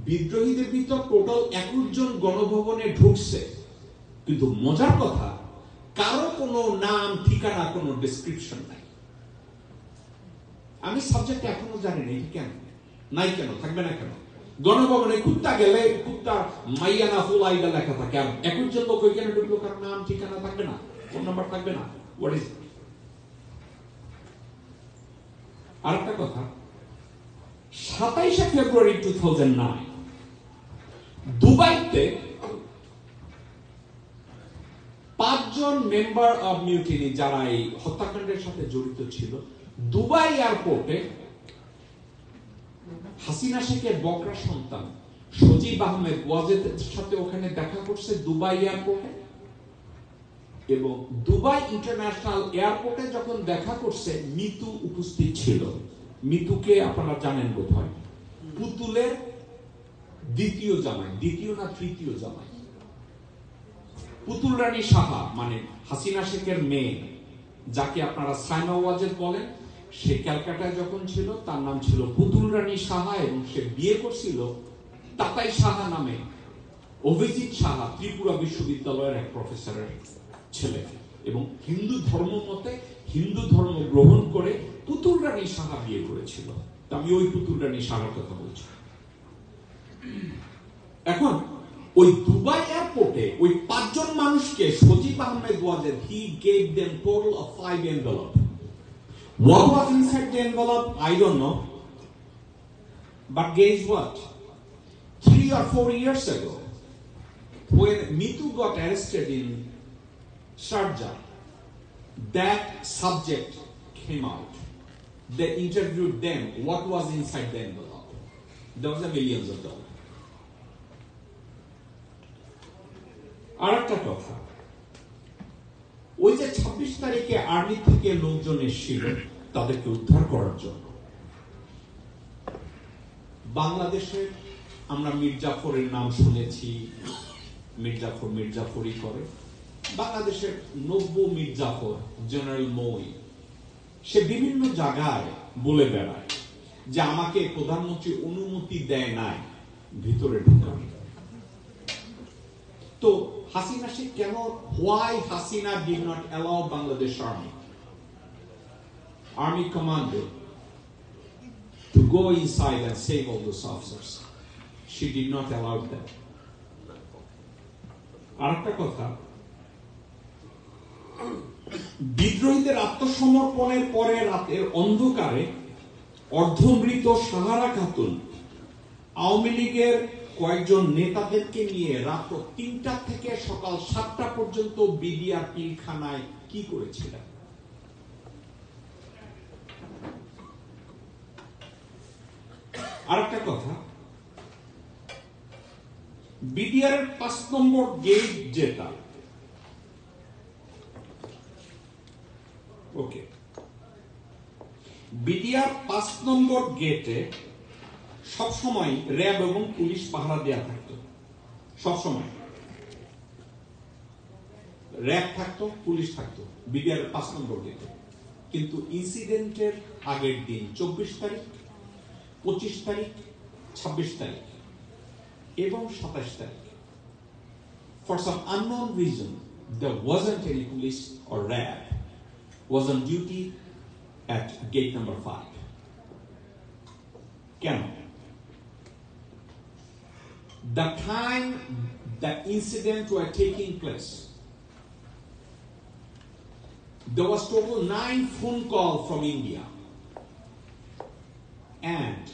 বিদ্রোহীদের ভিতর টোটাল 21 জন গণভবনে ঢুকছে, কিন্তু মজার কথা কারো কোনো নাম ঠিকানা কোনো ডেসক্রিপশন নাই। আমি সাবজেক্ট এখনো জানি না এটা কেন নাই, কেন থাকবে না, কেন গণভবনে কুত্তা গেলে কুত্তা মাইয়ানা ফুলাইদা লেখা থাকে, আর 21 জন লোক ওইখানে ঢুকলো, কারো নাম ঠিকানা থাকবে না, ফোন নাম্বার থাকবে না। What is? আরেকটা কথা, 27শে ফেব্রুয়ারি 2009 দুবাইতে 5 জন মেম্বার অব মিউটিনি যারা এই হত্যাকাণ্ডের সাথে জড়িত ছিল, দুবাই এয়ারপোর্টে হাসিনা শেখের বকরা সন্তান সজীব আহমেদ ওয়াজেদের সাথে ওখানে দেখা করছে দুবাই এয়ারপোর্টে, এবং দুবাই ইন্টারন্যাশনাল এয়ারপোর্টে যখন দেখা করছে মিতু উপস্থিত ছিল। মিতুকে আপনারা জানেন বোধহয়, পুতুলের দ্বিতীয় না তৃতীয় জামাই। পুতুল রানী সাহা মানে হাসিনা শেখের মেয়ে, যাকে আপনারা সাইমা ওয়াজেদ বলেন, সে ক্যালকাটায় যখন ছিল তার নাম ছিল পুতুল রানী সাহা, এবং সে বিয়ে করছিল তাতাই সাহা নামে অভিজিৎ সাহা, ত্রিপুরা বিশ্ববিদ্যালয়ের এক প্রফেসরের ছেলে, এবং হিন্দু ধর্ম মতে হিন্দু ধর্ম গ্রহণ করে পুতুল রানী সাহা বিয়ে করেছিল। আমি ওই পুতুল রানী সাহার কথা বলছি। এখন ওই দুবাই এয়ারপোর্টে ওই 5 জন মানুষকে সজীব Ahmed Wazed, he gave them total of 5 envelope. What was inside the envelope? I don't know. But guess what? 3 or 4 years ago, when Mitu got arrested in Sharjah, that subject came out. They interviewed them. What was inside the envelope? There was millions of dollars. আরেকটা কথা, ওই যে 26 তারিখে army থেকে লোকজন এসেছিল তাদেরকে উদ্ধার করার জন্য, বাংলাদেশে আমরা মির্জাফরের নাম শুনেছি, মির্জাফরই করে। বাংলাদেশের নব্য মির্জাফর, জেনারেল মই, সে বিভিন্ন জায়গায় বলে বেড়ায় যে আমাকে প্রধানমন্ত্রী অনুমতি দেয় নাই ভিতরে ঢুকার। তো হাসিনা সে কেন, why Hasina did not allow Bangladesh army commander to go inside and save all those officers? She did not allow them. আরেকটা কথা, বিদ্রোহীদের আত্মসমর্পণের পরে রাতের অন্ধকারে অর্ধমৃত সাহারা খাতুন আওয়ামী লীগের কয়েকজন নেতাদেরকে নিয়ে রাত 3টা থেকে সকাল 7টা পর্যন্ত বিডিআর পিলখানায় কি করেছিলেন? আরেকটা কথা, বিডিআর এর 5 নম্বর গেট যেটা, ওকে, বিডিআর 5 নম্বর গেটে সবসময় র্যাব এবং পুলিশ পাহারা দেয়া থাকতো। সবসময় র্যাব থাকতো, পুলিশ থাকতো বিডিআর 5 নম্বর গেটে। কিন্তু ইনসিডেন্টের আগের দিন 24 তারিখ, 25 তারিখ, 26 তারিখ এবং 27 তারিখ, for some unknown reason there wasn't any police or RAB was on duty at gate number 5. কেন? The time that incident were taking place, there was total 9 phone calls from India, and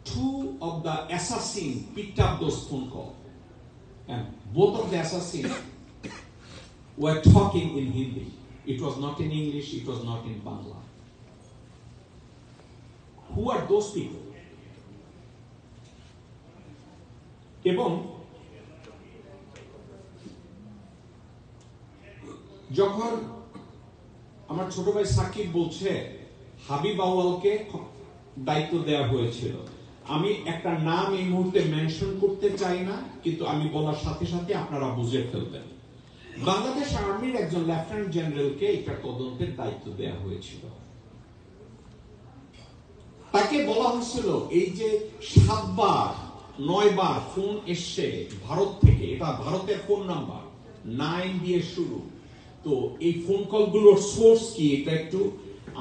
2 of the assassins picked up those phone calls, and both of the assassins were talking in Hindi. It was not in English, it was not in Bangla. Who are those people? এবং যখন আমার ছোট ভাই সাকিব বলছে হাবিব আউয়ালকে দায়িত্ব দেওয়া হয়েছিল, আমি একটা নাম এই মুহূর্তে মেনশন করতে চাই না, কিন্তু আমি বলার সাথে সাথে আপনারা বুঝে ফেলবেন। বাংলাদেশ আর্মির একজন লেফটেন্যান্ট জেনারেলকে এটা তদন্তের দায়িত্ব দেওয়া হয়েছিল। তাকে বলা হয়েছিল এই যে 7 বার 9 বার ফোন এসছে ভারত থেকে, এটা ভারতের ফোন নাম্বার 9 দিয়ে শুরু, তো এই ফোন কলগুলোর সোর্স কি এটা একটু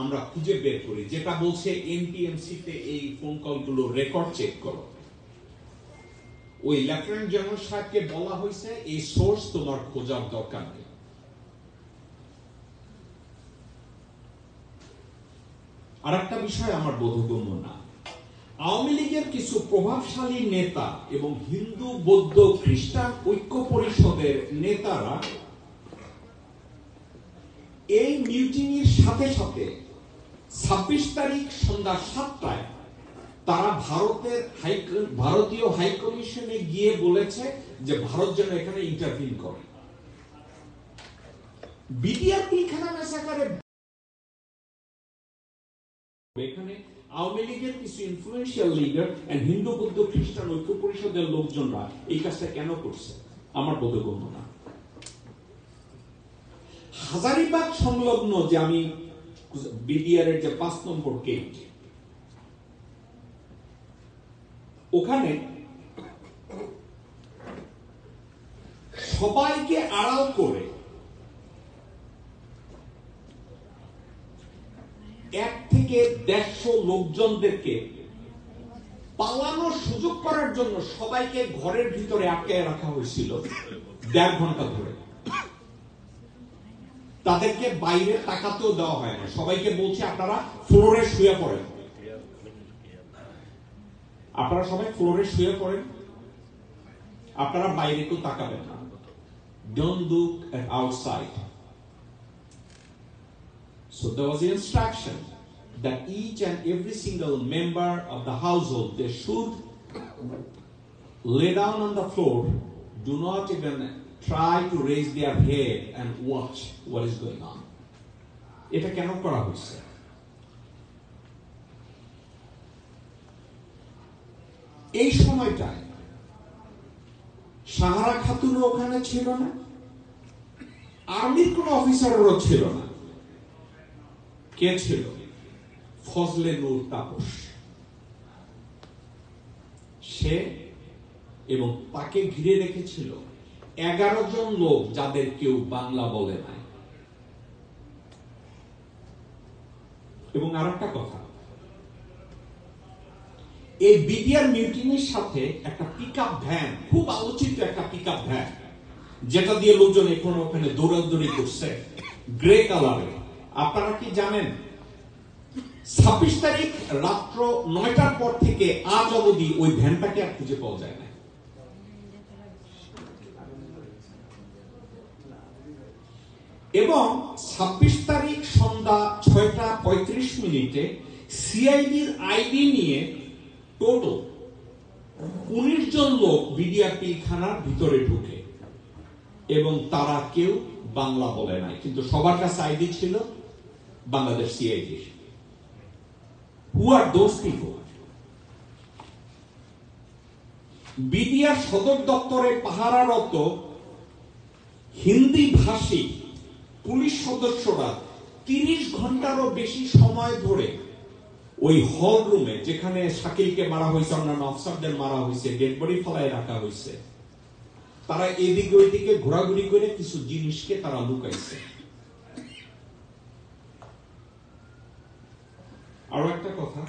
আমরা খুঁজে বের করি। যেটা বলছে এনটিএমসি তে এই ফোন কলগুলো রেকর্ড চেক করো। ওই লেফটেন্যান্ট জেনারেল সাহেবকে বলা হয়েছে এই সোর্স তোমার খোঁজার দরকার নেই। আর একটা বিষয় আমার বোধগম্য না, আওয়ামী লীগের কিছু প্রভাবশালী নেতা এবং হিন্দু বৌদ্ধ খ্রিস্টান ঐক্য পরিষদের নেতারা এই মিউটিনির সাথে সাথে 26 তারিখ সন্ধ্যা 7টায় তারা ভারতীয় হাই কমিশনে গিয়ে বলেছে যে ভারত যেন এখানে ইন্টারভিন করে। বিডিআর পিলখানা ম্যাসাকারে এখানে আওয়ামী লীগের কিছু ইনফ্লুয়েন্সিয়াল লিডার এন্ড হিন্দু বৌদ্ধ খ্রিস্টান ঐক্য পরিষদের লোকজনরা এই কাজটা কেন করছে আমার বোধগম্য না। হাজারীবাগ সংলগ্ন যে আমি বিডিআর এর যে 5 নম্বর গেট, ওখানে সবাইকে আড়াল করে 1 থেকে 150 লোকজনদেরকে পালানোর সুযোগ করার জন্য সবাইকে ঘরের ভিতরে আটকে রাখা হয়েছিল 1.5 ঘন্টা ধরে। তাদেরকে বাইরে তাকাতেও দেওয়া হয় না, সবাইকে বলছে আপনারা ফ্লোরে শুয়ে পড়েন, আপনারা সবাই ফ্লোরে শুয়ে পড়েন, আপনারা বাইরে কেউ তাকাবেন না, don't look at outside. So there was the instruction that each and every single member of the household, they should lay down on the floor, do not even try to raise their head and watch what is going on. এটা কেন করা হয়েছে? এই সময়টায় সাহারা খাতুনও ওখানে ছিল না, আর্মির কোন অফিসারও ছিল না। কে ছিল? ফজলে নূর তাপস। সে এবং তাকে ঘিরে রেখেছিল 11 জন লোক যাদের কেউ বাংলা বলে নাই। এবং আরেকটা কথা, এই বিডিআর মিউটিনির সাথে একটা পিকআপ ভ্যান, খুব আলোচিত একটা পিকআপ ভ্যান, যেটা দিয়ে লোকজন এখন ওখানে দৌড়াদৌড়ি করছে, গ্রে কালারে। আপনারা কি জানেন 26 তারিখ রাত্র 9টার পর থেকে আজ অবধি ওই ভ্যানটাকে আর খুঁজে পাওয়া যায় না। এবং 26 তারিখ সন্ধ্যা 6:35 সিআইডির আইডি নিয়ে টোটাল 19 জন লোক বিডিআর পিলখানার ভিতরে ঢুকে, এবং তারা কেউ বাংলা বলে নাই, কিন্তু সবার কাছে আইডি ছিল Bangladesh CID. Who are those people? BDR সদর দপ্তরে পাহারারত হিন্দি ভাষী পুলিশ সদস্যরা 30 ঘন্টারও বেশি সময় ধরে ওই হল রুমে, যেখানে শাকিলকে মারা হয়েছে, অন্যান্য অফিসারদের মারা হয়েছে, ডেড বডি ফেলায় রাখা হয়েছে, তারা এদিকে ওইদিকে ঘোরাঘুরি করে কিছু জিনিসকে তারা লুকাইছে। আরো একটা কথা,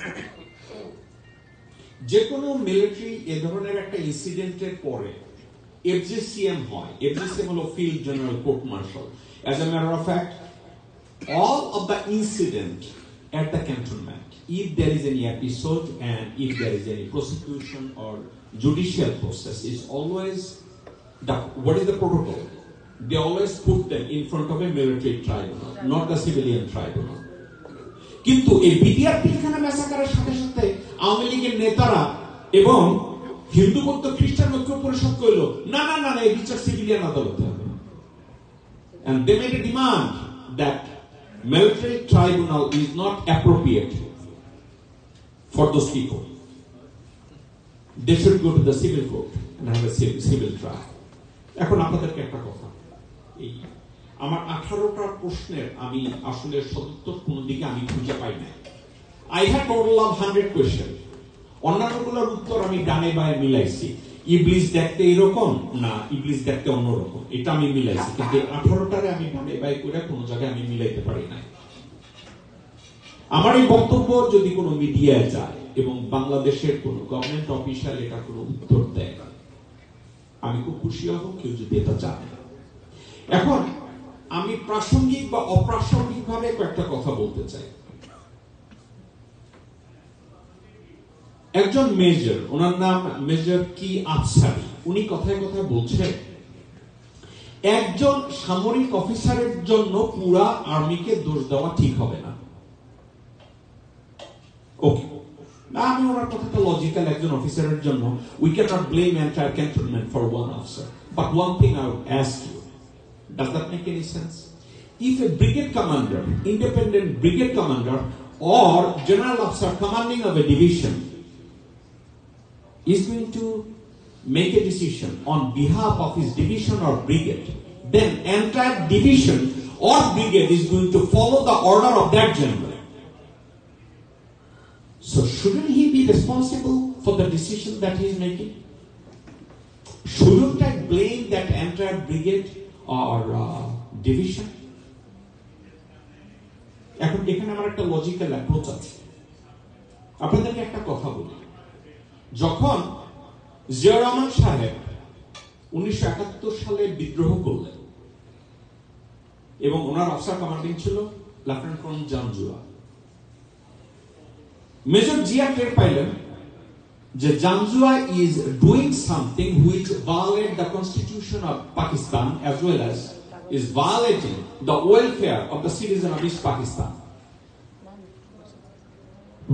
যে কোনো মিলিটারি এ ধরনের একটা ইনসিডেন্টের পরে FGCM হয়। FGCM হলো field general court martial. As a matter of fact, all of the incident at the cantonment, if there is any episode and if there is any prosecution or judicial process, is always what is the protocol? They always put them in front of a military tribunal, not the civilian tribunal. কিন্তু এই BDR Pilkhana ম্যাসাকারের সাথে সাথে আওয়ামী লীগের নেতারা এবং হিন্দু বৌদ্ধ খ্রিস্টান ঐক্য পরিষদ কইল, না না না, এই বিচার সিভিলিয়ান আদালতে হবে। And they made a demand that military tribunal is not appropriate for those people. They should go to the civil court and have a civil trial. এখন আপনাদেরকে একটা কথা, এই আমার 18টা প্রশ্নের আমি আসলে সদুত্তর কোন দিকে আমি খুঁজে পাই না। I had total of 100 question. অন্যান্যগুলোর উত্তর আমি ডানে বায়ে মিলাইছি। ইবলিস দেখতে এরকম না, ইবলিস দেখতে অন্যরকম, এটা আমি মিলাইছি, কিন্তু 18টারে আমি ডানে বায়ে করে কোন জায়গায় আমি মিলাইতে পারি না। আমার এই বক্তব্য যদি কোনো মিডিয়ায় যায় এবং বাংলাদেশের কোন গভর্নমেন্ট অফিসিয়াল এটা কোনো উত্তর দেয়, আমি খুব খুশি হব কেউ যদি এটা জানে। এখন আমি প্রাসঙ্গিক বা অপ্রাসঙ্গিক ভাবে কয়েকটা কথা বলতে চাই। একজন মেজর, ওনার নাম মেজর কি আফসারি, উনি কথায় কথায় বলছেন একজন সামরিক অফিসারের জন্য পুরা আর্মিকে দোষ দেওয়া ঠিক হবে না। ওকে, না, আমি ওনার কথাটা লজিক্যাল, একজন অফিসারের জন্য we cannot blame entire cantonment for one officer, but one thing I would ask you, does that make any sense? If a brigade commander, independent brigade commander, or general officer commanding of a division is going to make a decision on behalf of his division or brigade, then entire division or brigade is going to follow the order of that general. So shouldn't he be responsible for the decision that he is making? Shouldn't I blame that entire brigade or division? এখন এখানে আমার একটা logical approach আছে। আপনাদেরকে একটা কথা বলি, যখন জিয়া রহমান সাহেব 1971 সালে বিদ্রোহ করলেন এবং ওনার অফিসার কমান্ডিং ছিল লেফটেন্যান্ট কর্নেল জামজুয়া, মেজর জিয়া টের পাইলেন যে জামজুয়া is doing something which violate the constitution of Pakistan as well as is violating the welfare of the citizen of East Pakistan.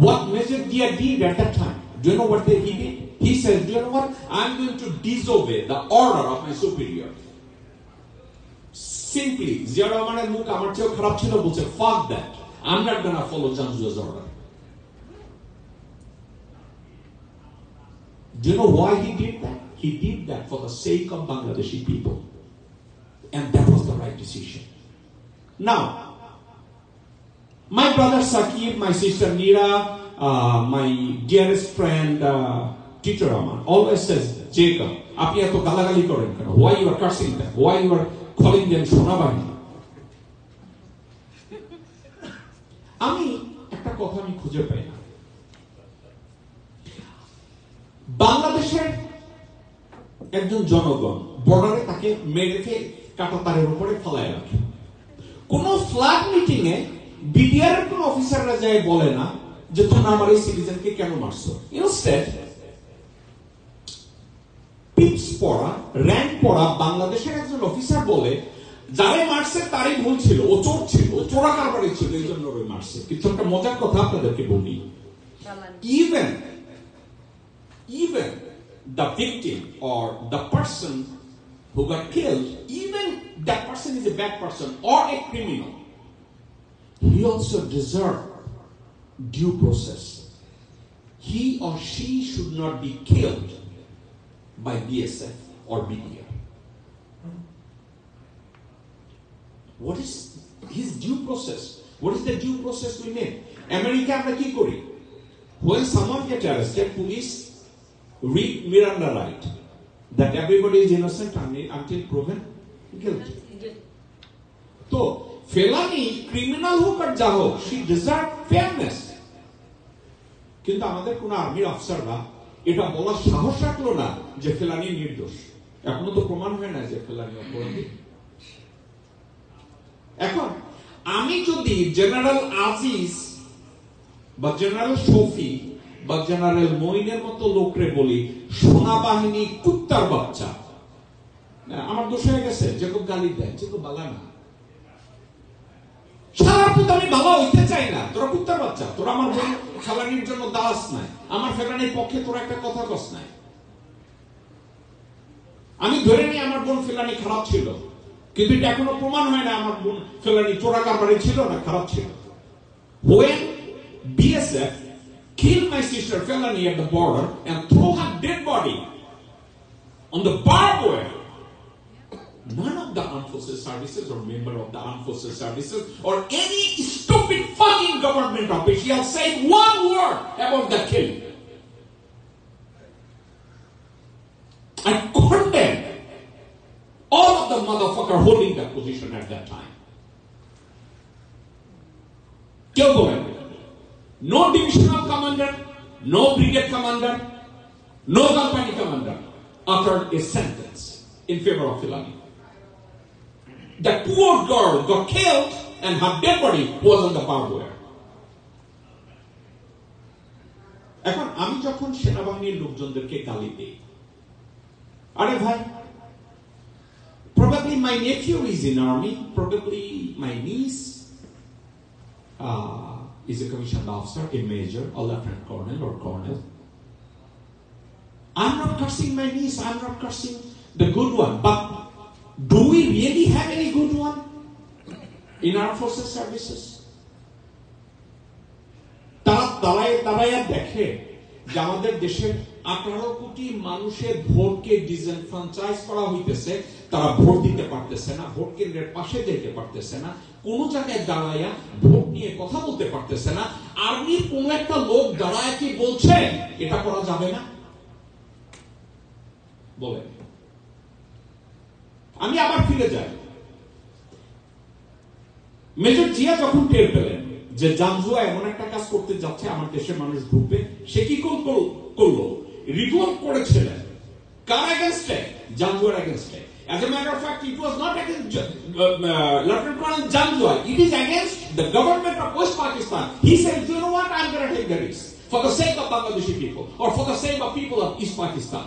What Major Jia did at that time, do you know what he did? He said, do you know what? I'm going to disobey the order of my superior. Simply, Zia Rahmaner mukh amar cheo kharap chilo bolche, fuck that. I'm not going to follow Jamzua's order. Do you know why he did that? He did that for the sake of Bangladeshi people. And that was the right decision. Now, my brother Sakib, my sister Nira, my dearest friend Tito Rahman always says, Jacob, api eto galagali koren keno? Why you are cursing them? Why you are calling them Shonabahini? আমি একটা কথা আমি খুঁজে পাই না। বাংলাদেশের একজন জনগণ বর্ডারে তাকে মেরে কাটা তারের উপরে ফেলায় রাখে। কোন ফ্ল্যাগ মিটিং এ বিডিআর এর কোন অফিসাররা যায় বলে না যে তুমি আমার এই সিটিজেনকে কেন মারছো। ইনস্টেড পিপস পড়া, র‍্যাঙ্ক পড়া বাংলাদেশের একজন অফিসার বলে যারে মারছে তারই ভুল ছিল, ও চোর ছিল, ও চোরা কারবারি ছিল, এই জন্য ওরে মারছে। কিন্তু একটা মজার কথা আপনাদেরকে বলি, even the victim or the person who got killed, even that person is a bad person or a criminal, he also deserves due process. He or she should not be killed by BSF or BDR. What is his due process? What is the due process we need? America আমরা কি করি? When someone gets arrested, police read Miranda right that everybody is innocent until proven guilty. So, felony, criminal হোক আর যা হোক, she deserves fairness. কিন্তু আমাদের কোন আর্মির অফিসাররা এটা বলার সাহস রাখলো না যে ফেলানি নির্দোষ। এখনো তো প্রমাণ হয় না যে ফেলানি অপরাধী। এখন আমি যদি জেনারেল আজিজ বা জেনারেল শফি বা জেনারেল মইনের মতো লোকরে বলি সোনাবাহিনী কুত্তার বাচ্চা, আমার দোষ হয়ে গেছে। যে খুব গালি দেয়, যে খুব বালা না, সারাপুত আমি ভালো হইতে চাই না, তোরা কুত্তার বাচ্চা, তোরা আমার ফেলানির জন্য দাস নাই, আমার ফেলানির পক্ষে তোরা একটা কথা কস নাই। আমি ধরে নিই আমার বোন ফেলানি খারাপ ছিল, কিন্তু এটা এখনো প্রমাণ হয় না আমার বোন ফেলানি চোরা কারবারি ছিল না খারাপ ছিল। When BSF killed my sister Felani at the border and throw her dead body on the barbed wire, none of the armed forces services or member of the armed forces services or any stupid fucking government official said one word about the killing. I condemn all of the motherfucker holding that position at that time. Kill them. No divisional commander, no brigade commander, no company commander uttered a sentence in favor of Felani. The poor girl got killed and her dead body was on the barbed wire. এখন আমি যখন সেনাবাহিনীর লোকজনদেরকে গালি দিই, আরে ভাই, probably my nephew is in army, probably my niece is a commissioned officer, a major, a lieutenant colonel or colonel. I'm not cursing my niece, I'm not cursing the good one, but do we really have any good one in our forces services? দাঁড়ায় দেখে যে আমাদের দেশের 18 কোটি মানুষের ভোটকে ডিসএনফ্রাঞ্চাইজ করা হইতেছে, তারা ভোট দিতে পারতেছে না, ভোট কেন্দ্রের পাশে যেতে পারতেছে না, কোন জায়গায় দাঁড়ায়া ভোট নিয়ে কথা বলতে পারতেছে না, আর্মির কোন একটা লোক দাঁড়ায় কি বলছে এটা করা যাবে না? বলেন। আমি আবার ফিরে যাই, মেজর জিয়া যখন টের পেলেন যে জামজুয়া এমন একটা কাজ করতে যাচ্ছে আমার দেশের মানুষ ঢুকবে, সে কি করলো? রিভোল্ট করেছিলেন কার এগেইনস্টে? জামজুয়ার এগেইনস্টে। As a matter of fact, it was not against Lieutenant Colonel Jamjua. It is against the government of West Pakistan. He said, you know what, I'm going to take the risk for the sake of Bangladeshi people or for the sake of people of East Pakistan.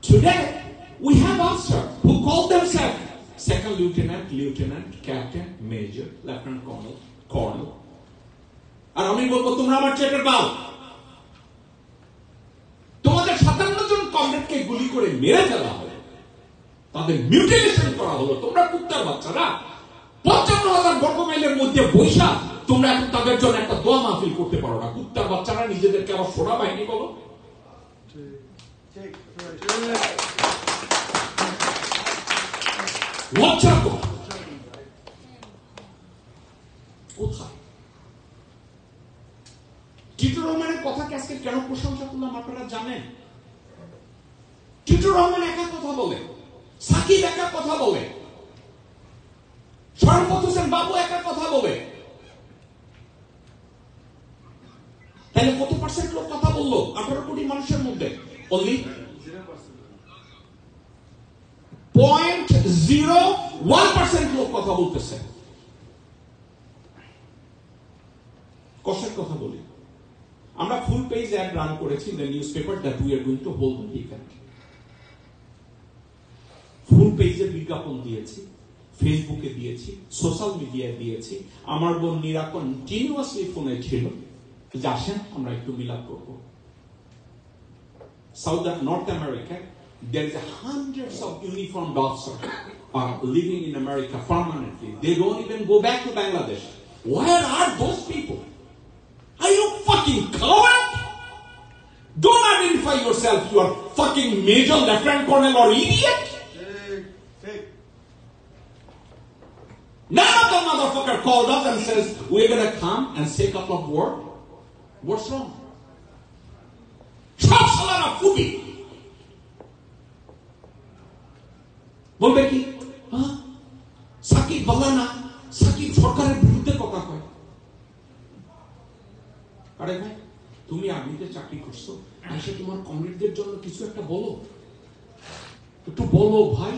Today, we have officers who call themselves second lieutenant, captain, major, lieutenant colonel. আর আমি বলবো তোমরা আমার চেটের বাল। তোমাদের 57 জন কমরেডকে গুলি করে মেরে ফেলা হলো, তাদের মিউটিলেশন করা হলো। তোমরা কুত্তার বাচ্চারা 55,000 বর্গ মাইলের মধ্যে বৈশা তোমরা এখন তাদের জন্য একটা দোয়া মাহফিল করতে পারো না। কুত্তার বাচ্চারা নিজেদেরকে আবার সোনা বাহিনী বলো। লজ্জা কোথায়? টিটু রহমানের কথাকে আজকে কেন প্রশংসা করলাম আপনারা জানেন? টিটু রহমান একা কথা বলে, সাকিব একা কথা বলে, শরফত হোসেন বাবু একা কথা বলে, তাহলে কত পার্সেন্ট লোক কথা বললো 18 কোটি মানুষের মধ্যে? অনলি 0.01% লোক কথা বলতেছে। কষ্টের কথা বলি, আমরা ফুল পেজ অ্যাড রান করেছি in the newspaper that we are going to hold the event. Full পেজে বিজ্ঞাপন দিয়েছি, ফেসবুকে দিয়েছি, সোশ্যাল মিডিয়ায় দিয়েছি। আমার বোন নীরা কন্টিনিউয়াসলি ফোনে ছিল যে আসেন আমরা একটু মিলাপ করবো। North America, there is hundreds of uniformed officers are living in America permanently. They don't even go back to Bangladesh. Where are those people? Are you fucking coward? Don't identify yourself. You are fucking major, lieutenant colonel, or idiot. None of the motherfucker called us and says we're gonna come and say a couple of words. What's wrong? সব সালারা ফুটি বলবে কি সাকিব বলা না, সাকিব সরকারের বিরুদ্ধে কথা কয়। আরে ভাই, তুমি আর্মিতে চাকরি করছো, এসে তোমার কমরেডদের জন্য কিছু একটা বলো, একটু বলো ভাই।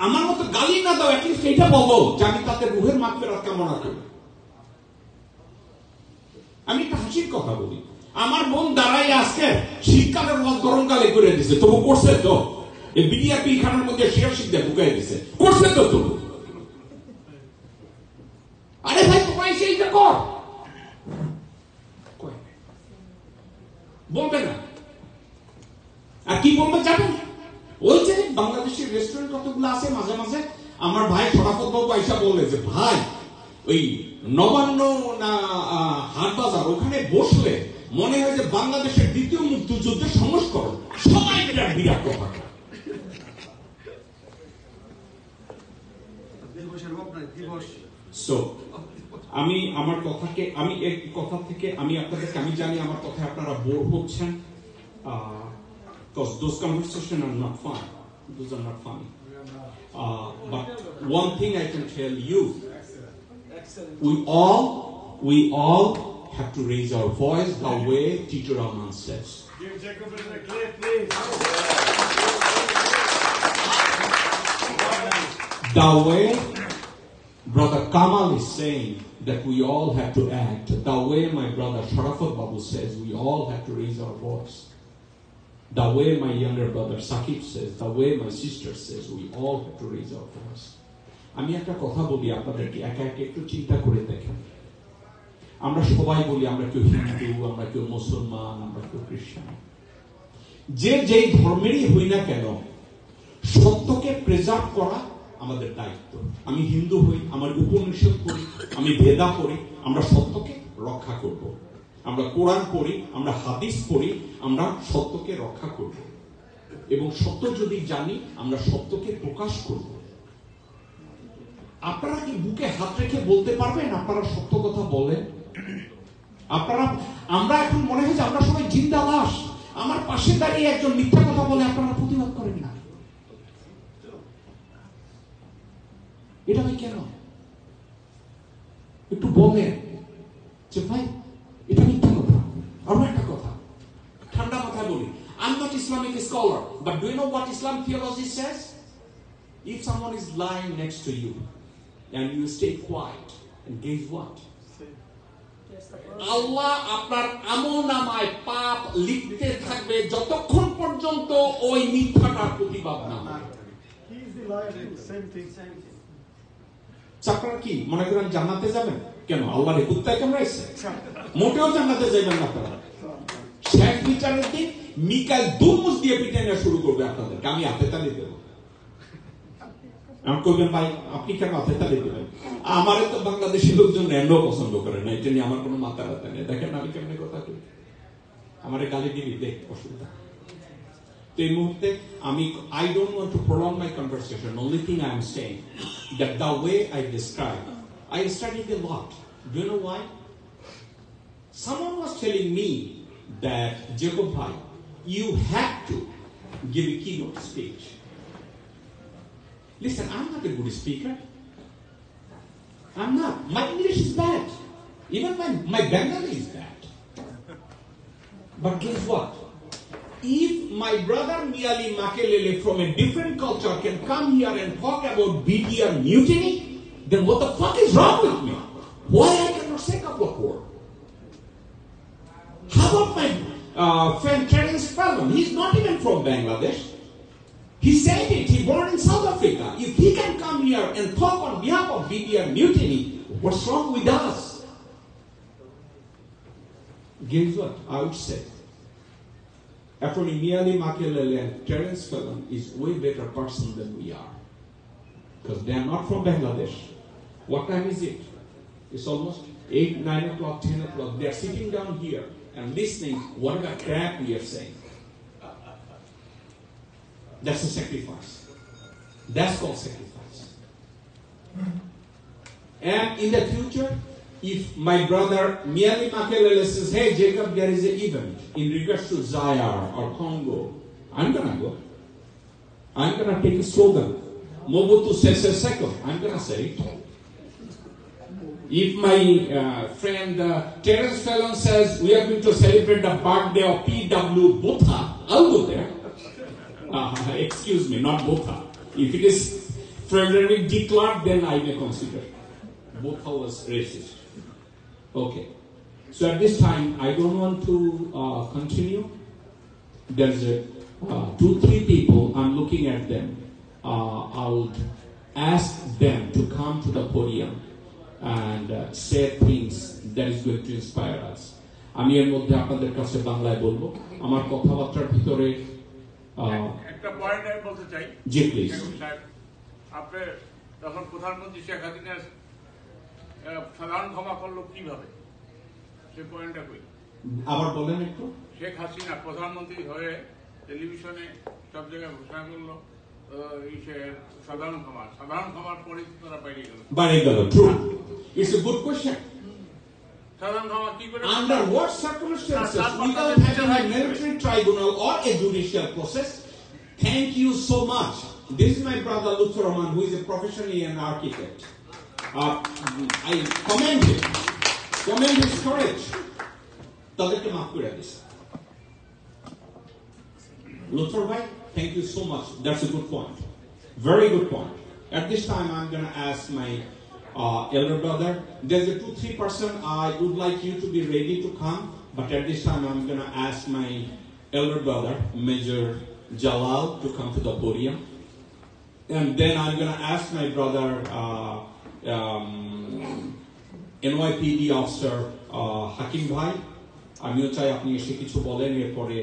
আমার মতো গালি না দাও, অ্যাটলিস্ট এটা বলো যে আমি তাতে রুহের মাগফিরাত কামনা করি। আমি একটা হাসির কথা বলি, আমার বোন দাঁড়াই আজকে শীতকালের ওয়াজ গরমকালে করে দিছে, তবু করছে তো। এই বিডিআরপি খানার মধ্যে শেয়ার শিখতে ঢুকাই দিছে, করছে তো তবু। আরে ভাই তোমায় সেইটা কর, বলবে না। আর কি বলবে জানেন? ওই যে বাংলাদেশের রেস্টুরেন্ট কতগুলো আছে, মাঝে মাঝে আমার ভাই শরাফত বাবু আইসা বললে যে ভাই ওই নবান্ন না হাটবাজার ওখানে বসলে মনে হয় যে বাংলাদেশের দ্বিতীয় মুক্তিযুদ্ধের সংস্করণ, সবাই বিরাট বিরাট কথা। সো আমি আমার কথাকে আমি এক কথা থেকে আমি আপনাদেরকে আমি জানি আমার কথায় আপনারা বোর হচ্ছেন, because those conversations are not fun. Those are not fun. But one thing I can tell you, we all have to raise our voice the way Tito Rahman says. Give Jacob a clap, please. The way Brother Kamal is saying that we all have to act, the way my brother Sharafat Babu says we all have to raise our voice, the way my younger brother Sakib says, the way my sister says, we all have to raise our voice. আমি একটা কথা বলি আপনাদেরকে, একা একা একটু চিন্তা করে দেখেন। আমরা সবাই বলি আমরা কেউ হিন্দু, আমরা কেউ মুসলমান, আমরা কেউ খ্রিস্টান। যে যেই ধর্মেরই হই না কেন, সত্যকে প্রেজার্ভ করা আমাদের দায়িত্ব। আমি হিন্দু হই, আমার উপনিষদ পড়ি, আমি বেদা পড়ি, আমরা সত্যকে রক্ষা করব। আমরা কোরআন পড়ি, আমরা হাদিস পড়ি, আমরা সত্যকে রক্ষা করব। এবং সত্য যদি জানি, আমরা সত্যকে প্রকাশ করব। আপনারা কি বুকে হাত রেখে বলতে পারবেন আপনারা সত্য কথা বলেন? আপনারা, আমরা এখন মনে হয় যে আমরা সবাই জিন্দা লাশ। আমার পাশে দাঁড়িয়ে একজন মিথ্যা কথা বলে আপনারা প্রতিবাদ করেন না। এটা ভাই কেন? একটু বলেন যে ভাই এটা মিথ্যা কথা। আরো একটা কথা, ঠান্ডা কথা বলি, I'm not Islamic scholar, but do you know what Islam theology says? If someone is lying next to you and you stay quiet, and guess what? আল্লাহ আপনার আমলনামায় পাপ লিখতে থাকবে যতক্ষণ পর্যন্ত ওই মিথ্যাটার প্রতিবাদ না হয়। আপনারা কি মনে করেন জান্নাতে যাবেন? কেন? আল্লাহর কুত্তায় কামড়াইছে? মোটেও জান্নাতে যাবেন না আপনারা। শেষ বিচারের দিন মিকাইল দুমুস দিয়ে পিটানো শুরু করবে আপনাদেরকে। আমি হাতে তালি দেব। আমি করবেন ভাই আপনি কেন হাতে তালি দেবেন? আমারে তো বাংলাদেশি লোকজন ন্যান্ড পছন্দ করে না, এটা নিয়ে আমার কোনো মাথা ব্যথা নেই। দেখেন আমি কেমনি কথা করি, আমারে গালি দিবি, দেখ অসুবিধা। তো এই মুহূর্তে আমি I don't want to prolong my conversation. Only thing I am saying that the way I describe, I studied a lot. Do you know why? Someone was telling me that Jacob bhai, you have to give a keynote speech. Listen, I'm not a good speaker. I'm not. My English is bad. Even my Bengali is bad. But guess what? If my brother Miali Makelele from a different culture can come here and talk about BDR mutiny, then what the fuck is wrong with me? Why I cannot say a couple of words? How about my friend Terence Fallon? He's not even from Bangladesh. He said it. He born in South Africa. If he can come here and talk on behalf of BDR mutiny, what's wrong with us? Guess what? I would say Attorney Miali Makelele and Terence Fallon is way better person than we are. Because they are not from Bangladesh. What time is it? It's almost 8, 9 o'clock, 10 o'clock. They are sitting down here and listening whatever crap we are saying. That's a sacrifice. That's called sacrifice. And in the future, if my brother Miali Makelele says, hey Jacob, there is an event in regards to Zaire or Congo, I'm gonna go. I'm gonna take a slogan, Mobutu Sese Seko. I'm gonna say it. If my friend Terence Fallon says we are going to celebrate the birthday of P.W. Botha, I'll go there. Excuse me, not Botha. If it is Frederick D. Clark, then I may consider. Botha was racist. Okay. So at this time, I don't want to continue. There's 2-3 people, I'm looking at them. I'll ask them to come to the podium and say things that is going to inspire us. আমি এর মধ্যে আপনাদের কাছে বাংলায় বলবো। আমার কথাবার্তার ভিতরে একটা পয়েন্ট আমি বলতে চাই। জি প্লিজ। আপনি যখন প্রধানমন্ত্রী শেখ হাসিনা সাধারণ ক্ষমা করলো কিভাবে, সে পয়েন্টটা কই আবার বলেন একটু। শেখ হাসিনা প্রধানমন্ত্রী হয়ে টেলিভিশনে সব জায়গায় ঘোষণা করলো সাধারণ ক্ষমার পরে তারা বাইরে গেল। True. It's a good question. সাধারণ ক্ষমা কি করে? Under what circumstances, without having a military tribunal or a judicial process? Thank you so much. This is my brother Lutfur Rahman, who is a professionally an architect. I commend him. Commend his courage. তাদেরকে মাফ করে this. Lutfur bhai, thank you so much. That's a good point. Very good point. At this time, I'm going to ask my elder brother. There's a 2-3 person I would like you to be ready to come, but at this time, I'm going to ask my elder brother, Major Jalal, to come to the podium. And then I'm going to ask my brother, NYPD officer, Hakim bhai. আমিও চাই আপনি এসে কিছু বলেন। এরপরে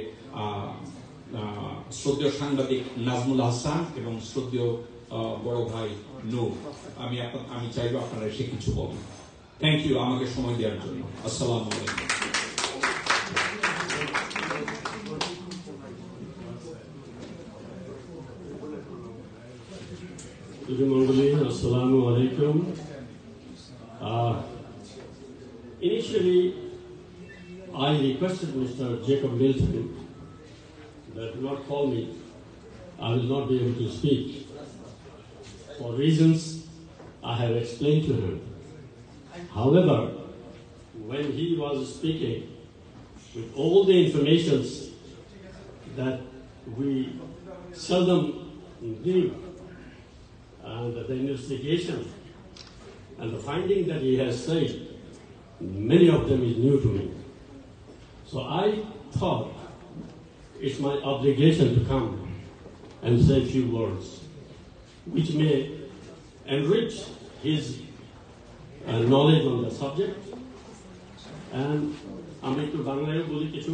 শ্রদ্ধেয় সাংবাদিক নাজমুল হাসান এবং শ্রদ্ধেয় বড় ভাই নূর, আমি চাইবো আপনারা সে কিছু বলেন। থ্যাংক ইউ আমাকে সময় দেওয়ার জন্য। আসসালামু আলাইকুম। Assalamu alaikum. Initially, I requested Mr. Jacob Milton that do not call me. I will not be able to speak for reasons I have explained to him. However, when he was speaking with all the informations that we seldom give, and the investigation and the finding that he has said, many of them is new to me. So I thought it's my obligation to come and say a few words which may enrich his knowledge on the subject. And আমি একটু বাংলায় বলি কিছু,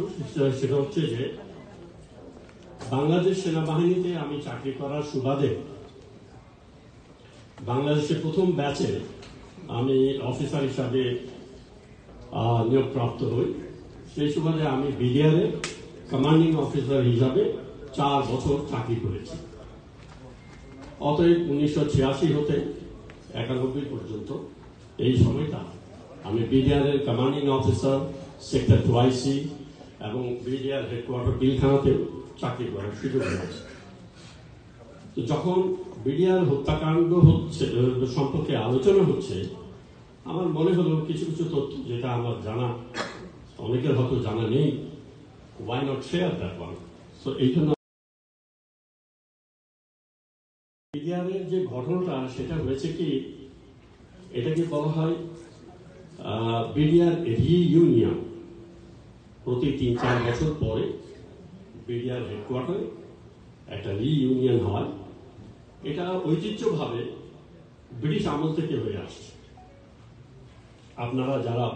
সেটা হচ্ছে যে বাংলাদেশ সেনাবাহিনীতে আমি চাকরি করার সুবাদে বাংলাদেশের প্রথম ব্যাচে আমি অফিসার হিসাবে নিয়োগপ্রাপ্ত হই। সেই সুবাদে আমি বিডিআরে কমান্ডিং অফিসার হিসাবে 4 বছর চাকরি করেছি। অতএব 1986 হতে 91 পর্যন্ত এই সময়টা আমি বিডিআরের কমান্ডিং অফিসার, সেক্টর 2IC এবং বিডিআর হেডকোয়ার্টার পিলখানাতে চাকরি করার সুযোগ হয়েছে। তো যখন বিডিআর হত্যাকাণ্ড হচ্ছে সম্পর্কে আলোচনা হচ্ছে, আমার মনে হলো কিছু কিছু তথ্য যেটা আমার জানা, অনেকের হয়তো জানা নেই, why not share that one? So এই জন্য বিডিআরের যে ঘটনাটা সেটা হয়েছে কি, এটাকে বলা হয় বিডিআর রিইউনিয়ন। প্রতি 3-4 বছর পরে বিডিআর হেডকোয়ার্টারে একটা রিইউনিয়ন হয়। এটা ঐতিহ্যভাবে ব্রিটিশ আমল থেকে হয়ে আসছে। আপনারা যারা